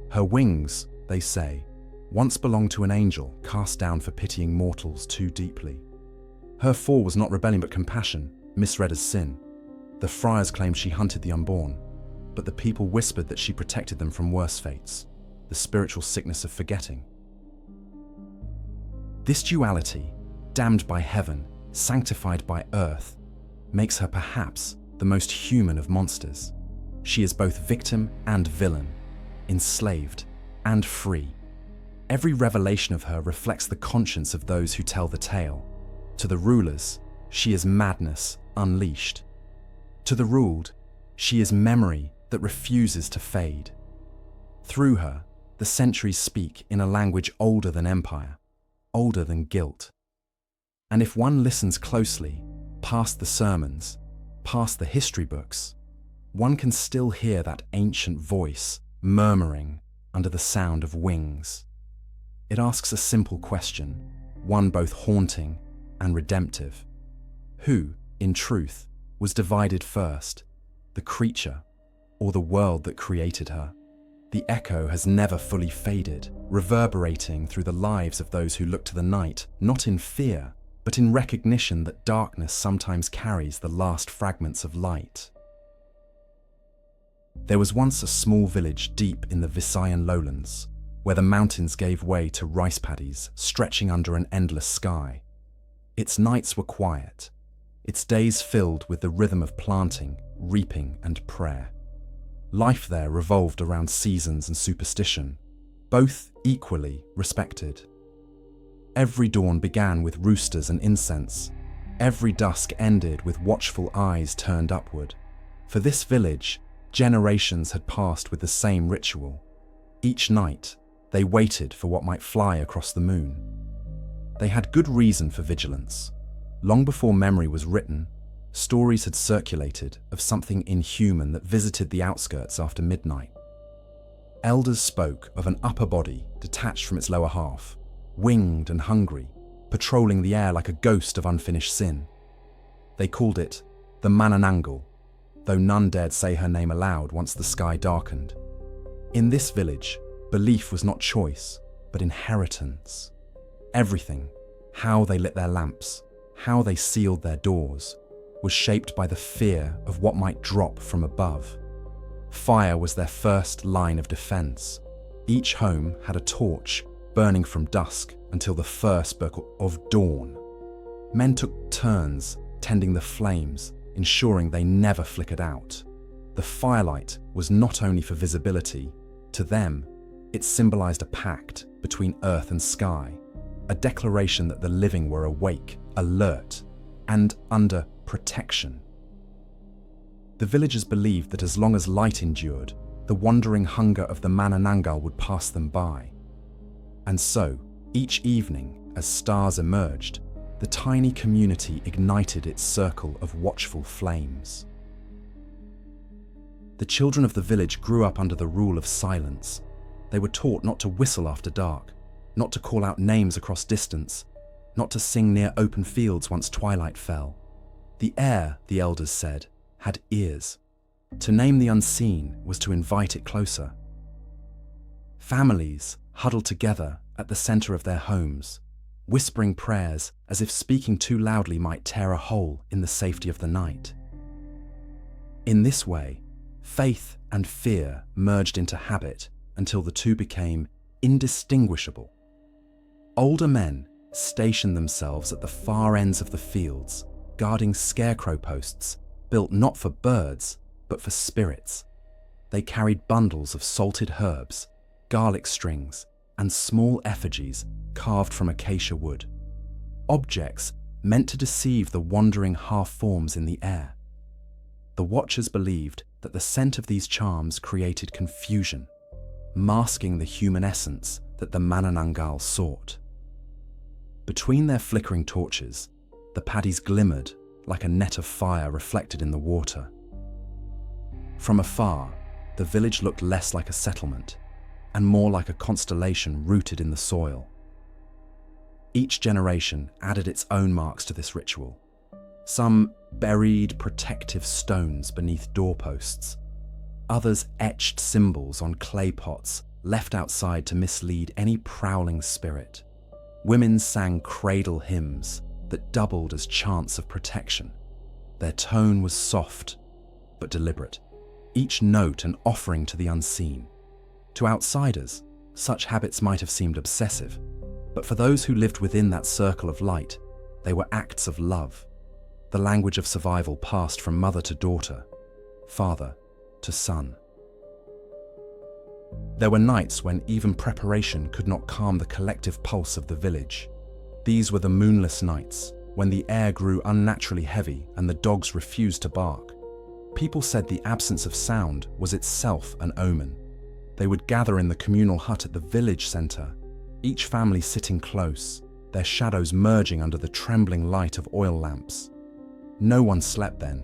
Her wings, they say, once belonged to an angel cast down for pitying mortals too deeply. Her fall was not rebellion but compassion, misread as sin. The friars claimed she hunted the unborn, but the people whispered that she protected them from worse fates, the spiritual sickness of forgetting. This duality, damned by heaven, sanctified by earth, makes her perhaps the most human of monsters. She is both victim and villain, enslaved and free. Every revelation of her reflects the conscience of those who tell the tale. To the rulers, she is madness unleashed. To the ruled, she is memory that refuses to fade. Through her, the centuries speak in a language older than empire, older than guilt. And if one listens closely, past the sermons, past the history books, one can still hear that ancient voice murmuring under the sound of wings. It asks a simple question, one both haunting and redemptive. Who, in truth, was divided first, the creature or the world that created her? The echo has never fully faded, reverberating through the lives of those who look to the night, not in fear, but in recognition that darkness sometimes carries the last fragments of light. There was once a small village deep in the Visayan lowlands, where the mountains gave way to rice paddies stretching under an endless sky. Its nights were quiet, its days filled with the rhythm of planting, reaping, and prayer. Life there revolved around seasons and superstition, both equally respected. Every dawn began with roosters and incense. Every dusk ended with watchful eyes turned upward. For this village, generations had passed with the same ritual. Each night, they waited for what might fly across the moon. They had good reason for vigilance. Long before memory was written, stories had circulated of something inhuman that visited the outskirts after midnight. Elders spoke of an upper body detached from its lower half, winged and hungry, patrolling the air like a ghost of unfinished sin. They called it the Manananggal, though none dared say her name aloud once the sky darkened. In this village, belief was not choice, but inheritance. Everything, how they lit their lamps, how they sealed their doors, was shaped by the fear of what might drop from above. Fire was their first line of defense. Each home had a torch burning from dusk until the first birth of dawn. Men took turns tending the flames, ensuring they never flickered out. The firelight was not only for visibility. To them, it symbolized a pact between earth and sky, a declaration that the living were awake, alert, and under protection. The villagers believed that as long as light endured, the wandering hunger of the Manananggal would pass them by. And so, each evening, as stars emerged, the tiny community ignited its circle of watchful flames. The children of the village grew up under the rule of silence. They were taught not to whistle after dark, not to call out names across distance, not to sing near open fields once twilight fell. The air, the elders said, had ears. To name the unseen was to invite it closer. Families huddled together at the center of their homes, whispering prayers as if speaking too loudly might tear a hole in the safety of the night. In this way, faith and fear merged into habit until the two became indistinguishable. Older men stationed themselves at the far ends of the fields, guarding scarecrow posts built not for birds, but for spirits. They carried bundles of salted herbs, garlic strings, and small effigies carved from acacia wood. Objects meant to deceive the wandering half-forms in the air. The watchers believed that the scent of these charms created confusion, masking the human essence that the Manananggal sought. Between their flickering torches, the paddies glimmered like a net of fire reflected in the water. From afar, the village looked less like a settlement and more like a constellation rooted in the soil. Each generation added its own marks to this ritual. Some buried protective stones beneath doorposts. Others etched symbols on clay pots left outside to mislead any prowling spirit. Women sang cradle hymns that doubled as chants of protection. Their tone was soft but deliberate, each note an offering to the unseen. To outsiders, such habits might have seemed obsessive, but for those who lived within that circle of light, they were acts of love, the language of survival passed from mother to daughter, father to son. There were nights when even preparation could not calm the collective pulse of the village. These were the moonless nights, when the air grew unnaturally heavy and the dogs refused to bark. People said the absence of sound was itself an omen. They would gather in the communal hut at the village centre, each family sitting close, their shadows merging under the trembling light of oil lamps. No one slept then.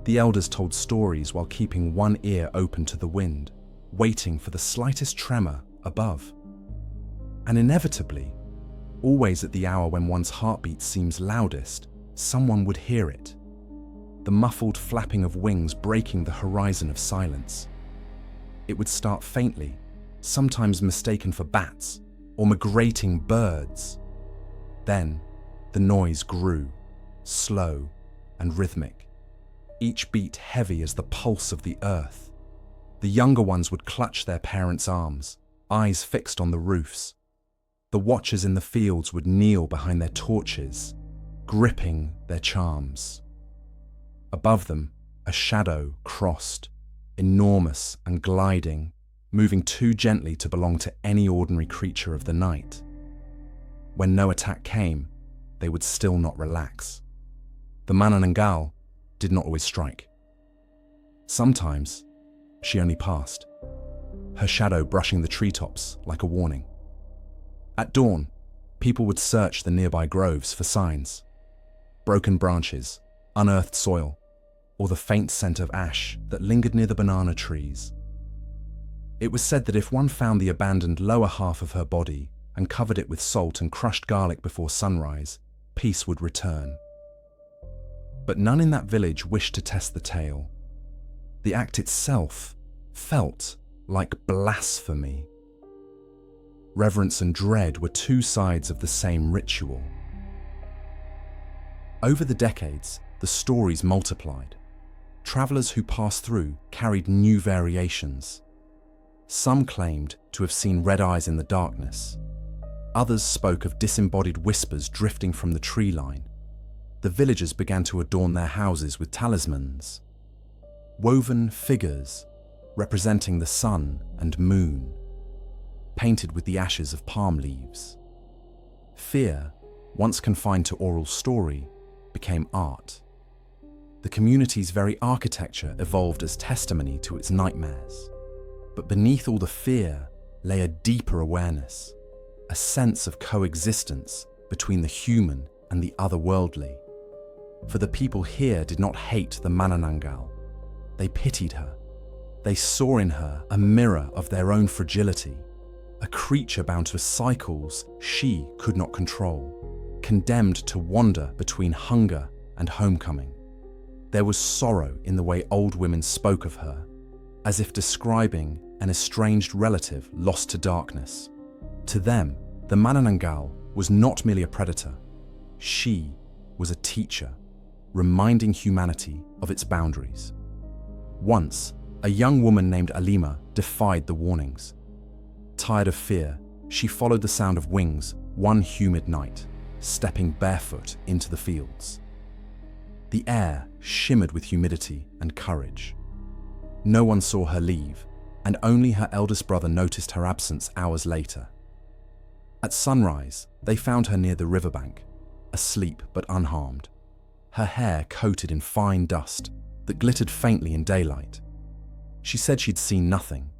The elders told stories while keeping one ear open to the wind, waiting for the slightest tremor above. And inevitably, always at the hour when one's heartbeat seems loudest, someone would hear it. The muffled flapping of wings breaking the horizon of silence. It would start faintly, sometimes mistaken for bats or migrating birds. Then, the noise grew, slow and rhythmic, each beat heavy as the pulse of the earth. The younger ones would clutch their parents' arms, eyes fixed on the roofs. The watchers in the fields would kneel behind their torches, gripping their charms. Above them, a shadow crossed, enormous and gliding, moving too gently to belong to any ordinary creature of the night. When no attack came, they would still not relax. The Manananggal did not always strike. Sometimes, she only passed, her shadow brushing the treetops like a warning. At dawn, people would search the nearby groves for signs. Broken branches, unearthed soil, or the faint scent of ash that lingered near the banana trees. It was said that if one found the abandoned lower half of her body and covered it with salt and crushed garlic before sunrise, peace would return. But none in that village wished to test the tale. The act itself felt like blasphemy. Reverence and dread were two sides of the same ritual. Over the decades, the stories multiplied. Travelers who passed through carried new variations. Some claimed to have seen red eyes in the darkness. Others spoke of disembodied whispers drifting from the tree line. The villagers began to adorn their houses with talismans, woven figures representing the sun and moon, painted with the ashes of palm leaves. Fear, once confined to oral story, became art. The community's very architecture evolved as testimony to its nightmares. But beneath all the fear lay a deeper awareness, a sense of coexistence between the human and the otherworldly. For the people here did not hate the Manananggal. They pitied her. They saw in her a mirror of their own fragility, a creature bound to cycles she could not control, condemned to wander between hunger and homecoming. There was sorrow in the way old women spoke of her, as if describing an estranged relative lost to darkness. To them, the Manananggal was not merely a predator. She was a teacher, reminding humanity of its boundaries. Once, a young woman named Alima defied the warnings. Tired of fear, she followed the sound of wings one humid night, stepping barefoot into the fields. The air shimmered with humidity and courage. No one saw her leave, and only her eldest brother noticed her absence hours later. At sunrise, they found her near the riverbank, asleep but unharmed, her hair coated in fine dust that glittered faintly in daylight. She said she'd seen nothing,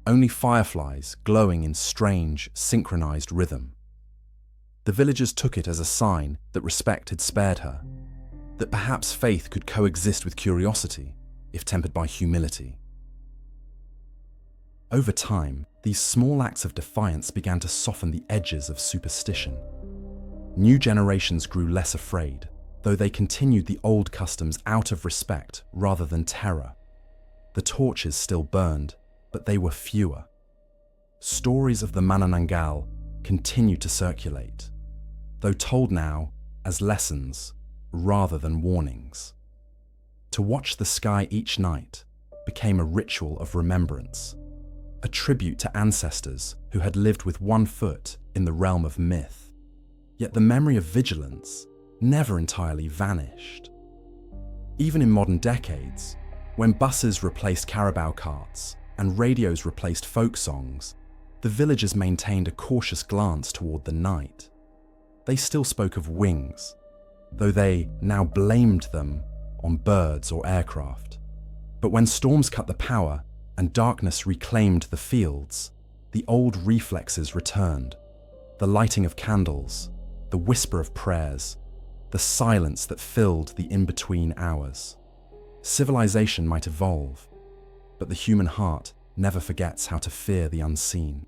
only fireflies glowing in strange, synchronized rhythm. The villagers took it as a sign that respect had spared her, that perhaps faith could coexist with curiosity if tempered by humility. Over time, these small acts of defiance began to soften the edges of superstition. New generations grew less afraid, though they continued the old customs out of respect rather than terror. The torches still burned, but they were fewer. Stories of the Manananggal continued to circulate, though told now as lessons rather than warnings. To watch the sky each night became a ritual of remembrance, a tribute to ancestors who had lived with one foot in the realm of myth. Yet the memory of vigilance never entirely vanished. Even in modern decades, when buses replaced carabao carts and radios replaced folk songs, the villagers maintained a cautious glance toward the night. They still spoke of wings, though they now blamed them on birds or aircraft. But when storms cut the power and darkness reclaimed the fields, the old reflexes returned. The lighting of candles, the whisper of prayers, the silence that filled the in-between hours. Civilization might evolve, but the human heart never forgets how to fear the unseen.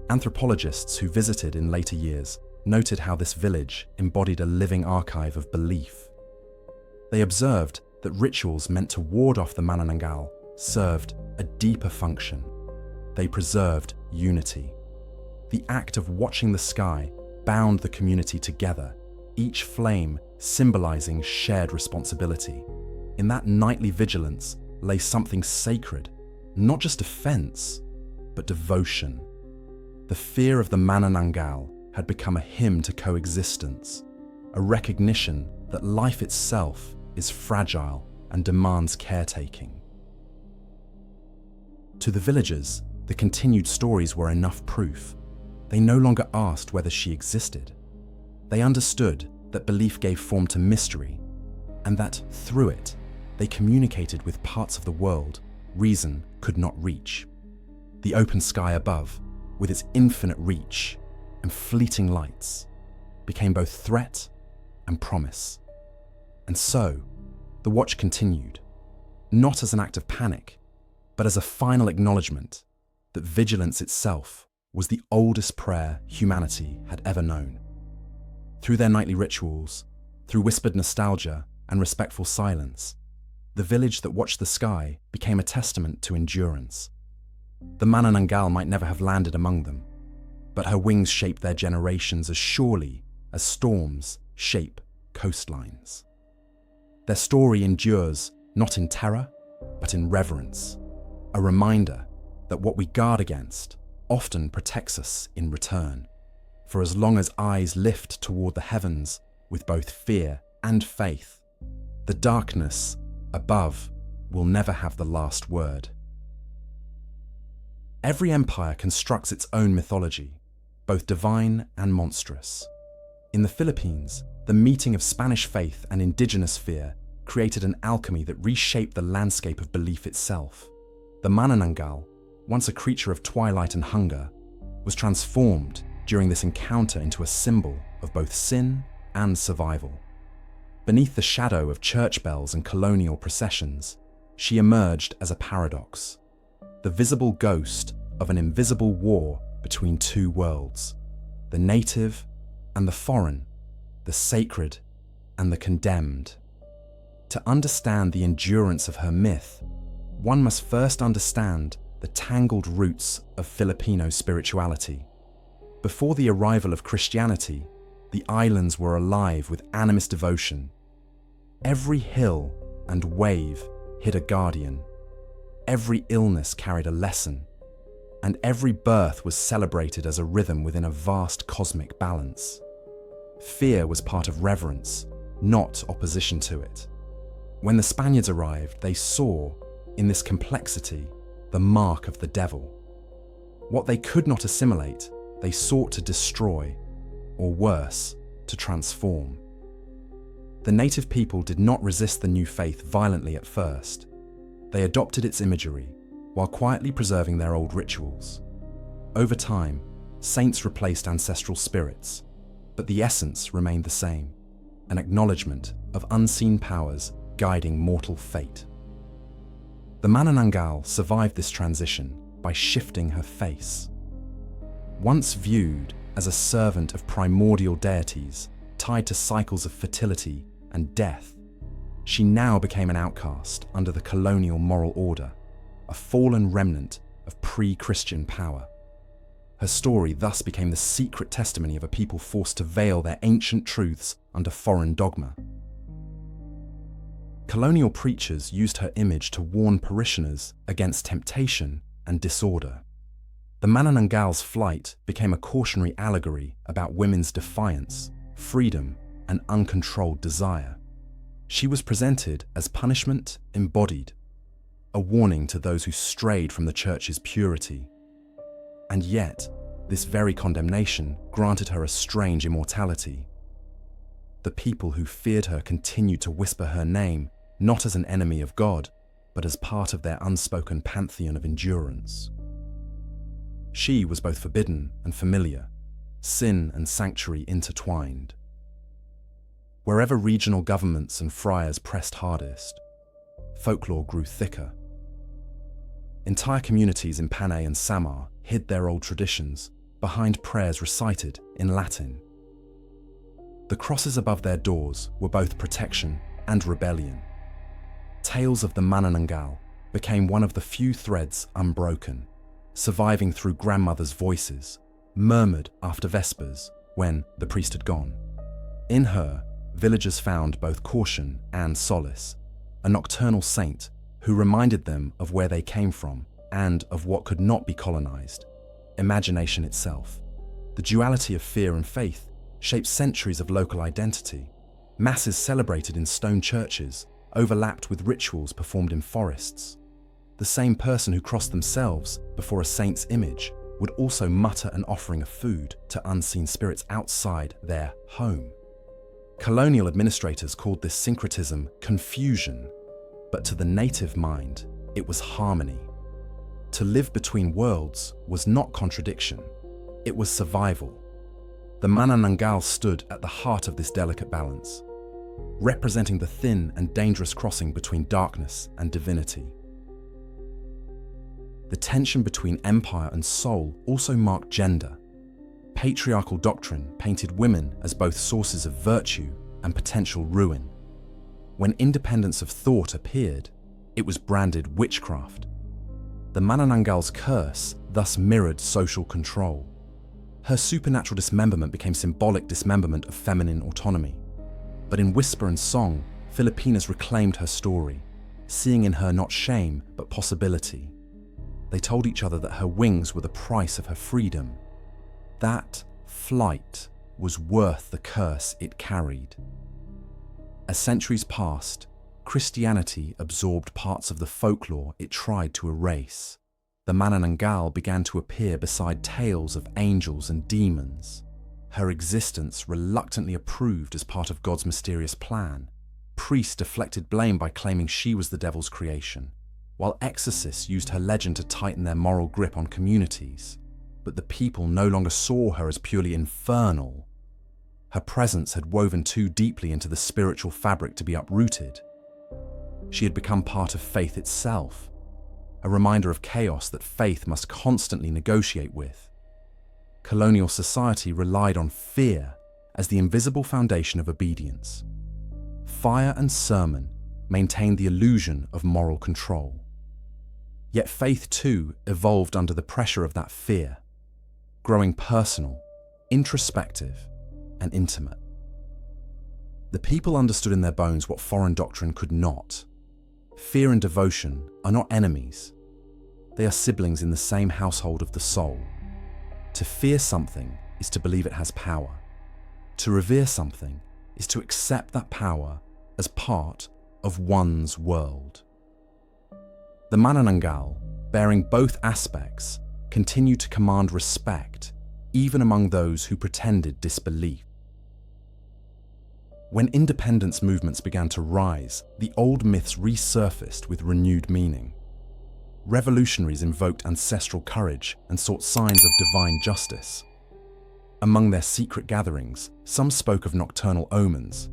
Anthropologists who visited in later years noted how this village embodied a living archive of belief. They observed that rituals meant to ward off the Manananggal served a deeper function. They preserved unity. The act of watching the sky bound the community together, each flame symbolizing shared responsibility. In that nightly vigilance lay something sacred, not just defense, but devotion. The fear of the Manananggal had become a hymn to coexistence, a recognition that life itself is fragile and demands caretaking. To the villagers, the continued stories were enough proof. They no longer asked whether she existed. They understood that belief gave form to mystery, and that through it, they communicated with parts of the world reason could not reach. The open sky above, with its infinite reach and fleeting lights, became both threat and promise. And so, the watch continued, not as an act of panic, but as a final acknowledgement that vigilance itself was the oldest prayer humanity had ever known. Through their nightly rituals, through whispered nostalgia and respectful silence, the village that watched the sky became a testament to endurance. The Manananggal might never have landed among them, but her wings shaped their generations as surely as storms shape coastlines. Their story endures not in terror, but in reverence, a reminder that what we guard against often protects us in return. For as long as eyes lift toward the heavens with both fear and faith, the darkness above will never have the last word. Every empire constructs its own mythology, both divine and monstrous. In the Philippines, the meeting of Spanish faith and indigenous fear created an alchemy that reshaped the landscape of belief itself. The Manananggal, once a creature of twilight and hunger, was transformed during this encounter into a symbol of both sin and survival. Beneath the shadow of church bells and colonial processions, she emerged as a paradox, the visible ghost of an invisible war between two worlds, the native and the foreign, the sacred and the condemned. To understand the endurance of her myth, one must first understand the tangled roots of Filipino spirituality. Before the arrival of Christianity, the islands were alive with animist devotion. Every hill and wave hid a guardian. Every illness carried a lesson, and every birth was celebrated as a rhythm within a vast cosmic balance. Fear was part of reverence, not opposition to it. When the Spaniards arrived, they saw, in this complexity, the mark of the devil. What they could not assimilate, they sought to destroy, or worse, to transform. The native people did not resist the new faith violently at first. They adopted its imagery, while quietly preserving their old rituals. Over time, saints replaced ancestral spirits, but the essence remained the same, an acknowledgement of unseen powers guiding mortal fate. The Manananggal survived this transition by shifting her face. Once viewed as a servant of primordial deities tied to cycles of fertility and death, she now became an outcast under the colonial moral order, a fallen remnant of pre-Christian power. Her story thus became the secret testimony of a people forced to veil their ancient truths under foreign dogma. Colonial preachers used her image to warn parishioners against temptation and disorder. The Manananggal's flight became a cautionary allegory about women's defiance, freedom, and uncontrolled desire. She was presented as punishment embodied, a warning to those who strayed from the church's purity. And yet, this very condemnation granted her a strange immortality. The people who feared her continued to whisper her name, not as an enemy of God, but as part of their unspoken pantheon of endurance. She was both forbidden and familiar, sin and sanctuary intertwined. Wherever regional governments and friars pressed hardest, folklore grew thicker. Entire communities in Panay and Samar hid their old traditions behind prayers recited in Latin. The crosses above their doors were both protection and rebellion. Tales of the Manananggal became one of the few threads unbroken, surviving through grandmothers' voices, murmured after Vespers when the priest had gone. In her, villagers found both caution and solace, a nocturnal saint who reminded them of where they came from and of what could not be colonized, imagination itself. The duality of fear and faith shaped centuries of local identity. Masses celebrated in stone churches overlapped with rituals performed in forests. The same person who crossed themselves before a saint's image would also mutter an offering of food to unseen spirits outside their home. Colonial administrators called this syncretism confusion, but to the native mind, it was harmony. To live between worlds was not contradiction, it was survival. The Manananggal stood at the heart of this delicate balance, representing the thin and dangerous crossing between darkness and divinity. The tension between empire and soul also marked gender. Patriarchal doctrine painted women as both sources of virtue and potential ruin. When independence of thought appeared, it was branded witchcraft. The Manananggal's curse thus mirrored social control. Her supernatural dismemberment became symbolic dismemberment of feminine autonomy. But in whisper and song, Filipinas reclaimed her story, seeing in her not shame, but possibility. They told each other that her wings were the price of her freedom. That flight was worth the curse it carried. As centuries passed, Christianity absorbed parts of the folklore it tried to erase. The Manananggal began to appear beside tales of angels and demons. Her existence reluctantly approved as part of God's mysterious plan. Priests deflected blame by claiming she was the devil's creation, while exorcists used her legend to tighten their moral grip on communities. But the people no longer saw her as purely infernal. Her presence had woven too deeply into the spiritual fabric to be uprooted. She had become part of faith itself, a reminder of chaos that faith must constantly negotiate with. Colonial society relied on fear as the invisible foundation of obedience. Fire and sermon maintained the illusion of moral control. Yet faith too evolved under the pressure of that fear, growing personal, introspective, and intimate. The people understood in their bones what foreign doctrine could not. Fear and devotion are not enemies. They are siblings in the same household of the soul. To fear something is to believe it has power. To revere something is to accept that power as part of one's world. The Manananggal, bearing both aspects, continued to command respect, even among those who pretended disbelief. When independence movements began to rise, the old myths resurfaced with renewed meaning. Revolutionaries invoked ancestral courage and sought signs of divine justice. Among their secret gatherings, some spoke of nocturnal omens,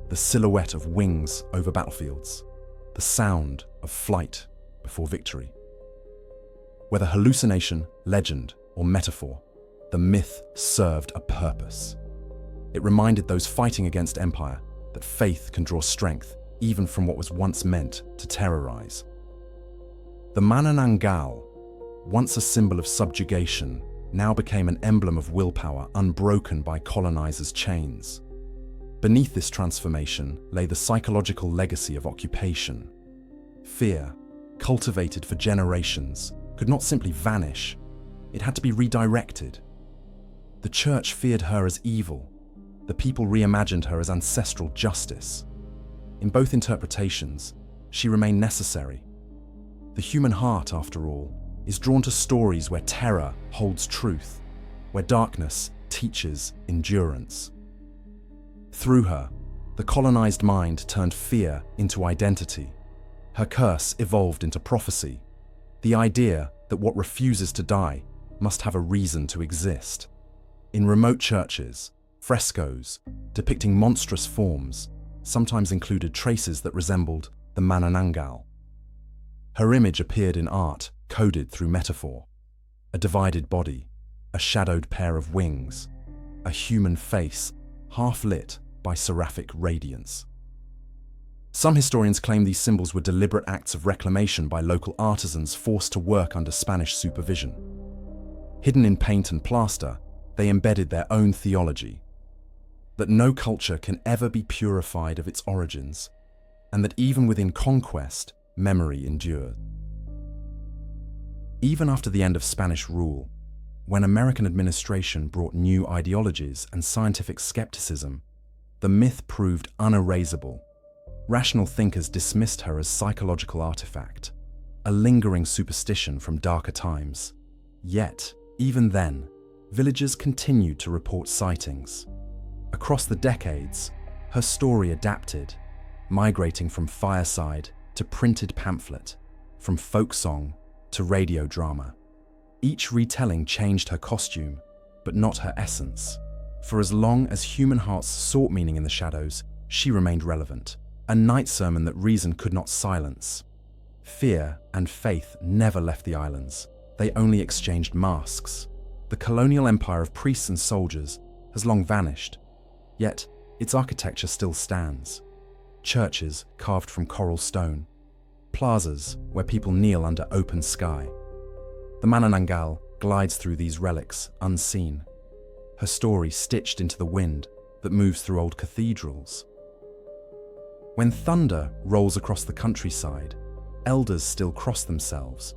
the silhouette of wings over battlefields, the sound of flight before victory. Whether hallucination, legend, or metaphor, the myth served a purpose. It reminded those fighting against empire that faith can draw strength even from what was once meant to terrorize. The Manananggal, once a symbol of subjugation, now became an emblem of willpower unbroken by colonizers' chains. Beneath this transformation lay the psychological legacy of occupation. Fear, cultivated for generations, could not simply vanish. It had to be redirected. The church feared her as evil. The people reimagined her as ancestral justice. In both interpretations, she remained necessary. The human heart, after all, is drawn to stories where terror holds truth, where darkness teaches endurance. Through her, the colonized mind turned fear into identity. Her curse evolved into prophecy, the idea that what refuses to die must have a reason to exist. In remote churches, frescoes depicting monstrous forms sometimes included traces that resembled the Manananggal. Her image appeared in art coded through metaphor: a divided body, a shadowed pair of wings, a human face half lit by seraphic radiance. Some historians claim these symbols were deliberate acts of reclamation by local artisans forced to work under Spanish supervision. Hidden in paint and plaster, they embedded their own theology: that no culture can ever be purified of its origins, and that even within conquest, memory endures. Even after the end of Spanish rule, when American administration brought new ideologies and scientific skepticism, the myth proved unerasable. Rational thinkers dismissed her as psychological artifact, a lingering superstition from darker times. Yet, even then, villagers continued to report sightings. Across the decades, her story adapted, migrating from fireside to printed pamphlet, from folk song to radio drama. Each retelling changed her costume, but not her essence. For as long as human hearts sought meaning in the shadows, she remained relevant, a night sermon that reason could not silence. Fear and faith never left the islands. They only exchanged masks. The colonial empire of priests and soldiers has long vanished, yet its architecture still stands. Churches carved from coral stone, plazas where people kneel under open sky. The Manananggal glides through these relics unseen, her story stitched into the wind that moves through old cathedrals. When thunder rolls across the countryside, elders still cross themselves,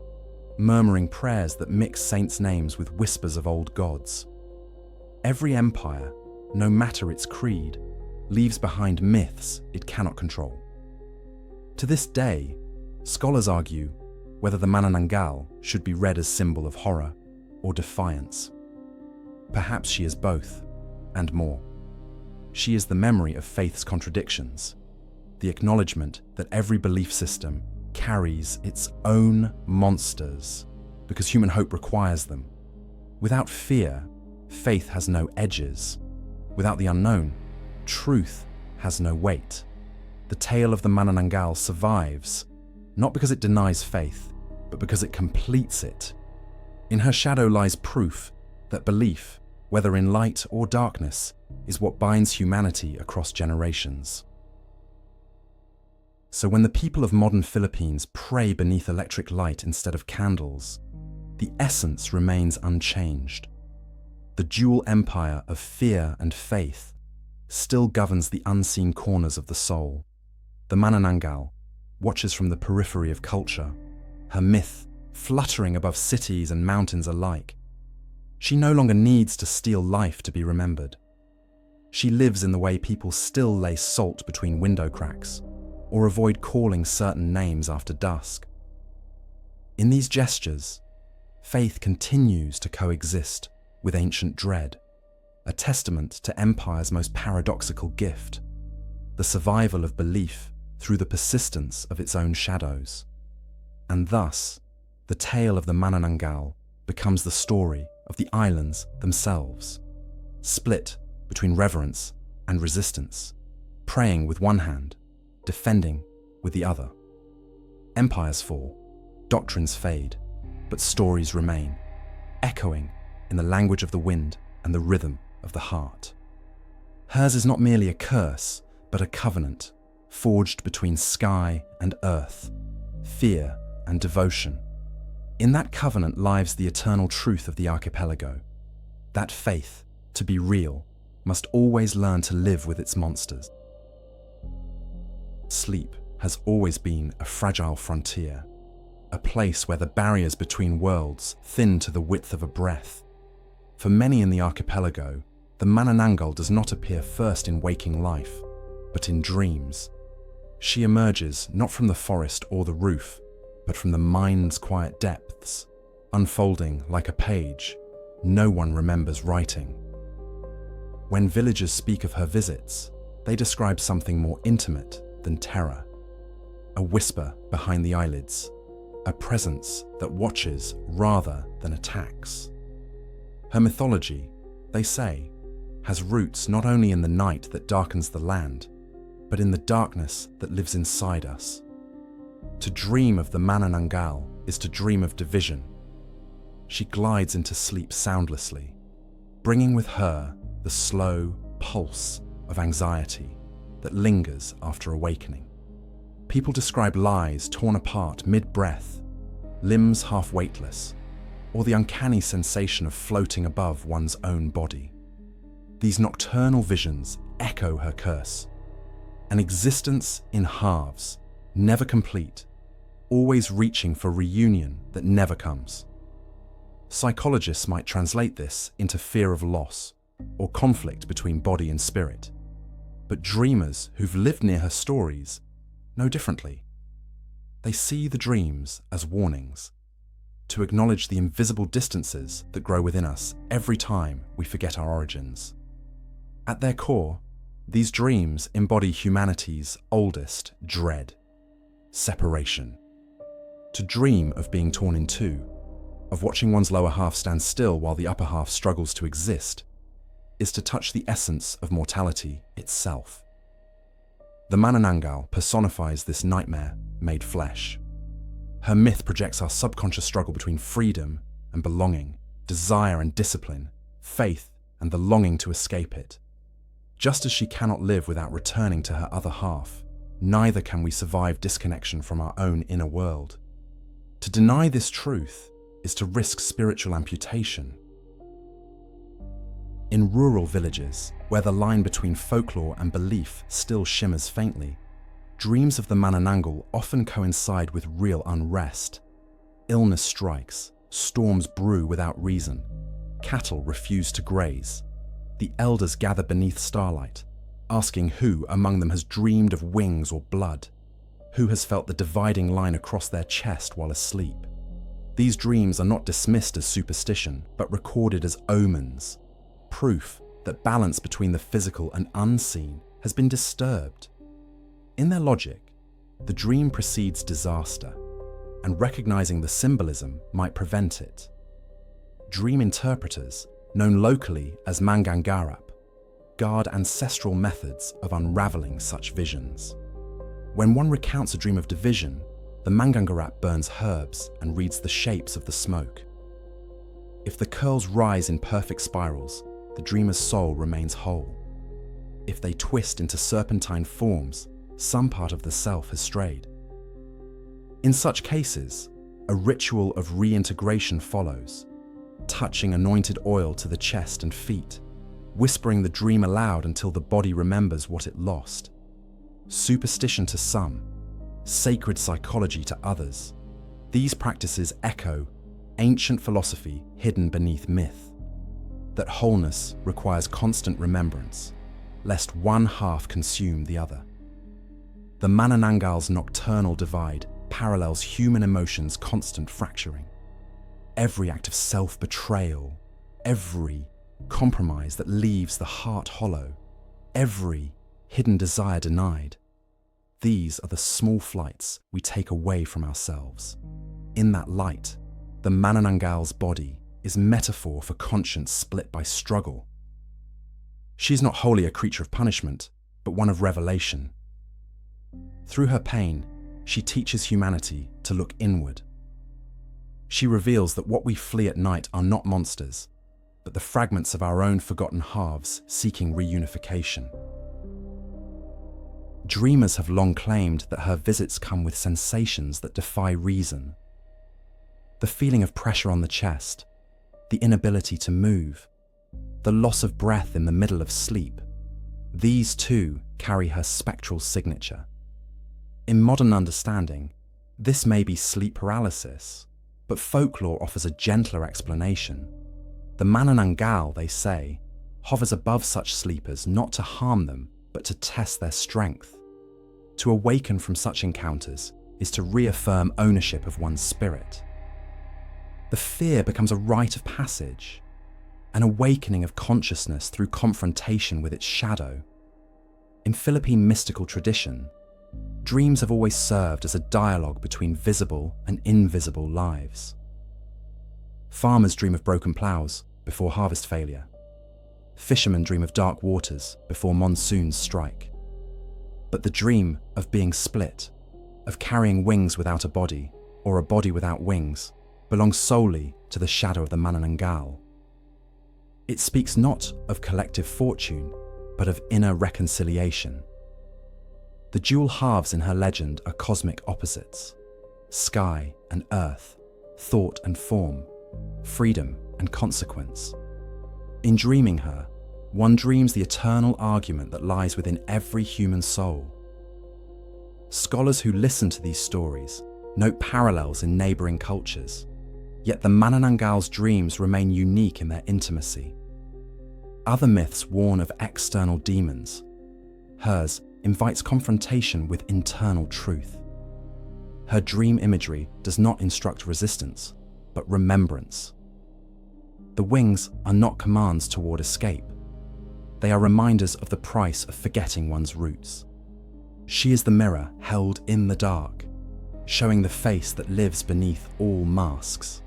murmuring prayers that mix saints' names with whispers of old gods. Every empire, no matter its creed, leaves behind myths it cannot control. To this day, scholars argue whether the Manananggal should be read as symbol of horror or defiance. Perhaps she is both, and more. She is the memory of faith's contradictions, the acknowledgement that every belief system carries its own monsters because human hope requires them. Without fear, faith has no edges. Without the unknown, truth has no weight. The tale of the Manananggal survives, not because it denies faith, but because it completes it. In her shadow lies proof that belief, whether in light or darkness, is what binds humanity across generations. So when the people of modern Philippines pray beneath electric light instead of candles, the essence remains unchanged. The dual empire of fear and faith still governs the unseen corners of the soul. The Manananggal watches from the periphery of culture, her myth fluttering above cities and mountains alike. She no longer needs to steal life to be remembered. She lives in the way people still lay salt between window cracks, or avoid calling certain names after dusk. In these gestures, faith continues to coexist with ancient dread, a testament to empire's most paradoxical gift, the survival of belief through the persistence of its own shadows. And thus, the tale of the Manananggal becomes the story of the islands themselves, split between reverence and resistance, praying with one hand, defending with the other. Empires fall, doctrines fade, but stories remain, echoing in the language of the wind and the rhythm of the heart. Hers is not merely a curse, but a covenant, forged between sky and earth, fear and devotion. In that covenant lies the eternal truth of the archipelago. That faith, to be real, must always learn to live with its monsters. Sleep has always been a fragile frontier, a place where the barriers between worlds thin to the width of a breath. For many in the archipelago, the Manananggal does not appear first in waking life, but in dreams. She emerges not from the forest or the roof, but from the mind's quiet depths, unfolding like a page no one remembers writing. When villagers speak of her visits, they describe something more intimate than terror. A whisper behind the eyelids, a presence that watches rather than attacks. Her mythology, they say, has roots not only in the night that darkens the land, but in the darkness that lives inside us. To dream of the Manananggal is to dream of division. She glides into sleep soundlessly, bringing with her the slow pulse of anxiety that lingers after awakening. People describe lies torn apart mid-breath, limbs half weightless, or the uncanny sensation of floating above one's own body. These nocturnal visions echo her curse, an existence in halves, never complete, always reaching for reunion that never comes. Psychologists might translate this into fear of loss or conflict between body and spirit, but dreamers who've lived near her stories know differently. They see the dreams as warnings, to acknowledge the invisible distances that grow within us every time we forget our origins. At their core, these dreams embody humanity's oldest dread: separation. To dream of being torn in two, of watching one's lower half stand still while the upper half struggles to exist, is to touch the essence of mortality itself. The Manananggal personifies this nightmare made flesh. Her myth projects our subconscious struggle between freedom and belonging, desire and discipline, faith and the longing to escape it. Just as she cannot live without returning to her other half, neither can we survive disconnection from our own inner world. To deny this truth is to risk spiritual amputation. In rural villages, where the line between folklore and belief still shimmers faintly, dreams of the Manananggal often coincide with real unrest. Illness strikes, storms brew without reason, cattle refuse to graze. The elders gather beneath starlight, asking who among them has dreamed of wings or blood, who has felt the dividing line across their chest while asleep. These dreams are not dismissed as superstition, but recorded as omens, proof that balance between the physical and unseen has been disturbed. In their logic, the dream precedes disaster, and recognizing the symbolism might prevent it. Dream interpreters, known locally as Manananggal, guard ancestral methods of unraveling such visions. When one recounts a dream of division, the Manananggal burns herbs and reads the shapes of the smoke. If the curls rise in perfect spirals, the dreamer's soul remains whole. If they twist into serpentine forms, some part of the self has strayed. In such cases, a ritual of reintegration follows, touching anointed oil to the chest and feet, whispering the dream aloud until the body remembers what it lost. Superstition to some, sacred psychology to others, these practices echo ancient philosophy hidden beneath myth. That wholeness requires constant remembrance, lest one half consume the other. The Manananggal's nocturnal divide parallels human emotions' constant fracturing. Every act of self-betrayal, every compromise that leaves the heart hollow, every hidden desire denied. These are the small flights we take away from ourselves. In that light, the Manananggal's body is metaphor for conscience split by struggle. She's not wholly a creature of punishment, but one of revelation. Through her pain, she teaches humanity to look inward. She reveals that what we flee at night are not monsters, but the fragments of our own forgotten halves seeking reunification. Dreamers have long claimed that her visits come with sensations that defy reason. The feeling of pressure on the chest, the inability to move, the loss of breath in the middle of sleep, these too carry her spectral signature. In modern understanding, this may be sleep paralysis, but folklore offers a gentler explanation. The Manananggal, they say, hovers above such sleepers not to harm them, but to test their strength. To awaken from such encounters is to reaffirm ownership of one's spirit. The fear becomes a rite of passage, an awakening of consciousness through confrontation with its shadow. In Philippine mystical tradition, dreams have always served as a dialogue between visible and invisible lives. Farmers dream of broken ploughs before harvest failure. Fishermen dream of dark waters before monsoons strike. But the dream of being split, of carrying wings without a body, or a body without wings, belongs solely to the shadow of the Manananggal. It speaks not of collective fortune, but of inner reconciliation. The dual halves in her legend are cosmic opposites: sky and earth, thought and form, freedom and consequence. In dreaming her, one dreams the eternal argument that lies within every human soul. Scholars who listen to these stories note parallels in neighbouring cultures, yet the Manananggal's dreams remain unique in their intimacy. Other myths warn of external demons. Hers invites confrontation with internal truth. Her dream imagery does not instruct resistance, but remembrance. The wings are not commands toward escape. They are reminders of the price of forgetting one's roots. She is the mirror held in the dark, showing the face that lives beneath all masks.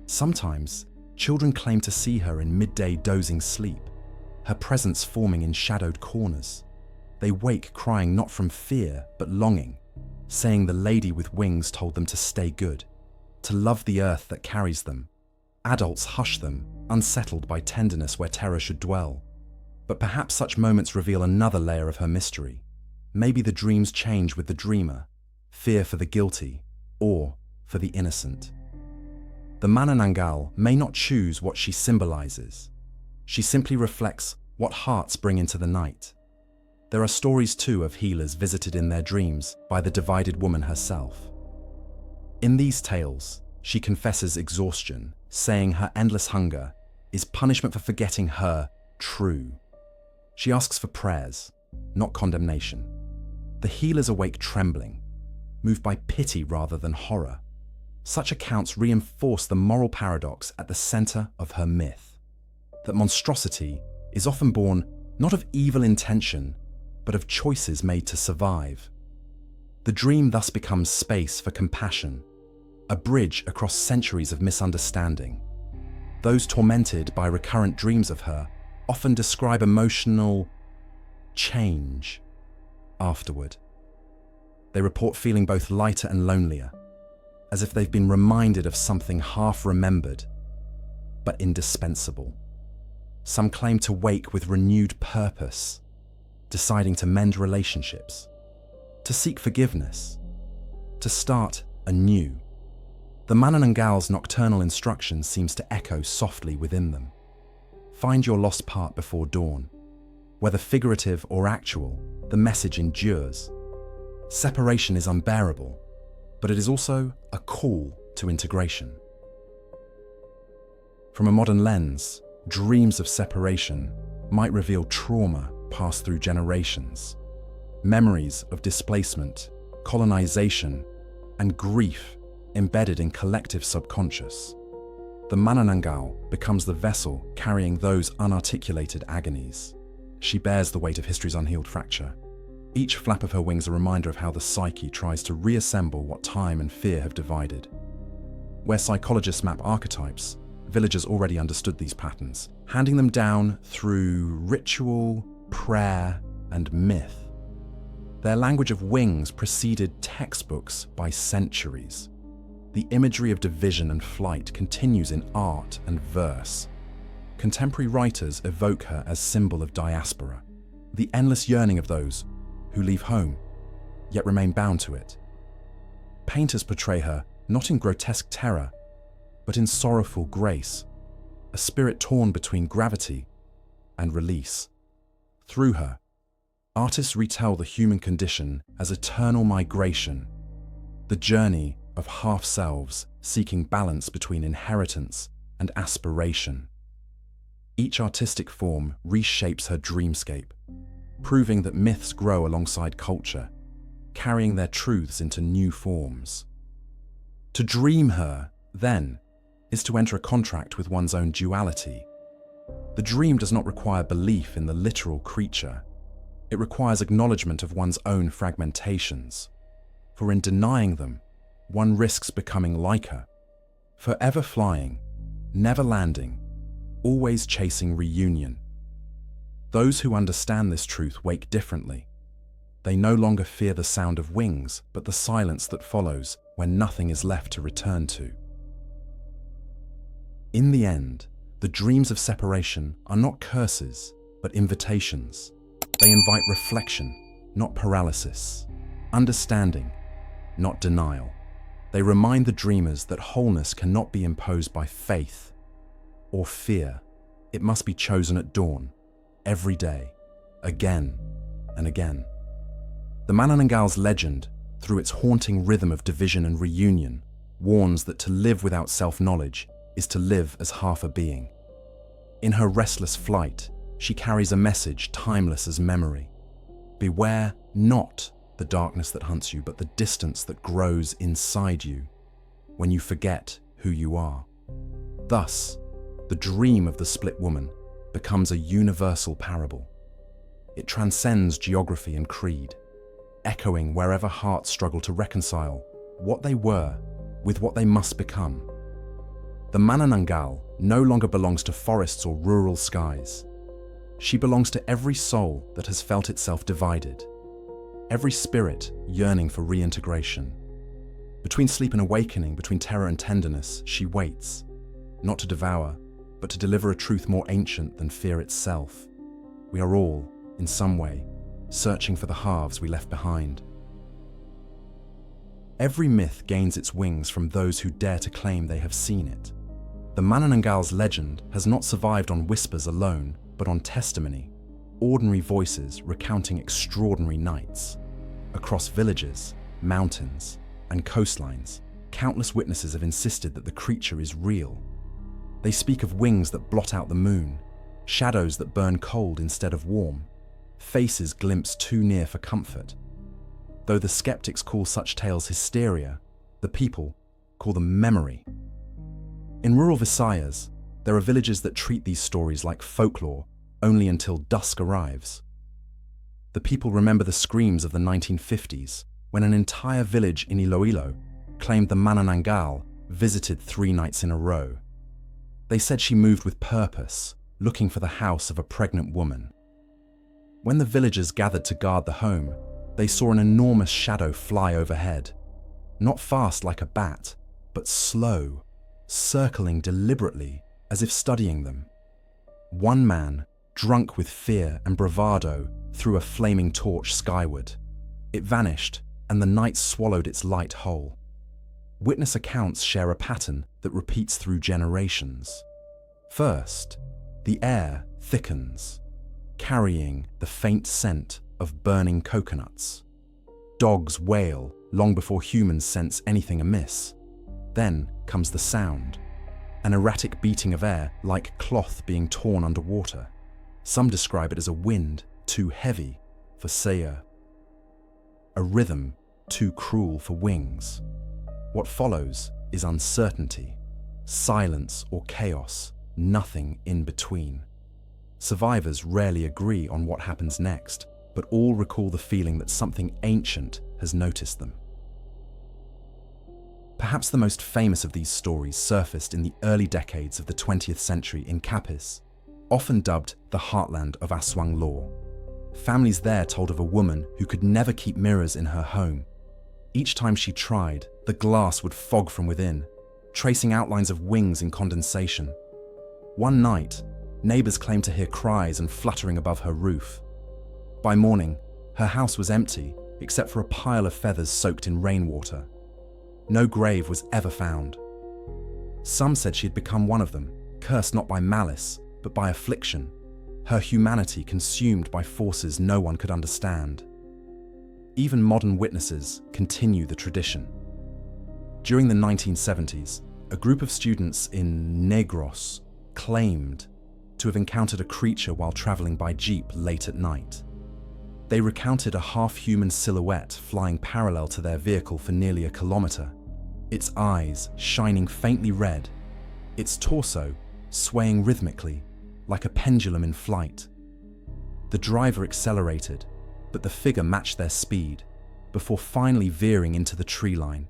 Sometimes, children claim to see her in midday dozing sleep, her presence forming in shadowed corners. They wake crying not from fear, but longing, saying the lady with wings told them to stay good, to love the earth that carries them. Adults hush them, unsettled by tenderness where terror should dwell. But perhaps such moments reveal another layer of her mystery. Maybe the dreams change with the dreamer, fear for the guilty, awe for the innocent. The Manananggal may not choose what she symbolizes. She simply reflects what hearts bring into the night. There are stories too of healers visited in their dreams by the divided woman herself. In these tales, she confesses exhaustion, saying her endless hunger is punishment for forgetting her true. She asks for prayers, not condemnation. The healers awake trembling, moved by pity rather than horror. Such accounts reinforce the moral paradox at the center of her myth, that monstrosity is often born not of evil intention, but of choices made to survive. The dream thus becomes space for compassion, a bridge across centuries of misunderstanding. Those tormented by recurrent dreams of her often describe emotional change afterward. They report feeling both lighter and lonelier, as if they've been reminded of something half-remembered, but indispensable. Some claim to wake with renewed purpose, deciding to mend relationships, to seek forgiveness, to start anew. The Manananggal's nocturnal instruction seems to echo softly within them. Find your lost part before dawn. Whether figurative or actual, the message endures. Separation is unbearable, but it is also a call to integration. From a modern lens, dreams of separation might reveal trauma passed through generations, memories of displacement, colonization, and grief embedded in collective subconscious. The Manananggal becomes the vessel carrying those unarticulated agonies. She bears the weight of history's unhealed fracture. Each flap of her wings a reminder of how the psyche tries to reassemble what time and fear have divided. Where psychologists map archetypes, villagers already understood these patterns, handing them down through ritual, prayer, and myth. Their language of wings preceded textbooks by centuries. The imagery of division and flight continues in art and verse. Contemporary writers evoke her as symbol of diaspora, the endless yearning of those who leave home, yet remain bound to it. Painters portray her not in grotesque terror, but in sorrowful grace, a spirit torn between gravity and release. Through her, artists retell the human condition as eternal migration, the journey of half-selves seeking balance between inheritance and aspiration. Each artistic form reshapes her dreamscape, proving that myths grow alongside culture, carrying their truths into new forms. To dream her, then, is to enter a contract with one's own duality. The dream does not require belief in the literal creature. It requires acknowledgement of one's own fragmentations. For in denying them, one risks becoming like her, forever flying, never landing, always chasing reunion. Those who understand this truth wake differently. They no longer fear the sound of wings, but the silence that follows when nothing is left to return to. In the end, the dreams of separation are not curses, but invitations. They invite reflection, not paralysis, understanding, not denial. They remind the dreamers that wholeness cannot be imposed by faith or fear. It must be chosen at dawn, every day, again and again. The Manananggal's legend, through its haunting rhythm of division and reunion, warns that to live without self-knowledge is to live as half a being. In her restless flight, she carries a message timeless as memory. Beware not the darkness that hunts you, but the distance that grows inside you when you forget who you are. Thus, the dream of the split woman becomes a universal parable. It transcends geography and creed, echoing wherever hearts struggle to reconcile what they were with what they must become. The Manananggal no longer belongs to forests or rural skies. She belongs to every soul that has felt itself divided, every spirit yearning for reintegration. Between sleep and awakening, between terror and tenderness, she waits, not to devour, but to deliver a truth more ancient than fear itself. We are all, in some way, searching for the halves we left behind. Every myth gains its wings from those who dare to claim they have seen it. The Manananggal's legend has not survived on whispers alone, but on testimony, ordinary voices recounting extraordinary nights. Across villages, mountains, and coastlines, countless witnesses have insisted that the creature is real. They speak of wings that blot out the moon, shadows that burn cold instead of warm, faces glimpsed too near for comfort. Though the skeptics call such tales hysteria, the people call them memory. In rural Visayas, there are villages that treat these stories like folklore only until dusk arrives. The people remember the screams of the 1950s when an entire village in Iloilo claimed the Manananggal visited 3 nights in a row. They said she moved with purpose, looking for the house of a pregnant woman. When the villagers gathered to guard the home, they saw an enormous shadow fly overhead, not fast like a bat, but slow, circling deliberately as if studying them. One man, drunk with fear and bravado, threw a flaming torch skyward. It vanished, and the night swallowed its light whole. Witness accounts share a pattern that repeats through generations. First, the air thickens, carrying the faint scent of burning coconuts. Dogs wail long before humans sense anything amiss. Then comes the sound, an erratic beating of air like cloth being torn underwater. Some describe it as a wind too heavy for saya, a rhythm too cruel for wings. What follows is uncertainty, silence or chaos, nothing in between. Survivors rarely agree on what happens next, but all recall the feeling that something ancient has noticed them. Perhaps the most famous of these stories surfaced in the early decades of the 20th century in Capiz, often dubbed the heartland of Aswang lore. Families there told of a woman who could never keep mirrors in her home. Each time she tried, the glass would fog from within, tracing outlines of wings in condensation. One night, neighbors claimed to hear cries and fluttering above her roof. By morning, her house was empty except for a pile of feathers soaked in rainwater. No grave was ever found. Some said she had become one of them, cursed not by malice, but by affliction, her humanity consumed by forces no one could understand. Even modern witnesses continue the tradition. During the 1970s, a group of students in Negros claimed to have encountered a creature while traveling by jeep late at night. They recounted a half-human silhouette flying parallel to their vehicle for nearly a kilometer, its eyes shining faintly red, its torso swaying rhythmically like a pendulum in flight. The driver accelerated, but the figure matched their speed before finally veering into the tree line,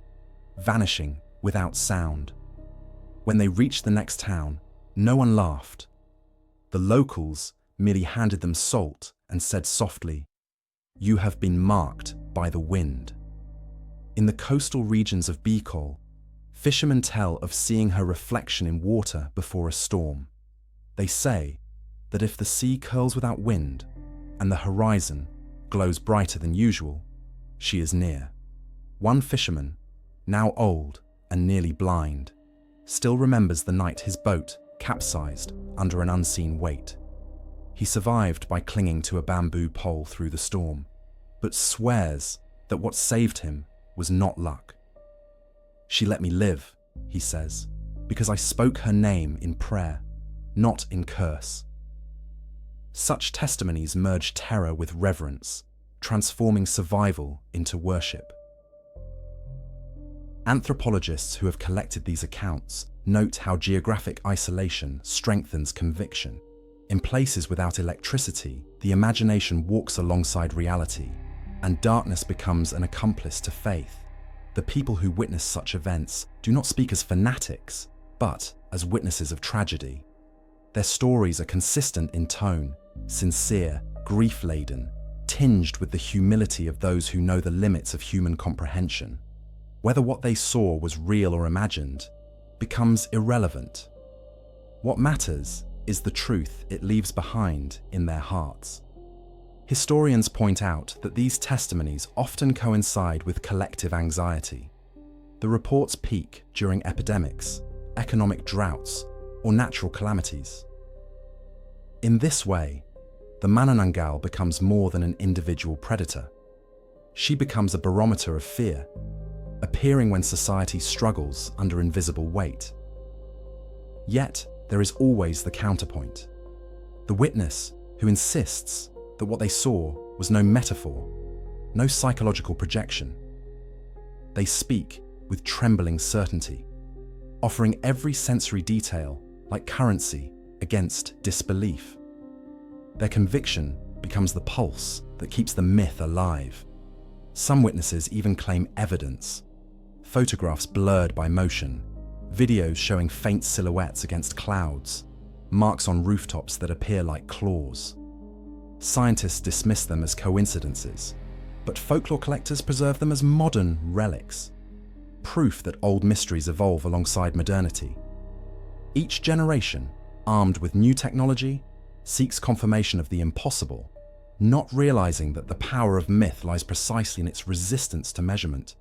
vanishing without sound. When they reached the next town, no one laughed. The locals merely handed them salt and said softly, "You have been marked by the wind." In the coastal regions of Bicol, fishermen tell of seeing her reflection in water before a storm. They say that if the sea curls without wind and the horizon glows brighter than usual, she is near. One fisherman, now old and nearly blind, still remembers the night his boat capsized under an unseen weight. He survived by clinging to a bamboo pole through the storm, but swears that what saved him was not luck. "She let me live," he says, "because I spoke her name in prayer, not in curse." Such testimonies merge terror with reverence, transforming survival into worship. Anthropologists who have collected these accounts note how geographic isolation strengthens conviction. In places without electricity, the imagination walks alongside reality, and darkness becomes an accomplice to faith. The people who witness such events do not speak as fanatics, but as witnesses of tragedy. Their stories are consistent in tone, sincere, grief-laden, tinged with the humility of those who know the limits of human comprehension. Whether what they saw was real or imagined becomes irrelevant. What matters is the truth it leaves behind in their hearts. Historians point out that these testimonies often coincide with collective anxiety. The reports peak during epidemics, economic droughts, or natural calamities. In this way, the Manananggal becomes more than an individual predator. She becomes a barometer of fear, appearing when society struggles under invisible weight. Yet, there is always the counterpoint. The witness who insists that what they saw was no metaphor, no psychological projection. They speak with trembling certainty, offering every sensory detail like currency against disbelief. Their conviction becomes the pulse that keeps the myth alive. Some witnesses even claim evidence: photographs blurred by motion, videos showing faint silhouettes against clouds, marks on rooftops that appear like claws. Scientists dismiss them as coincidences, but folklore collectors preserve them as modern relics, proof that old mysteries evolve alongside modernity. Each generation, armed with new technology, seeks confirmation of the impossible, not realizing that the power of myth lies precisely in its resistance to measurement.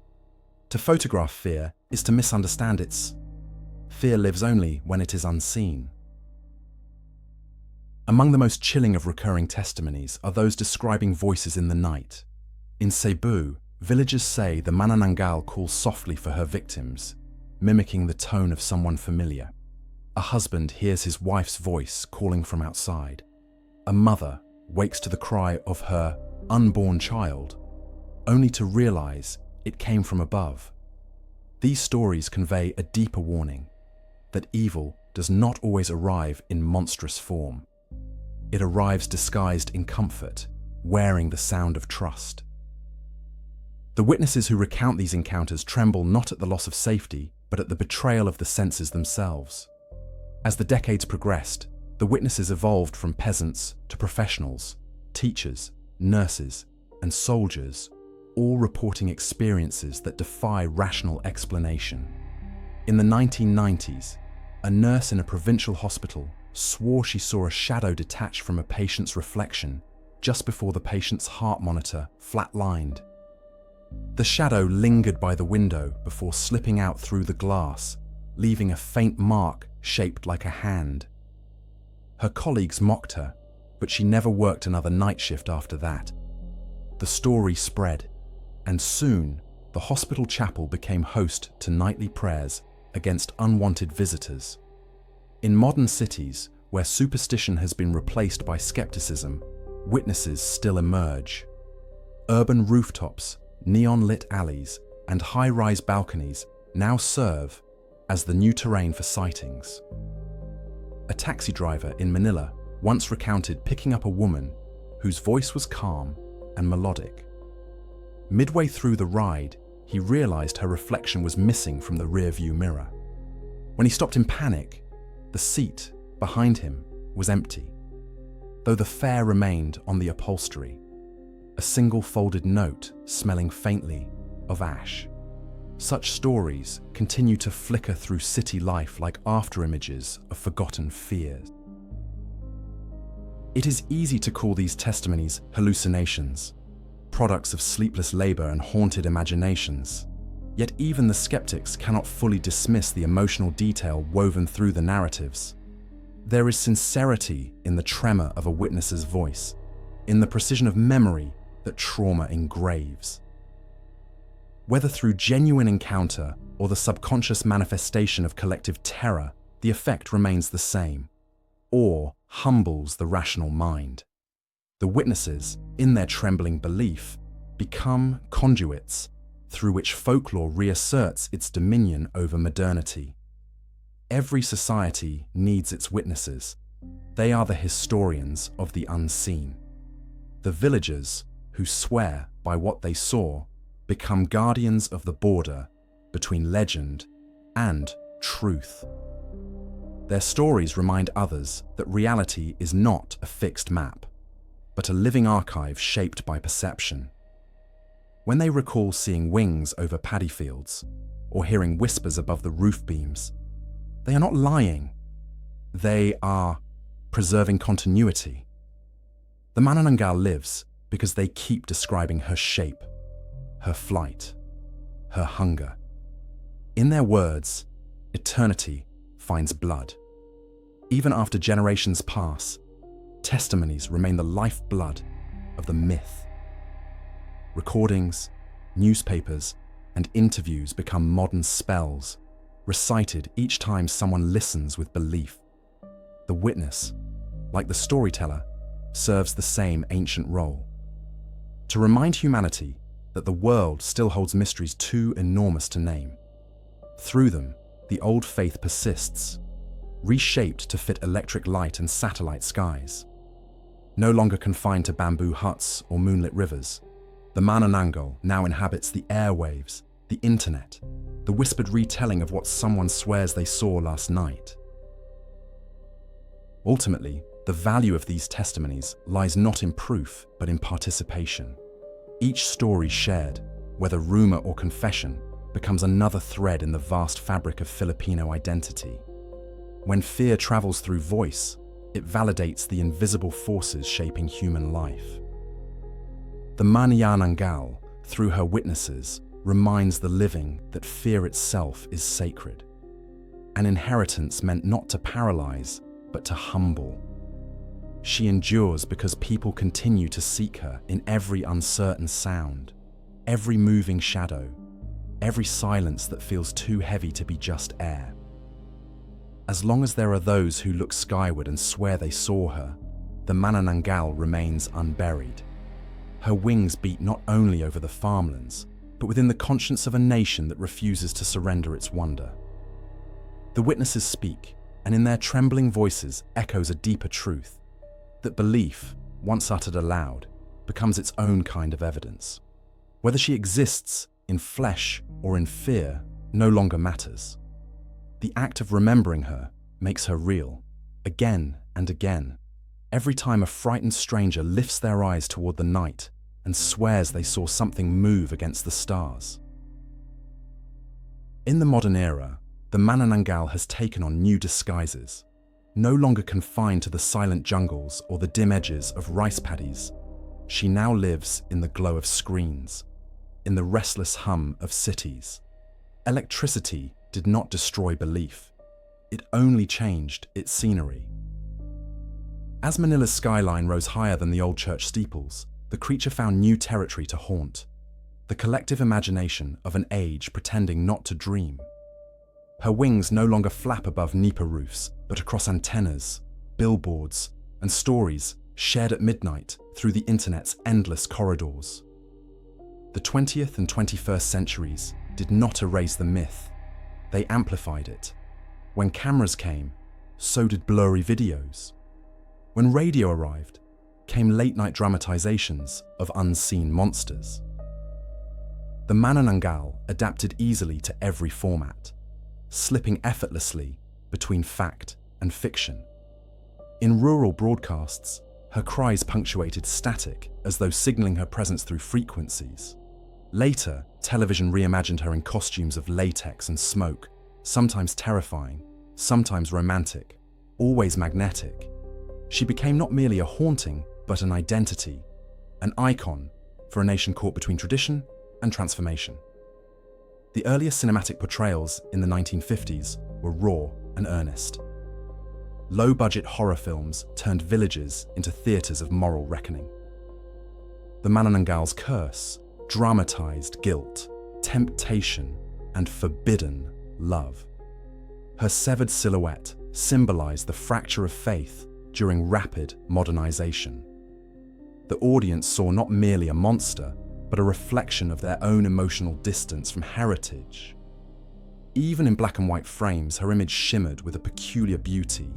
To photograph fear is to misunderstand its. Fear lives only when it is unseen. Among the most chilling of recurring testimonies are those describing voices in the night. In Cebu, villagers say the Manananggal calls softly for her victims, mimicking the tone of someone familiar. A husband hears his wife's voice calling from outside. A mother wakes to the cry of her unborn child, only to realize it came from above. These stories convey a deeper warning, that evil does not always arrive in monstrous form. It arrives disguised in comfort, wearing the sound of trust. The witnesses who recount these encounters tremble not at the loss of safety, but at the betrayal of the senses themselves. As the decades progressed, the witnesses evolved from peasants to professionals, teachers, nurses, and soldiers, all reporting experiences that defy rational explanation. In the 1990s, a nurse in a provincial hospital swore she saw a shadow detach from a patient's reflection just before the patient's heart monitor flatlined. The shadow lingered by the window before slipping out through the glass, leaving a faint mark shaped like a hand. Her colleagues mocked her, but she never worked another night shift after that. The story spread, and soon the hospital chapel became host to nightly prayers against unwanted visitors. In modern cities, where superstition has been replaced by skepticism, witnesses still emerge. Urban rooftops, neon-lit alleys, and high-rise balconies now serve as the new terrain for sightings. A taxi driver in Manila once recounted picking up a woman whose voice was calm and melodic. Midway through the ride, he realized her reflection was missing from the rearview mirror. When he stopped in panic, the seat behind him was empty, though the fare remained on the upholstery, a single folded note smelling faintly of ash. Such stories continue to flicker through city life like afterimages of forgotten fears. It is easy to call these testimonies hallucinations, products of sleepless labor and haunted imaginations. Yet even the skeptics cannot fully dismiss the emotional detail woven through the narratives. There is sincerity in the tremor of a witness's voice, in the precision of memory that trauma engraves. Whether through genuine encounter or the subconscious manifestation of collective terror, the effect remains the same. Awe humbles the rational mind. The witnesses, in their trembling belief, become conduits through which folklore reasserts its dominion over modernity. Every society needs its witnesses. They are the historians of the unseen. The villagers, who swear by what they saw, become guardians of the border between legend and truth. Their stories remind others that reality is not a fixed map, but a living archive shaped by perception. When they recall seeing wings over paddy fields or hearing whispers above the roof beams, they are not lying. They are preserving continuity. The Manananggal lives because they keep describing her shape, her flight, her hunger. In their words, eternity finds blood. Even after generations pass, testimonies remain the lifeblood of the myth. Recordings, newspapers, and interviews become modern spells, recited each time someone listens with belief. The witness, like the storyteller, serves the same ancient role: to remind humanity that the world still holds mysteries too enormous to name. Through them, the old faith persists, reshaped to fit electric light and satellite skies. No longer confined to bamboo huts or moonlit rivers, the Manananggal now inhabits the airwaves, the internet, the whispered retelling of what someone swears they saw last night. Ultimately, the value of these testimonies lies not in proof, but in participation. Each story shared, whether rumor or confession, becomes another thread in the vast fabric of Filipino identity. When fear travels through voice, it validates the invisible forces shaping human life. The Manananggal, through her witnesses, reminds the living that fear itself is sacred. An inheritance meant not to paralyze, but to humble. She endures because people continue to seek her in every uncertain sound, every moving shadow, every silence that feels too heavy to be just air. As long as there are those who look skyward and swear they saw her, the Manananggal remains unburied. Her wings beat not only over the farmlands, but within the conscience of a nation that refuses to surrender its wonder. The witnesses speak, and in their trembling voices echoes a deeper truth, that belief, once uttered aloud, becomes its own kind of evidence. Whether she exists in flesh or in fear no longer matters. The act of remembering her makes her real, again and again, every time a frightened stranger lifts their eyes toward the night and swears they saw something move against the stars. In the modern era, the Manananggal has taken on new disguises. No longer confined to the silent jungles or the dim edges of rice paddies, she now lives in the glow of screens, in the restless hum of cities. Electricity did not destroy belief. It only changed its scenery. As Manila's skyline rose higher than the old church steeples, the creature found new territory to haunt, the collective imagination of an age pretending not to dream. Her wings no longer flap above Nipa roofs, but across antennas, billboards, and stories shared at midnight through the internet's endless corridors. The 20th and 21st centuries did not erase the myth, they amplified it. When cameras came, so did blurry videos. When radio arrived, came late-night dramatizations of unseen monsters. The Manananggal adapted easily to every format, slipping effortlessly between fact and fiction. In rural broadcasts, her cries punctuated static as though signaling her presence through frequencies. Later, television reimagined her in costumes of latex and smoke, sometimes terrifying, sometimes romantic, always magnetic. She became not merely a haunting, but an identity, an icon for a nation caught between tradition and transformation. The earliest cinematic portrayals in the 1950s were raw and earnest. Low-budget horror films turned villages into theatres of moral reckoning. The Manananggal's curse dramatized guilt, temptation, and forbidden love. Her severed silhouette symbolized the fracture of faith during rapid modernization. The audience saw not merely a monster, but a reflection of their own emotional distance from heritage. Even in black and white frames, her image shimmered with a peculiar beauty,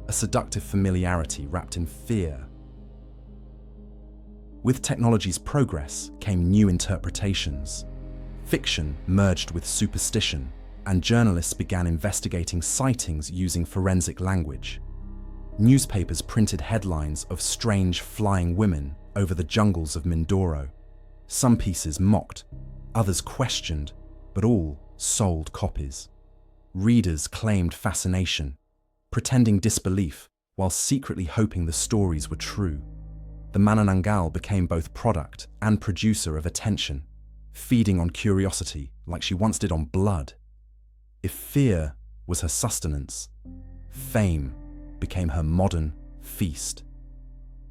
a seductive familiarity wrapped in fear. With technology's progress came new interpretations. Fiction merged with superstition, and journalists began investigating sightings using forensic language. Newspapers printed headlines of strange flying women over the jungles of Mindoro. Some pieces mocked, others questioned, but all sold copies. Readers claimed fascination, pretending disbelief while secretly hoping the stories were true. The Manananggal became both product and producer of attention, feeding on curiosity like she once did on blood. If fear was her sustenance, fame became her modern feast.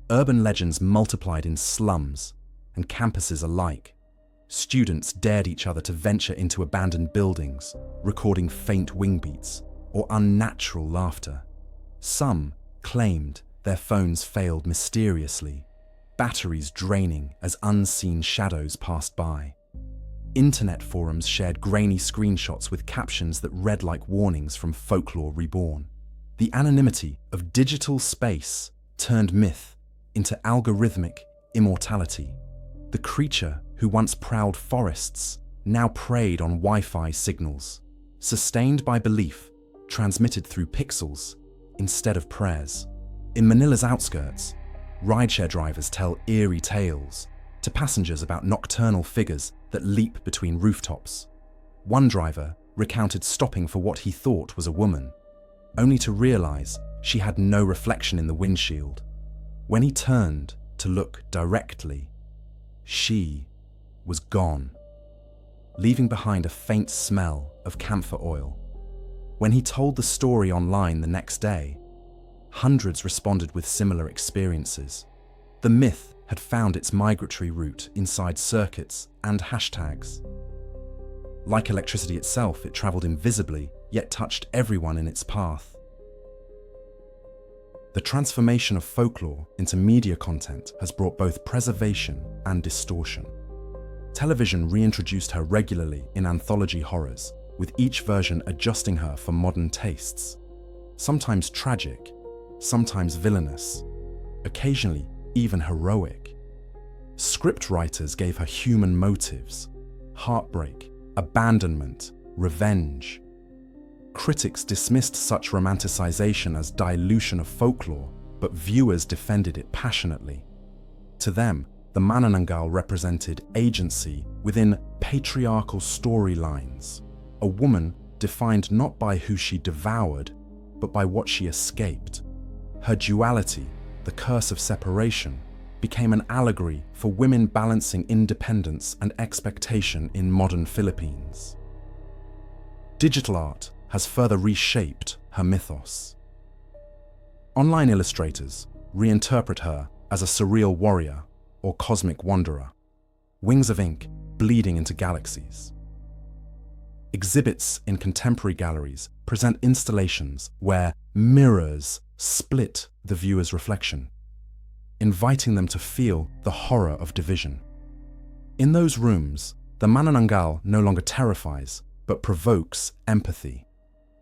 Urban legends multiplied in slums and campuses alike. Students dared each other to venture into abandoned buildings, recording faint wing beats or unnatural laughter. Some claimed their phones failed mysteriously, batteries draining as unseen shadows passed by. Internet forums shared grainy screenshots with captions that read like warnings from Folklore reborn. The anonymity of digital space turned myth into algorithmic immortality. The creature who once prowled forests now preyed on Wi-Fi signals, sustained by belief, transmitted through pixels instead of prayers. In Manila's outskirts, rideshare drivers tell eerie tales to passengers about nocturnal figures that leap between rooftops. One driver recounted stopping for what he thought was a woman, only to realize she had no reflection in the windshield. When he turned to look directly, she was gone, leaving behind a faint smell of camphor oil. When he told the story online the next day, hundreds responded with similar experiences. The myth had found its migratory route inside circuits and hashtags. Like electricity itself, it traveled invisibly, yet touched everyone in its path. The transformation of folklore into media content has brought both preservation and distortion. Television reintroduced her regularly in anthology horrors, with each version adjusting her for modern tastes. Sometimes tragic, sometimes villainous, occasionally even heroic. Scriptwriters gave her human motives: heartbreak, abandonment, revenge. Critics dismissed such romanticization as dilution of folklore, but viewers defended it passionately. To them, the Manananggal represented agency within patriarchal storylines, a woman defined not by who she devoured, but by what she escaped. Her duality, the curse of separation, became an allegory for women balancing independence and expectation in modern Philippines. Digital art has further reshaped her mythos. Online illustrators reinterpret her as a surreal warrior or cosmic wanderer, wings of ink bleeding into galaxies. Exhibits in contemporary galleries present installations where mirrors split the viewer's reflection, inviting them to feel the horror of division. In those rooms, the Manananggal no longer terrifies, but provokes empathy.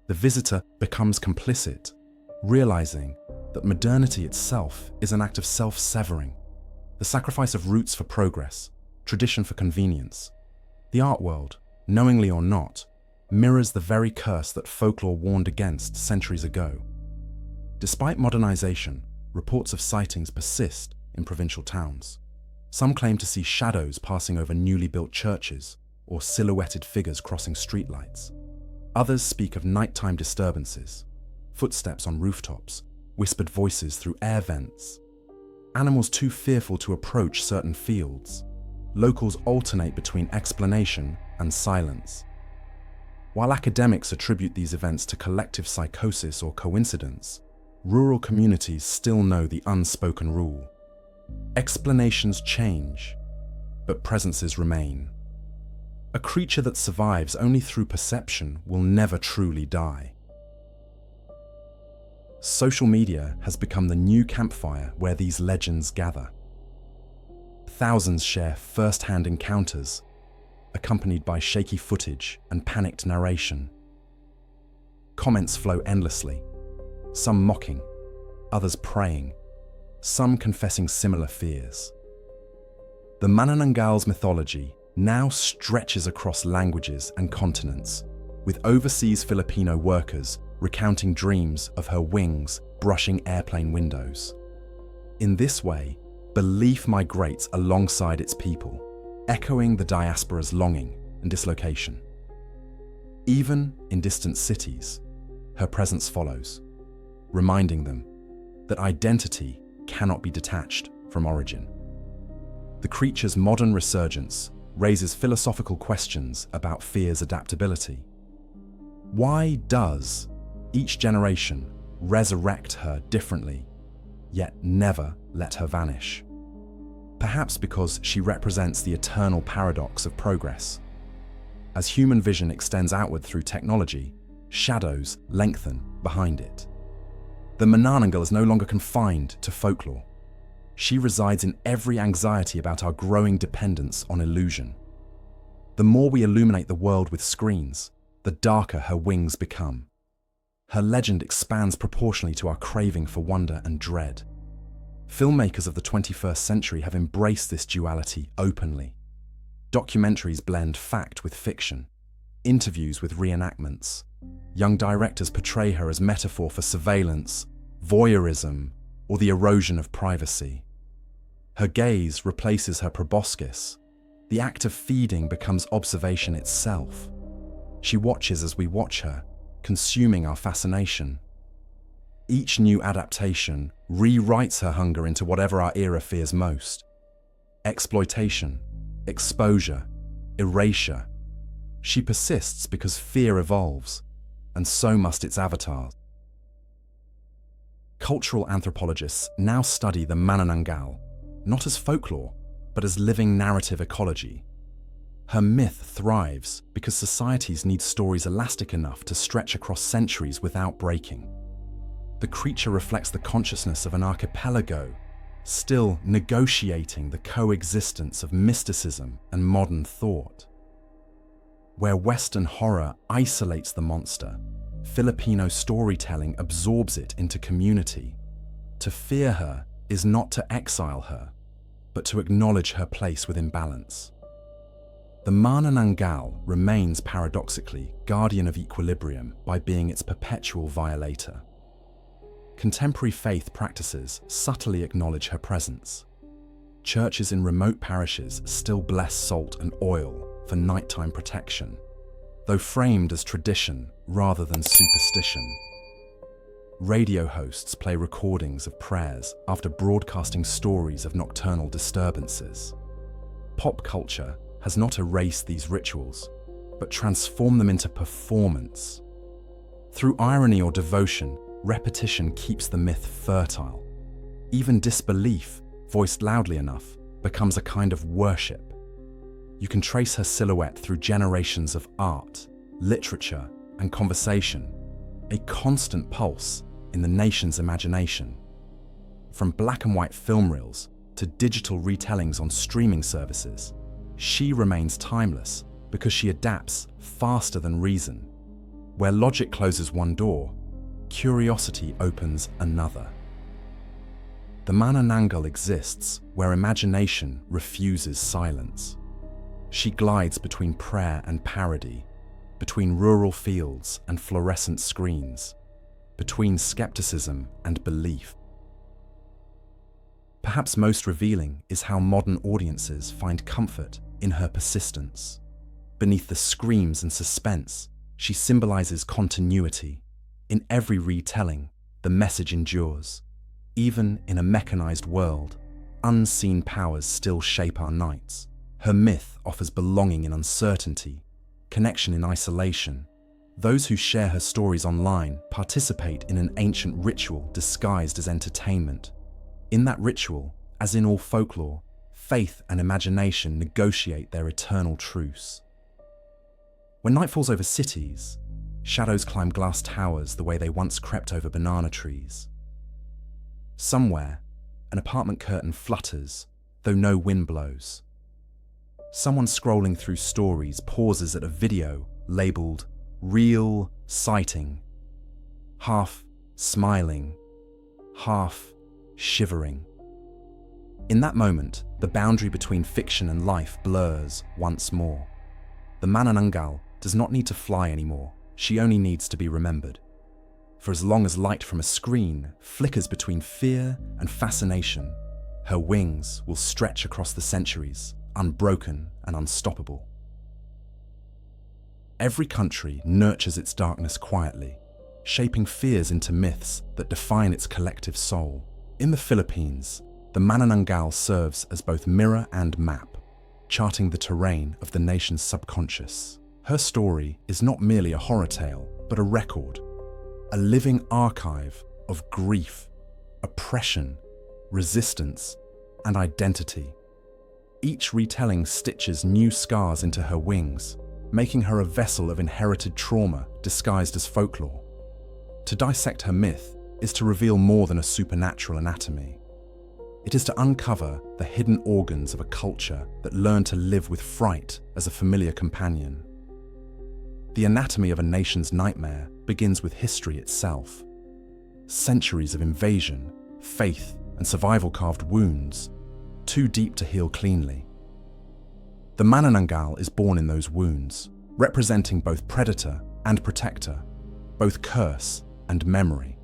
The visitor becomes complicit, realizing that modernity itself is an act of self-severing, the sacrifice of roots for progress, tradition for convenience. The art world, knowingly or not, mirrors the very curse that folklore warned against centuries ago. Despite modernization, reports of sightings persist in provincial towns. Some claim to see shadows passing over newly built churches or silhouetted figures crossing streetlights. Others speak of nighttime disturbances, footsteps on rooftops, whispered voices through air vents. Animals too fearful to approach certain fields. Locals alternate between explanation and silence. While academics attribute these events to collective psychosis or coincidence, rural communities still know the unspoken rule. Explanations change, but presences remain. A creature that survives only through perception will never truly die. Social media has become the new campfire where these legends gather. Thousands share first-hand encounters, accompanied by shaky footage and panicked narration. Comments flow endlessly, some mocking, others praying, some confessing similar fears. The Manananggal's mythology now stretches across languages and continents, with overseas Filipino workers recounting dreams of her wings brushing airplane windows. In this way, belief migrates alongside its people, echoing the diaspora's longing and dislocation. Even in distant cities, her presence follows, reminding them that identity cannot be detached from origin. The creature's modern resurgence raises philosophical questions about fear's adaptability. Why does each generation resurrect her differently, yet never let her vanish? Perhaps because she represents the eternal paradox of progress. As human vision extends outward through technology, shadows lengthen behind it. The Manananggal is no longer confined to folklore. She resides in every anxiety about our growing dependence on illusion. The more we illuminate the world with screens, the darker her wings become. Her legend expands proportionally to our craving for wonder and dread. Filmmakers of the 21st century have embraced this duality openly. Documentaries blend fact with fiction, interviews with reenactments. Young directors portray her as metaphor for surveillance, voyeurism, or the erosion of privacy. Her gaze replaces her proboscis. The act of feeding becomes observation itself. She watches as we watch her, consuming our fascination. Each new adaptation rewrites her hunger into whatever our era fears most: exploitation, exposure, erasure. She persists because fear evolves, and so must its avatars. Cultural anthropologists now study the Manananggal, not as folklore, but as living narrative ecology. Her myth thrives because societies need stories elastic enough to stretch across centuries without breaking. The creature reflects the consciousness of an archipelago, still negotiating the coexistence of mysticism and modern thought. Where Western horror isolates the monster, Filipino storytelling absorbs it into community. To fear her is not to exile her, but to acknowledge her place within balance. The Manananggal remains paradoxically guardian of equilibrium by being its perpetual violator. Contemporary faith practices subtly acknowledge her presence. Churches in remote parishes still bless salt and oil for nighttime protection, though framed as tradition rather than superstition. Radio hosts play recordings of prayers after broadcasting stories of nocturnal disturbances. Pop culture has not erased these rituals, but transformed them into performance. Through irony or devotion, repetition keeps the myth fertile. Even disbelief, voiced loudly enough, becomes a kind of worship. You can trace her silhouette through generations of art, literature, and conversation, a constant pulse in the nation's imagination. From black and white film reels to digital retellings on streaming services, she remains timeless because she adapts faster than reason. Where logic closes one door, curiosity opens another. The Manananggal exists where imagination refuses silence. She glides between prayer and parody, between rural fields and fluorescent screens, between skepticism and belief. Perhaps most revealing is how modern audiences find comfort in her persistence. Beneath the screams and suspense, she symbolizes continuity. In every retelling, the message endures. Even in a mechanized world, unseen powers still shape our nights. Her myth offers belonging in uncertainty, connection in isolation. Those who share her stories online participate in an ancient ritual disguised as entertainment. In that ritual, as in all folklore, faith and imagination negotiate their eternal truce. When night falls over cities, shadows climb glass towers the way they once crept over banana trees. Somewhere, an apartment curtain flutters, though no wind blows. Someone scrolling through stories pauses at a video labeled "real sighting," half smiling, half shivering. In that moment, the boundary between fiction and life blurs once more. The Manananggal does not need to fly anymore, she only needs to be remembered. For as long as light from a screen flickers between fear and fascination, her wings will stretch across the centuries, unbroken and unstoppable. Every country nurtures its darkness quietly, shaping fears into myths that define its collective soul. In the Philippines, the Manananggal serves as both mirror and map, charting the terrain of the nation's subconscious. Her story is not merely a horror tale, but a record, a living archive of grief, oppression, resistance, and identity. Each retelling stitches new scars into her wings, making her a vessel of inherited trauma disguised as folklore. To dissect her myth is to reveal more than a supernatural anatomy. It is to uncover the hidden organs of a culture that learned to live with fright as a familiar companion. The anatomy of a nation's nightmare begins with history itself. Centuries of invasion, faith, and survival carved wounds, too deep to heal cleanly. The Manananggal is born in those wounds, representing both predator and protector, both curse and memory.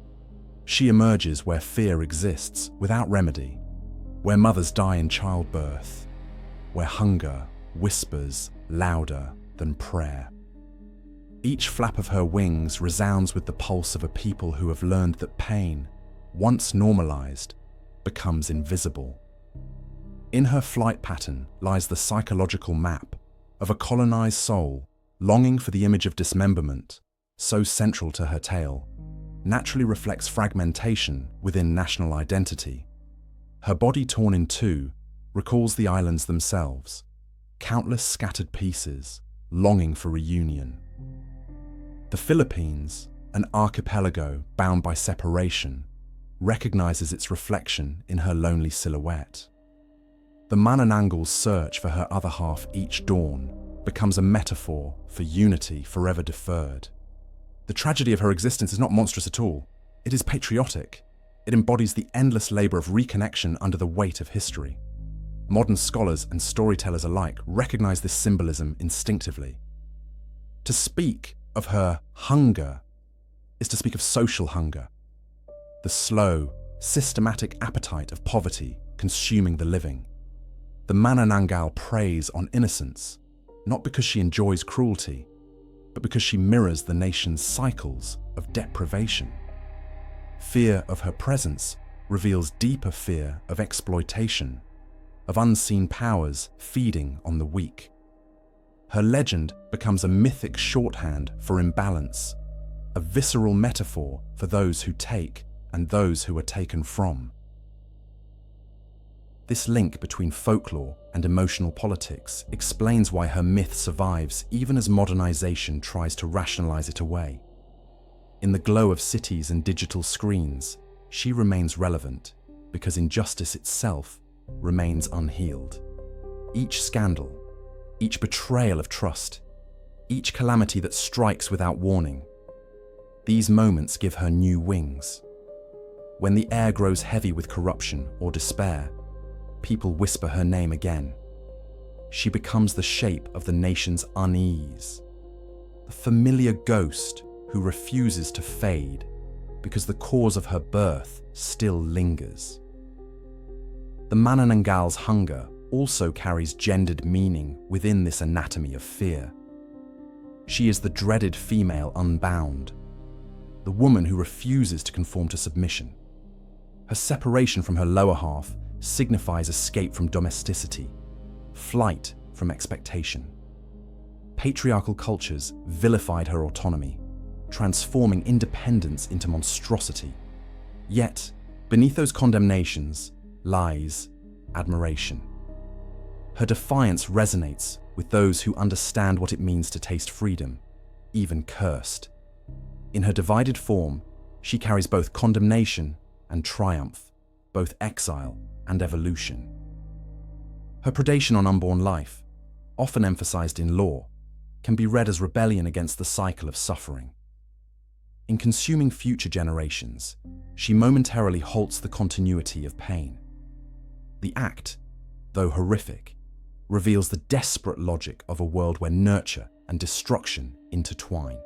She emerges where fear exists without remedy, where mothers die in childbirth, where hunger whispers louder than prayer. Each flap of her wings resounds with the pulse of a people who have learned that pain, once normalized, becomes invisible. In her flight pattern lies the psychological map of a colonized soul longing for the image of dismemberment, so central to her tale, naturally reflects fragmentation within national identity. Her body torn in two recalls the islands themselves, countless scattered pieces, longing for reunion. The Philippines, an archipelago bound by separation, recognizes its reflection in her lonely silhouette. The Manananggal's search for her other half each dawn becomes a metaphor for unity forever deferred. The tragedy of her existence is not monstrous at all. It is patriotic. It embodies the endless labor of reconnection under the weight of history. Modern scholars and storytellers alike recognize this symbolism instinctively. To speak of her hunger is to speak of social hunger, the slow, systematic appetite of poverty consuming the living. The Manananggal preys on innocence, not because she enjoys cruelty, but because she mirrors the nation's cycles of deprivation. Fear of her presence reveals deeper fear of exploitation, of unseen powers feeding on the weak. Her legend becomes a mythic shorthand for imbalance, a visceral metaphor for those who take and those who are taken from. This link between folklore and emotional politics explains why her myth survives even as modernization tries to rationalize it away. In the glow of cities and digital screens, she remains relevant because injustice itself remains unhealed. Each scandal, each betrayal of trust, each calamity that strikes without warning, these moments give her new wings. When the air grows heavy with corruption or despair, people whisper her name again. She becomes the shape of the nation's unease, the familiar ghost who refuses to fade because the cause of her birth still lingers. The Manananggal's hunger also carries gendered meaning within this anatomy of fear. She is the dreaded female unbound, the woman who refuses to conform to submission. Her separation from her lower half signifies escape from domesticity, flight from expectation. Patriarchal cultures vilified her autonomy, transforming independence into monstrosity. Yet, beneath those condemnations lies admiration. Her defiance resonates with those who understand what it means to taste freedom, even cursed. In her divided form, she carries both condemnation and triumph, both exile and evolution. Her predation on unborn life, often emphasized in lore, can be read as rebellion against the cycle of suffering. In consuming future generations, she momentarily halts the continuity of pain. The act, though horrific, reveals the desperate logic of a world where nurture and destruction intertwine.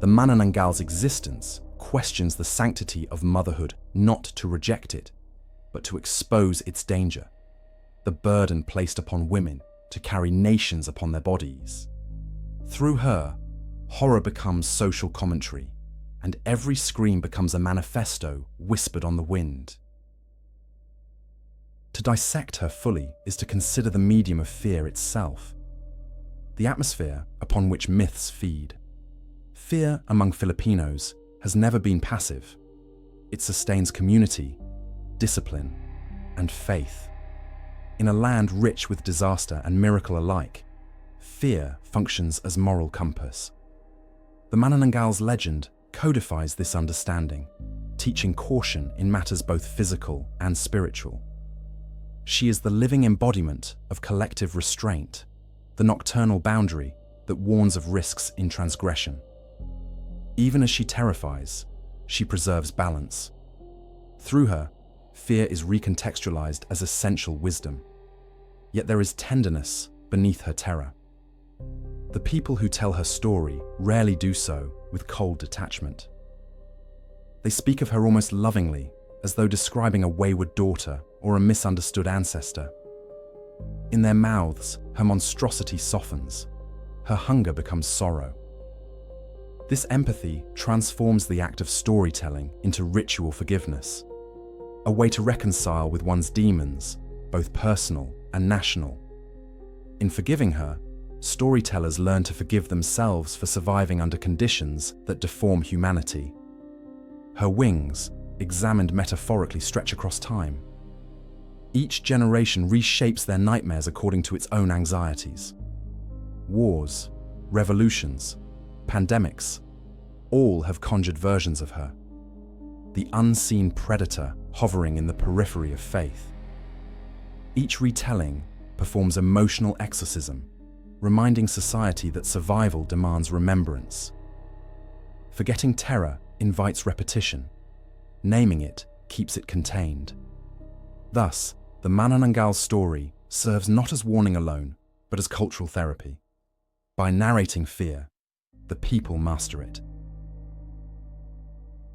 The Manananggal's existence questions the sanctity of motherhood, not to reject it, but to expose its danger, the burden placed upon women to carry nations upon their bodies. Through her, horror becomes social commentary, and every scream becomes a manifesto whispered on the wind. To dissect her fully is to consider the medium of fear itself, the atmosphere upon which myths feed. Fear among Filipinos has never been passive. It sustains community, discipline, and faith. In a land rich with disaster and miracle alike, fear functions as moral compass. The Manananggal's legend codifies this understanding, teaching caution in matters both physical and spiritual. She is the living embodiment of collective restraint, the nocturnal boundary that warns of risks in transgression. Even as she terrifies, she preserves balance. Through her, fear is recontextualized as essential wisdom. Yet there is tenderness beneath her terror. The people who tell her story rarely do so with cold detachment. They speak of her almost lovingly, as though describing a wayward daughter or a misunderstood ancestor. In their mouths, her monstrosity softens. Her hunger becomes sorrow. This empathy transforms the act of storytelling into ritual forgiveness, a way to reconcile with one's demons, both personal and national. In forgiving her, storytellers learn to forgive themselves for surviving under conditions that deform humanity. Her wings, examined metaphorically, stretch across time. Each generation reshapes their nightmares according to its own anxieties. Wars, revolutions, pandemics, all have conjured versions of her, the unseen predator hovering in the periphery of faith. Each retelling performs emotional exorcism, reminding society that survival demands remembrance. Forgetting terror invites repetition. Naming it keeps it contained. Thus, the Manananggal story serves not as warning alone, but as cultural therapy. By narrating fear, the people master it.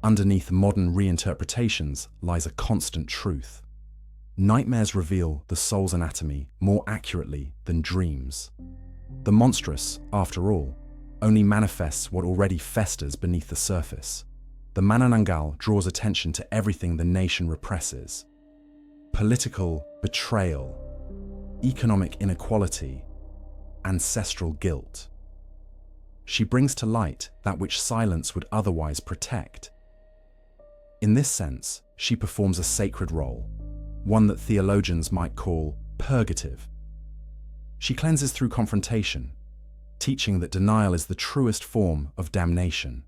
Underneath modern reinterpretations lies a constant truth. Nightmares reveal the soul's anatomy more accurately than dreams. The monstrous, after all, only manifests what already festers beneath the surface. the Manananggal draws attention to everything the nation represses: political betrayal, economic inequality, ancestral guilt. She brings to light that which silence would otherwise protect. In this sense, she performs a sacred role, one that theologians might call purgative. She cleanses through confrontation, teaching that denial is the truest form of damnation.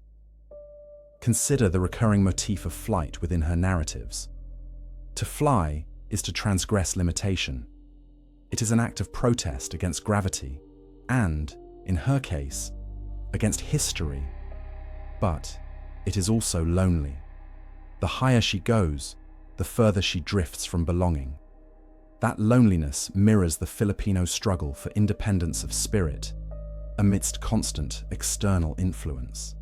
Consider the recurring motif of flight within her narratives. To fly is to transgress limitation. It is an act of protest against gravity and, in her case, against history. But it is also lonely. The higher she goes, the further she drifts from belonging. That loneliness mirrors the Filipino struggle for independence of spirit amidst constant external influence.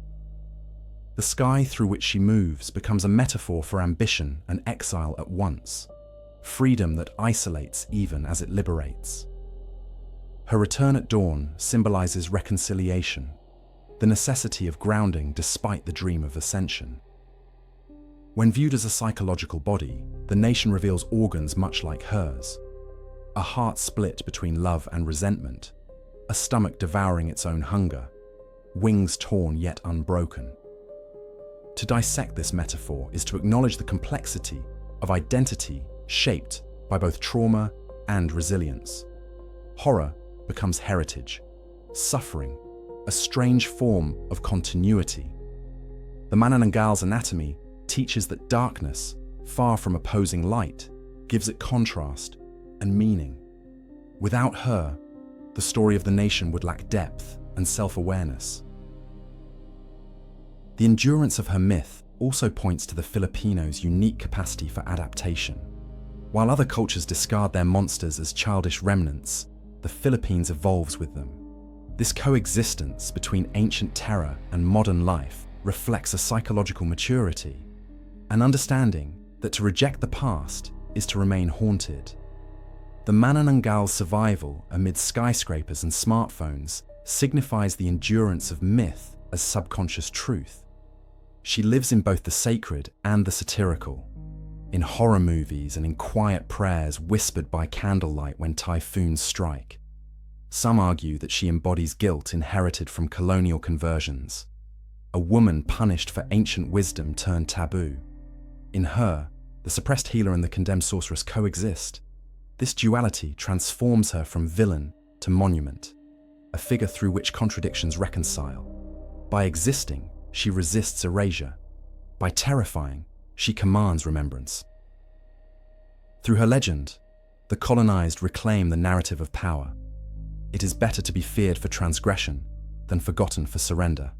The sky through which she moves becomes a metaphor for ambition and exile at once, freedom that isolates even as it liberates. Her return at dawn symbolizes reconciliation, the necessity of grounding despite the dream of ascension. When viewed as a psychological body, the nation reveals organs much like hers: a heart split between love and resentment, a stomach devouring its own hunger, wings torn yet unbroken. To dissect this metaphor is to acknowledge the complexity of identity shaped by both trauma and resilience. Horror becomes heritage, suffering a strange form of continuity. The Manananggal's anatomy teaches that darkness, far from opposing light, gives it contrast and meaning. Without her, the story of the nation would lack depth and self-awareness. The endurance of her myth also points to the Filipinos' unique capacity for adaptation. While other cultures discard their monsters as childish remnants, the Philippines evolves with them. This coexistence between ancient terror and modern life reflects a psychological maturity, an understanding that to reject the past is to remain haunted. The Manananggal's survival amid skyscrapers and smartphones signifies the endurance of myth as subconscious truth. She lives in both the sacred and the satirical, in horror movies and in quiet prayers whispered by candlelight when typhoons strike. Some argue that she embodies guilt inherited from colonial conversions, a woman punished for ancient wisdom turned taboo. In her, the suppressed healer and the condemned sorceress coexist. This duality transforms her from villain to monument, a figure through which contradictions reconcile. By existing, she resists erasure. By terrifying, she commands remembrance. Through her legend, the colonized reclaim the narrative of power. It is better to be feared for transgression than forgotten for surrender.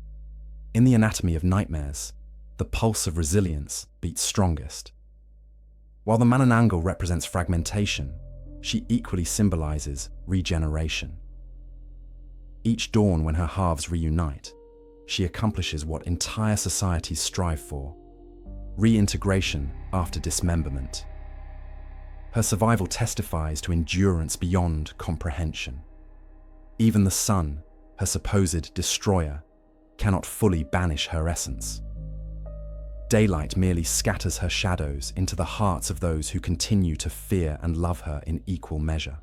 In the anatomy of nightmares, the pulse of resilience beats strongest. While the Manananggal represents fragmentation, she equally symbolizes regeneration. Each dawn when her halves reunite, she accomplishes what entire societies strive for: reintegration after dismemberment. Her survival testifies to endurance beyond comprehension. Even the sun, her supposed destroyer, cannot fully banish her essence. Daylight merely scatters her shadows into the hearts of those who continue to fear and love her in equal measure.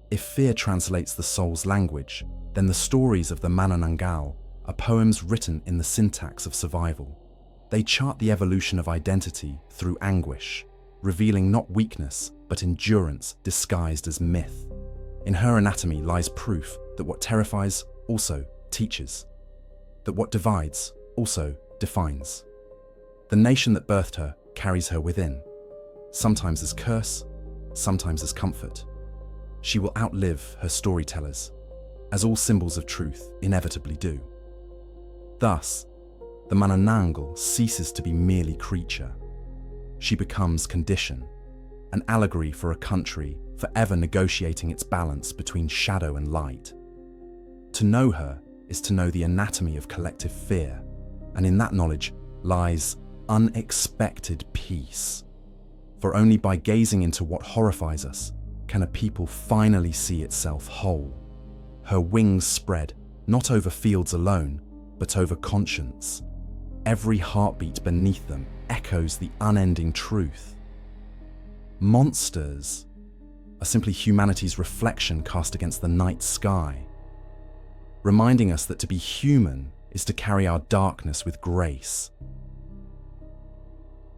If fear translates the soul's language, then the stories of the Manananggal are poems written in the syntax of survival. They chart the evolution of identity through anguish, revealing not weakness, but endurance disguised as myth. In her anatomy lies proof that what terrifies also teaches, that what divides also defines. The nation that birthed her carries her within, sometimes as curse, sometimes as comfort. She will outlive her storytellers, as all symbols of truth inevitably do. Thus, the Manananggal ceases to be merely creature. She becomes condition, an allegory for a country forever negotiating its balance between shadow and light. To know her is to know the anatomy of collective fear, and in that knowledge lies unexpected peace. For only by gazing into what horrifies us can a people finally see itself whole. Her wings spread not over fields alone, but over conscience, Every heartbeat beneath them echoes the unending truth. Monsters are simply humanity's reflection cast against the night sky, reminding us that to be human is to carry our darkness with grace.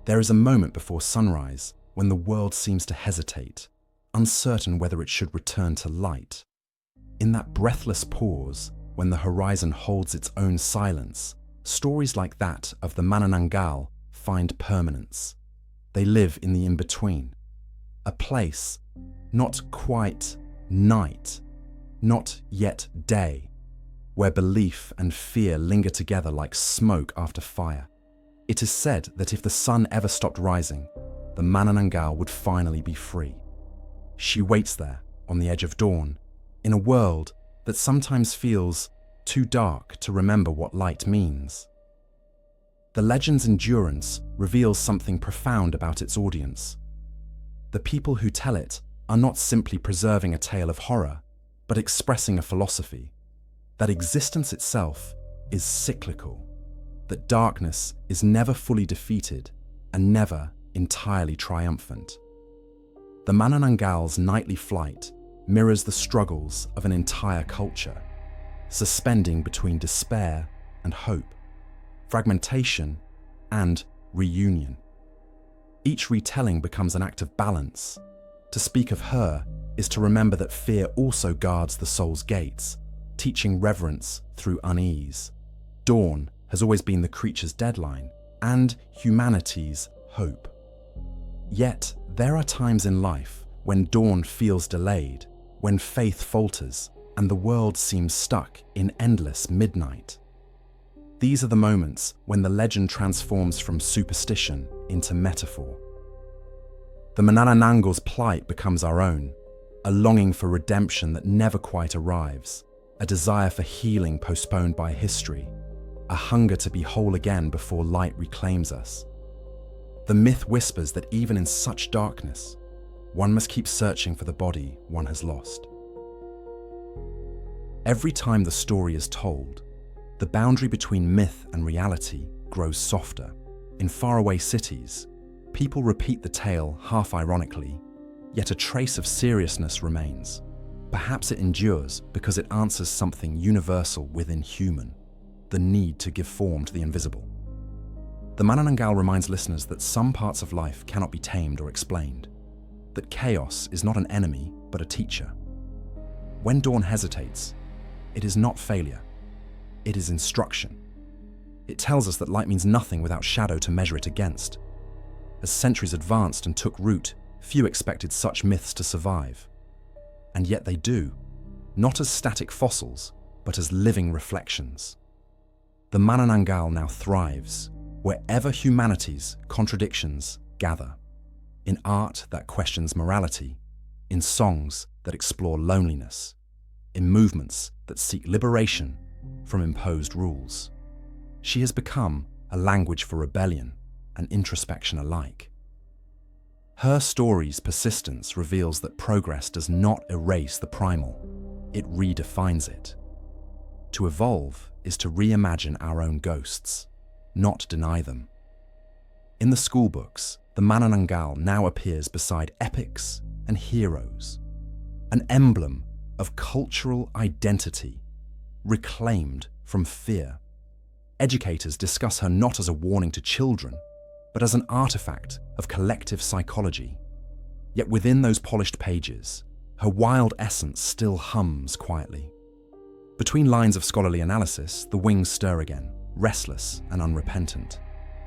There is a moment before sunrise when the world seems to hesitate, uncertain whether it should return to light. In that breathless pause, when the horizon holds its own silence, stories like that of the Manananggal find permanence. They live in the in-between, a place not quite night, not yet day, where belief and fear linger together like smoke after fire. It is said that if the sun ever stopped rising, the Manananggal would finally be free. She waits there on the edge of dawn, in a world that sometimes feels too dark to remember what light means. The legend's endurance reveals something profound about its audience. The people who tell it are not simply preserving a tale of horror, but expressing a philosophy that existence itself is cyclical, that darkness is never fully defeated and never entirely triumphant. The Manananggal's nightly flight mirrors the struggles of an entire culture, suspending between despair and hope, fragmentation and reunion. Each retelling becomes an act of balance. To speak of her is to remember that fear also guards the soul's gates, teaching reverence through unease. Dawn has always been the creature's deadline and humanity's hope. Yet there are times in life when dawn feels delayed, when faith falters and the world seems stuck in endless midnight. These are the moments when the legend transforms from superstition into metaphor. The Manananggal's plight becomes our own, a longing for redemption that never quite arrives, a desire for healing postponed by history, a hunger to be whole again before light reclaims us. The myth whispers that even in such darkness, one must keep searching for the body one has lost. Every time the story is told, the boundary between myth and reality grows softer. In faraway cities, people repeat the tale half ironically, yet a trace of seriousness remains. Perhaps it endures because it answers something universal within human, the need to give form to the invisible. The Manananggal reminds listeners that some parts of life cannot be tamed or explained, that chaos is not an enemy but a teacher. When dawn hesitates, it is not failure, it is instruction. It tells us that light means nothing without shadow to measure it against. As centuries advanced and took root, few expected such myths to survive. And yet they do, not as static fossils, but as living reflections. The Manananggal now thrives wherever humanity's contradictions gather, in art that questions morality, in songs that explore loneliness, in movements that seek liberation from imposed rules. She has become a language for rebellion and introspection alike. Her story's persistence reveals that progress does not erase the primal, it redefines it. To evolve is to reimagine our own ghosts, not deny them. In the schoolbooks, the Manananggal now appears beside epics and heroes, an emblem of cultural identity reclaimed from fear. Educators discuss her not as a warning to children, but as an artifact of collective psychology. Yet within those polished pages, her wild essence still hums quietly. Between lines of scholarly analysis, the wings stir again, restless and unrepentant.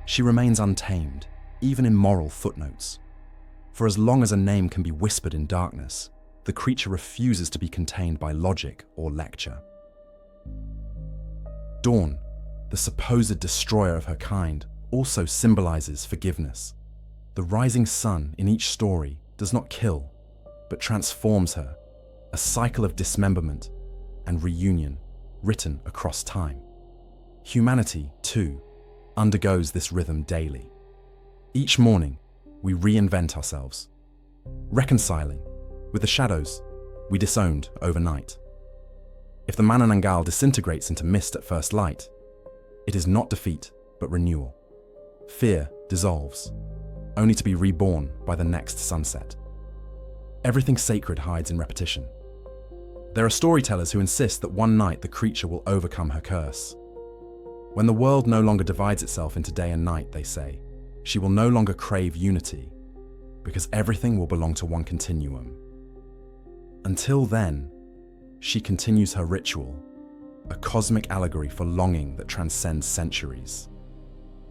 She remains untamed, even in moral footnotes. For as long as a name can be whispered in darkness, the creature refuses to be contained by logic or lecture. Dawn, the supposed destroyer of her kind, also symbolizes forgiveness. The rising sun in each story does not kill, but transforms her, a cycle of dismemberment and reunion written across time. Humanity, too, undergoes this rhythm daily. Each morning, we reinvent ourselves, reconciling with the shadows we disowned overnight. If the Manananggal disintegrates into mist at first light, it is not defeat, but renewal. Fear dissolves, only to be reborn by the next sunset. Everything sacred hides in repetition. There are storytellers who insist that one night the creature will overcome her curse. When the world no longer divides itself into day and night, they say, she will no longer crave unity, because everything will belong to one continuum. Until then, she continues her ritual, a cosmic allegory for longing that transcends centuries.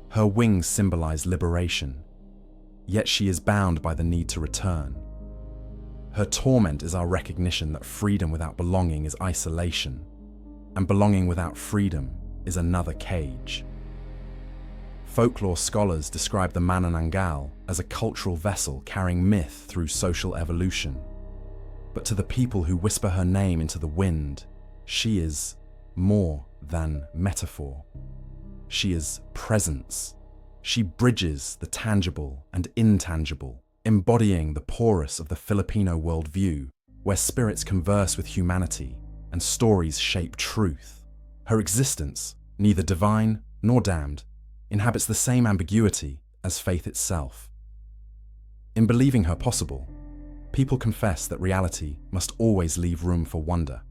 Her wings symbolize liberation, yet she is bound by the need to return. Her torment is our recognition that freedom without belonging is isolation, and belonging without freedom is another cage. Folklore scholars describe the Manananggal as a cultural vessel carrying myth through social evolution. But to the people who whisper her name into the wind, she is more than metaphor. She is presence. She bridges the tangible and intangible, embodying the porous of the Filipino worldview, where spirits converse with humanity and stories shape truth. Her existence, neither divine nor damned, inhabits the same ambiguity as faith itself. In believing her possible, people confess that reality must always leave room for wonder.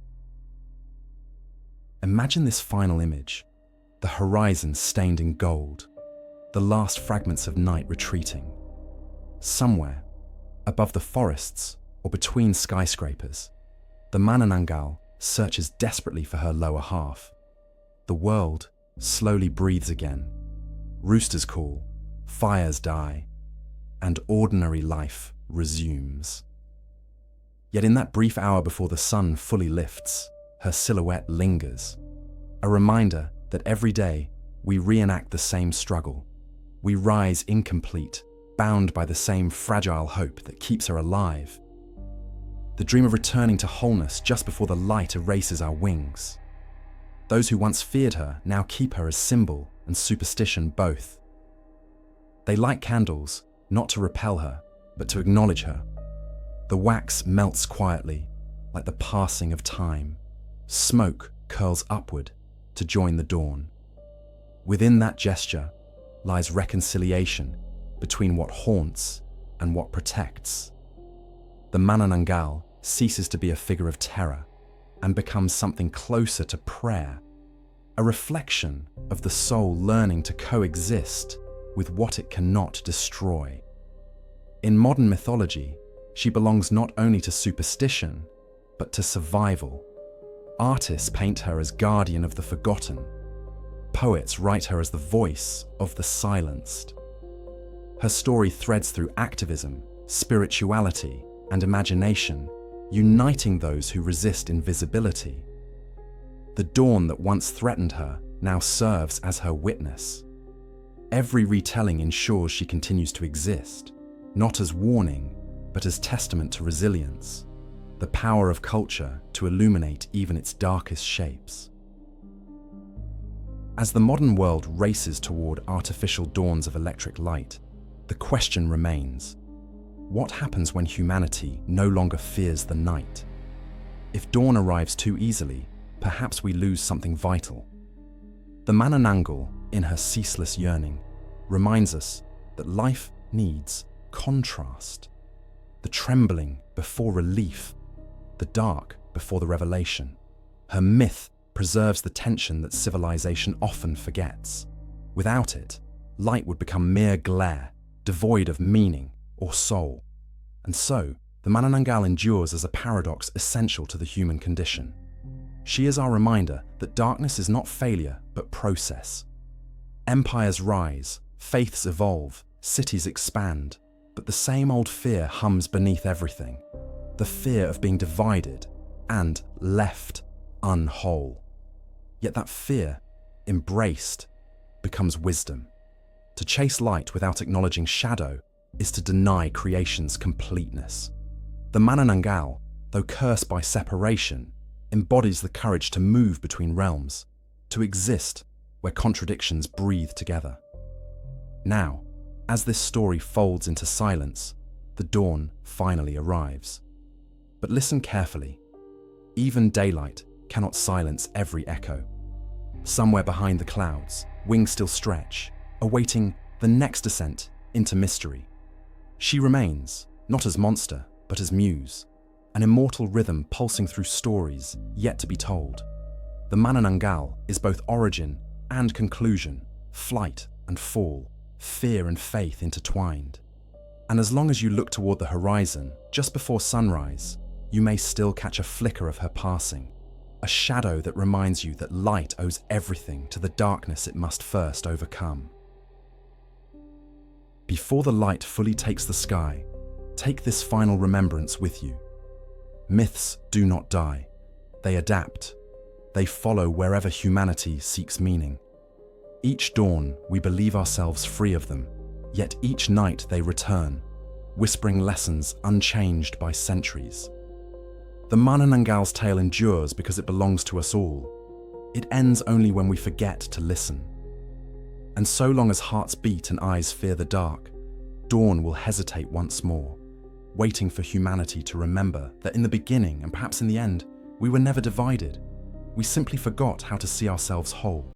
Imagine this final image, the horizon stained in gold, the last fragments of night retreating. Somewhere, above the forests or between skyscrapers, the Manananggal searches desperately for her lower half. The world slowly breathes again. Roosters call, fires die, and ordinary life resumes. Yet in that brief hour before the sun fully lifts, her silhouette lingers, a reminder that every day we reenact the same struggle. We rise incomplete, bound by the same fragile hope that keeps her alive. The dream of returning to wholeness just before the light erases our wings. Those who once feared her now keep her as symbol and superstition both. They light candles, not to repel her, but to acknowledge her. The wax melts quietly, like the passing of time. Smoke curls upward to join the dawn. Within that gesture lies reconciliation between what haunts and what protects. The Manananggal ceases to be a figure of terror and becomes something closer to prayer, a reflection of the soul learning to coexist with what it cannot destroy. In modern mythology, she belongs not only to superstition, but to survival. Artists paint her as guardian of the forgotten. Poets write her as the voice of the silenced. Her story threads through activism, spirituality, and imagination, uniting those who resist invisibility. The dawn that once threatened her now serves as her witness. Every retelling ensures she continues to exist, not as warning, but as testament to resilience, the power of culture to illuminate even its darkest shapes. As the modern world races toward artificial dawns of electric light, the question remains: what happens when humanity no longer fears the night? If dawn arrives too easily, perhaps we lose something vital. The Manananggal, in her ceaseless yearning, reminds us that life needs contrast. The trembling before relief, the dark before the revelation. Her myth preserves the tension that civilization often forgets. Without it, light would become mere glare, devoid of meaning or soul. And so, the Manananggal endures as a paradox essential to the human condition. She is our reminder that darkness is not failure, but process. Empires rise, faiths evolve, cities expand, but the same old fear hums beneath everything. The fear of being divided and left unwhole. Yet that fear, embraced, becomes wisdom. To chase light without acknowledging shadow is to deny creation's completeness. The Manananggal, though cursed by separation, embodies the courage to move between realms, to exist where contradictions breathe together. Now, as this story folds into silence, the dawn finally arrives. But listen carefully. Even daylight cannot silence every echo. Somewhere behind the clouds, wings still stretch, awaiting the next descent into mystery. She remains, not as monster, but as muse, an immortal rhythm pulsing through stories yet to be told. The Manananggal is both origin and conclusion, flight and fall, fear and faith intertwined. And as long as you look toward the horizon, just before sunrise, you may still catch a flicker of her passing, a shadow that reminds you that light owes everything to the darkness it must first overcome. Before the light fully takes the sky, take this final remembrance with you. Myths do not die. They adapt. They follow wherever humanity seeks meaning. Each dawn, we believe ourselves free of them, yet each night they return, whispering lessons unchanged by centuries. The Manananggal's tale endures because it belongs to us all. It ends only when we forget to listen. And so long as hearts beat and eyes fear the dark, dawn will hesitate once more, waiting for humanity to remember that in the beginning, and perhaps in the end, we were never divided. We simply forgot how to see ourselves whole.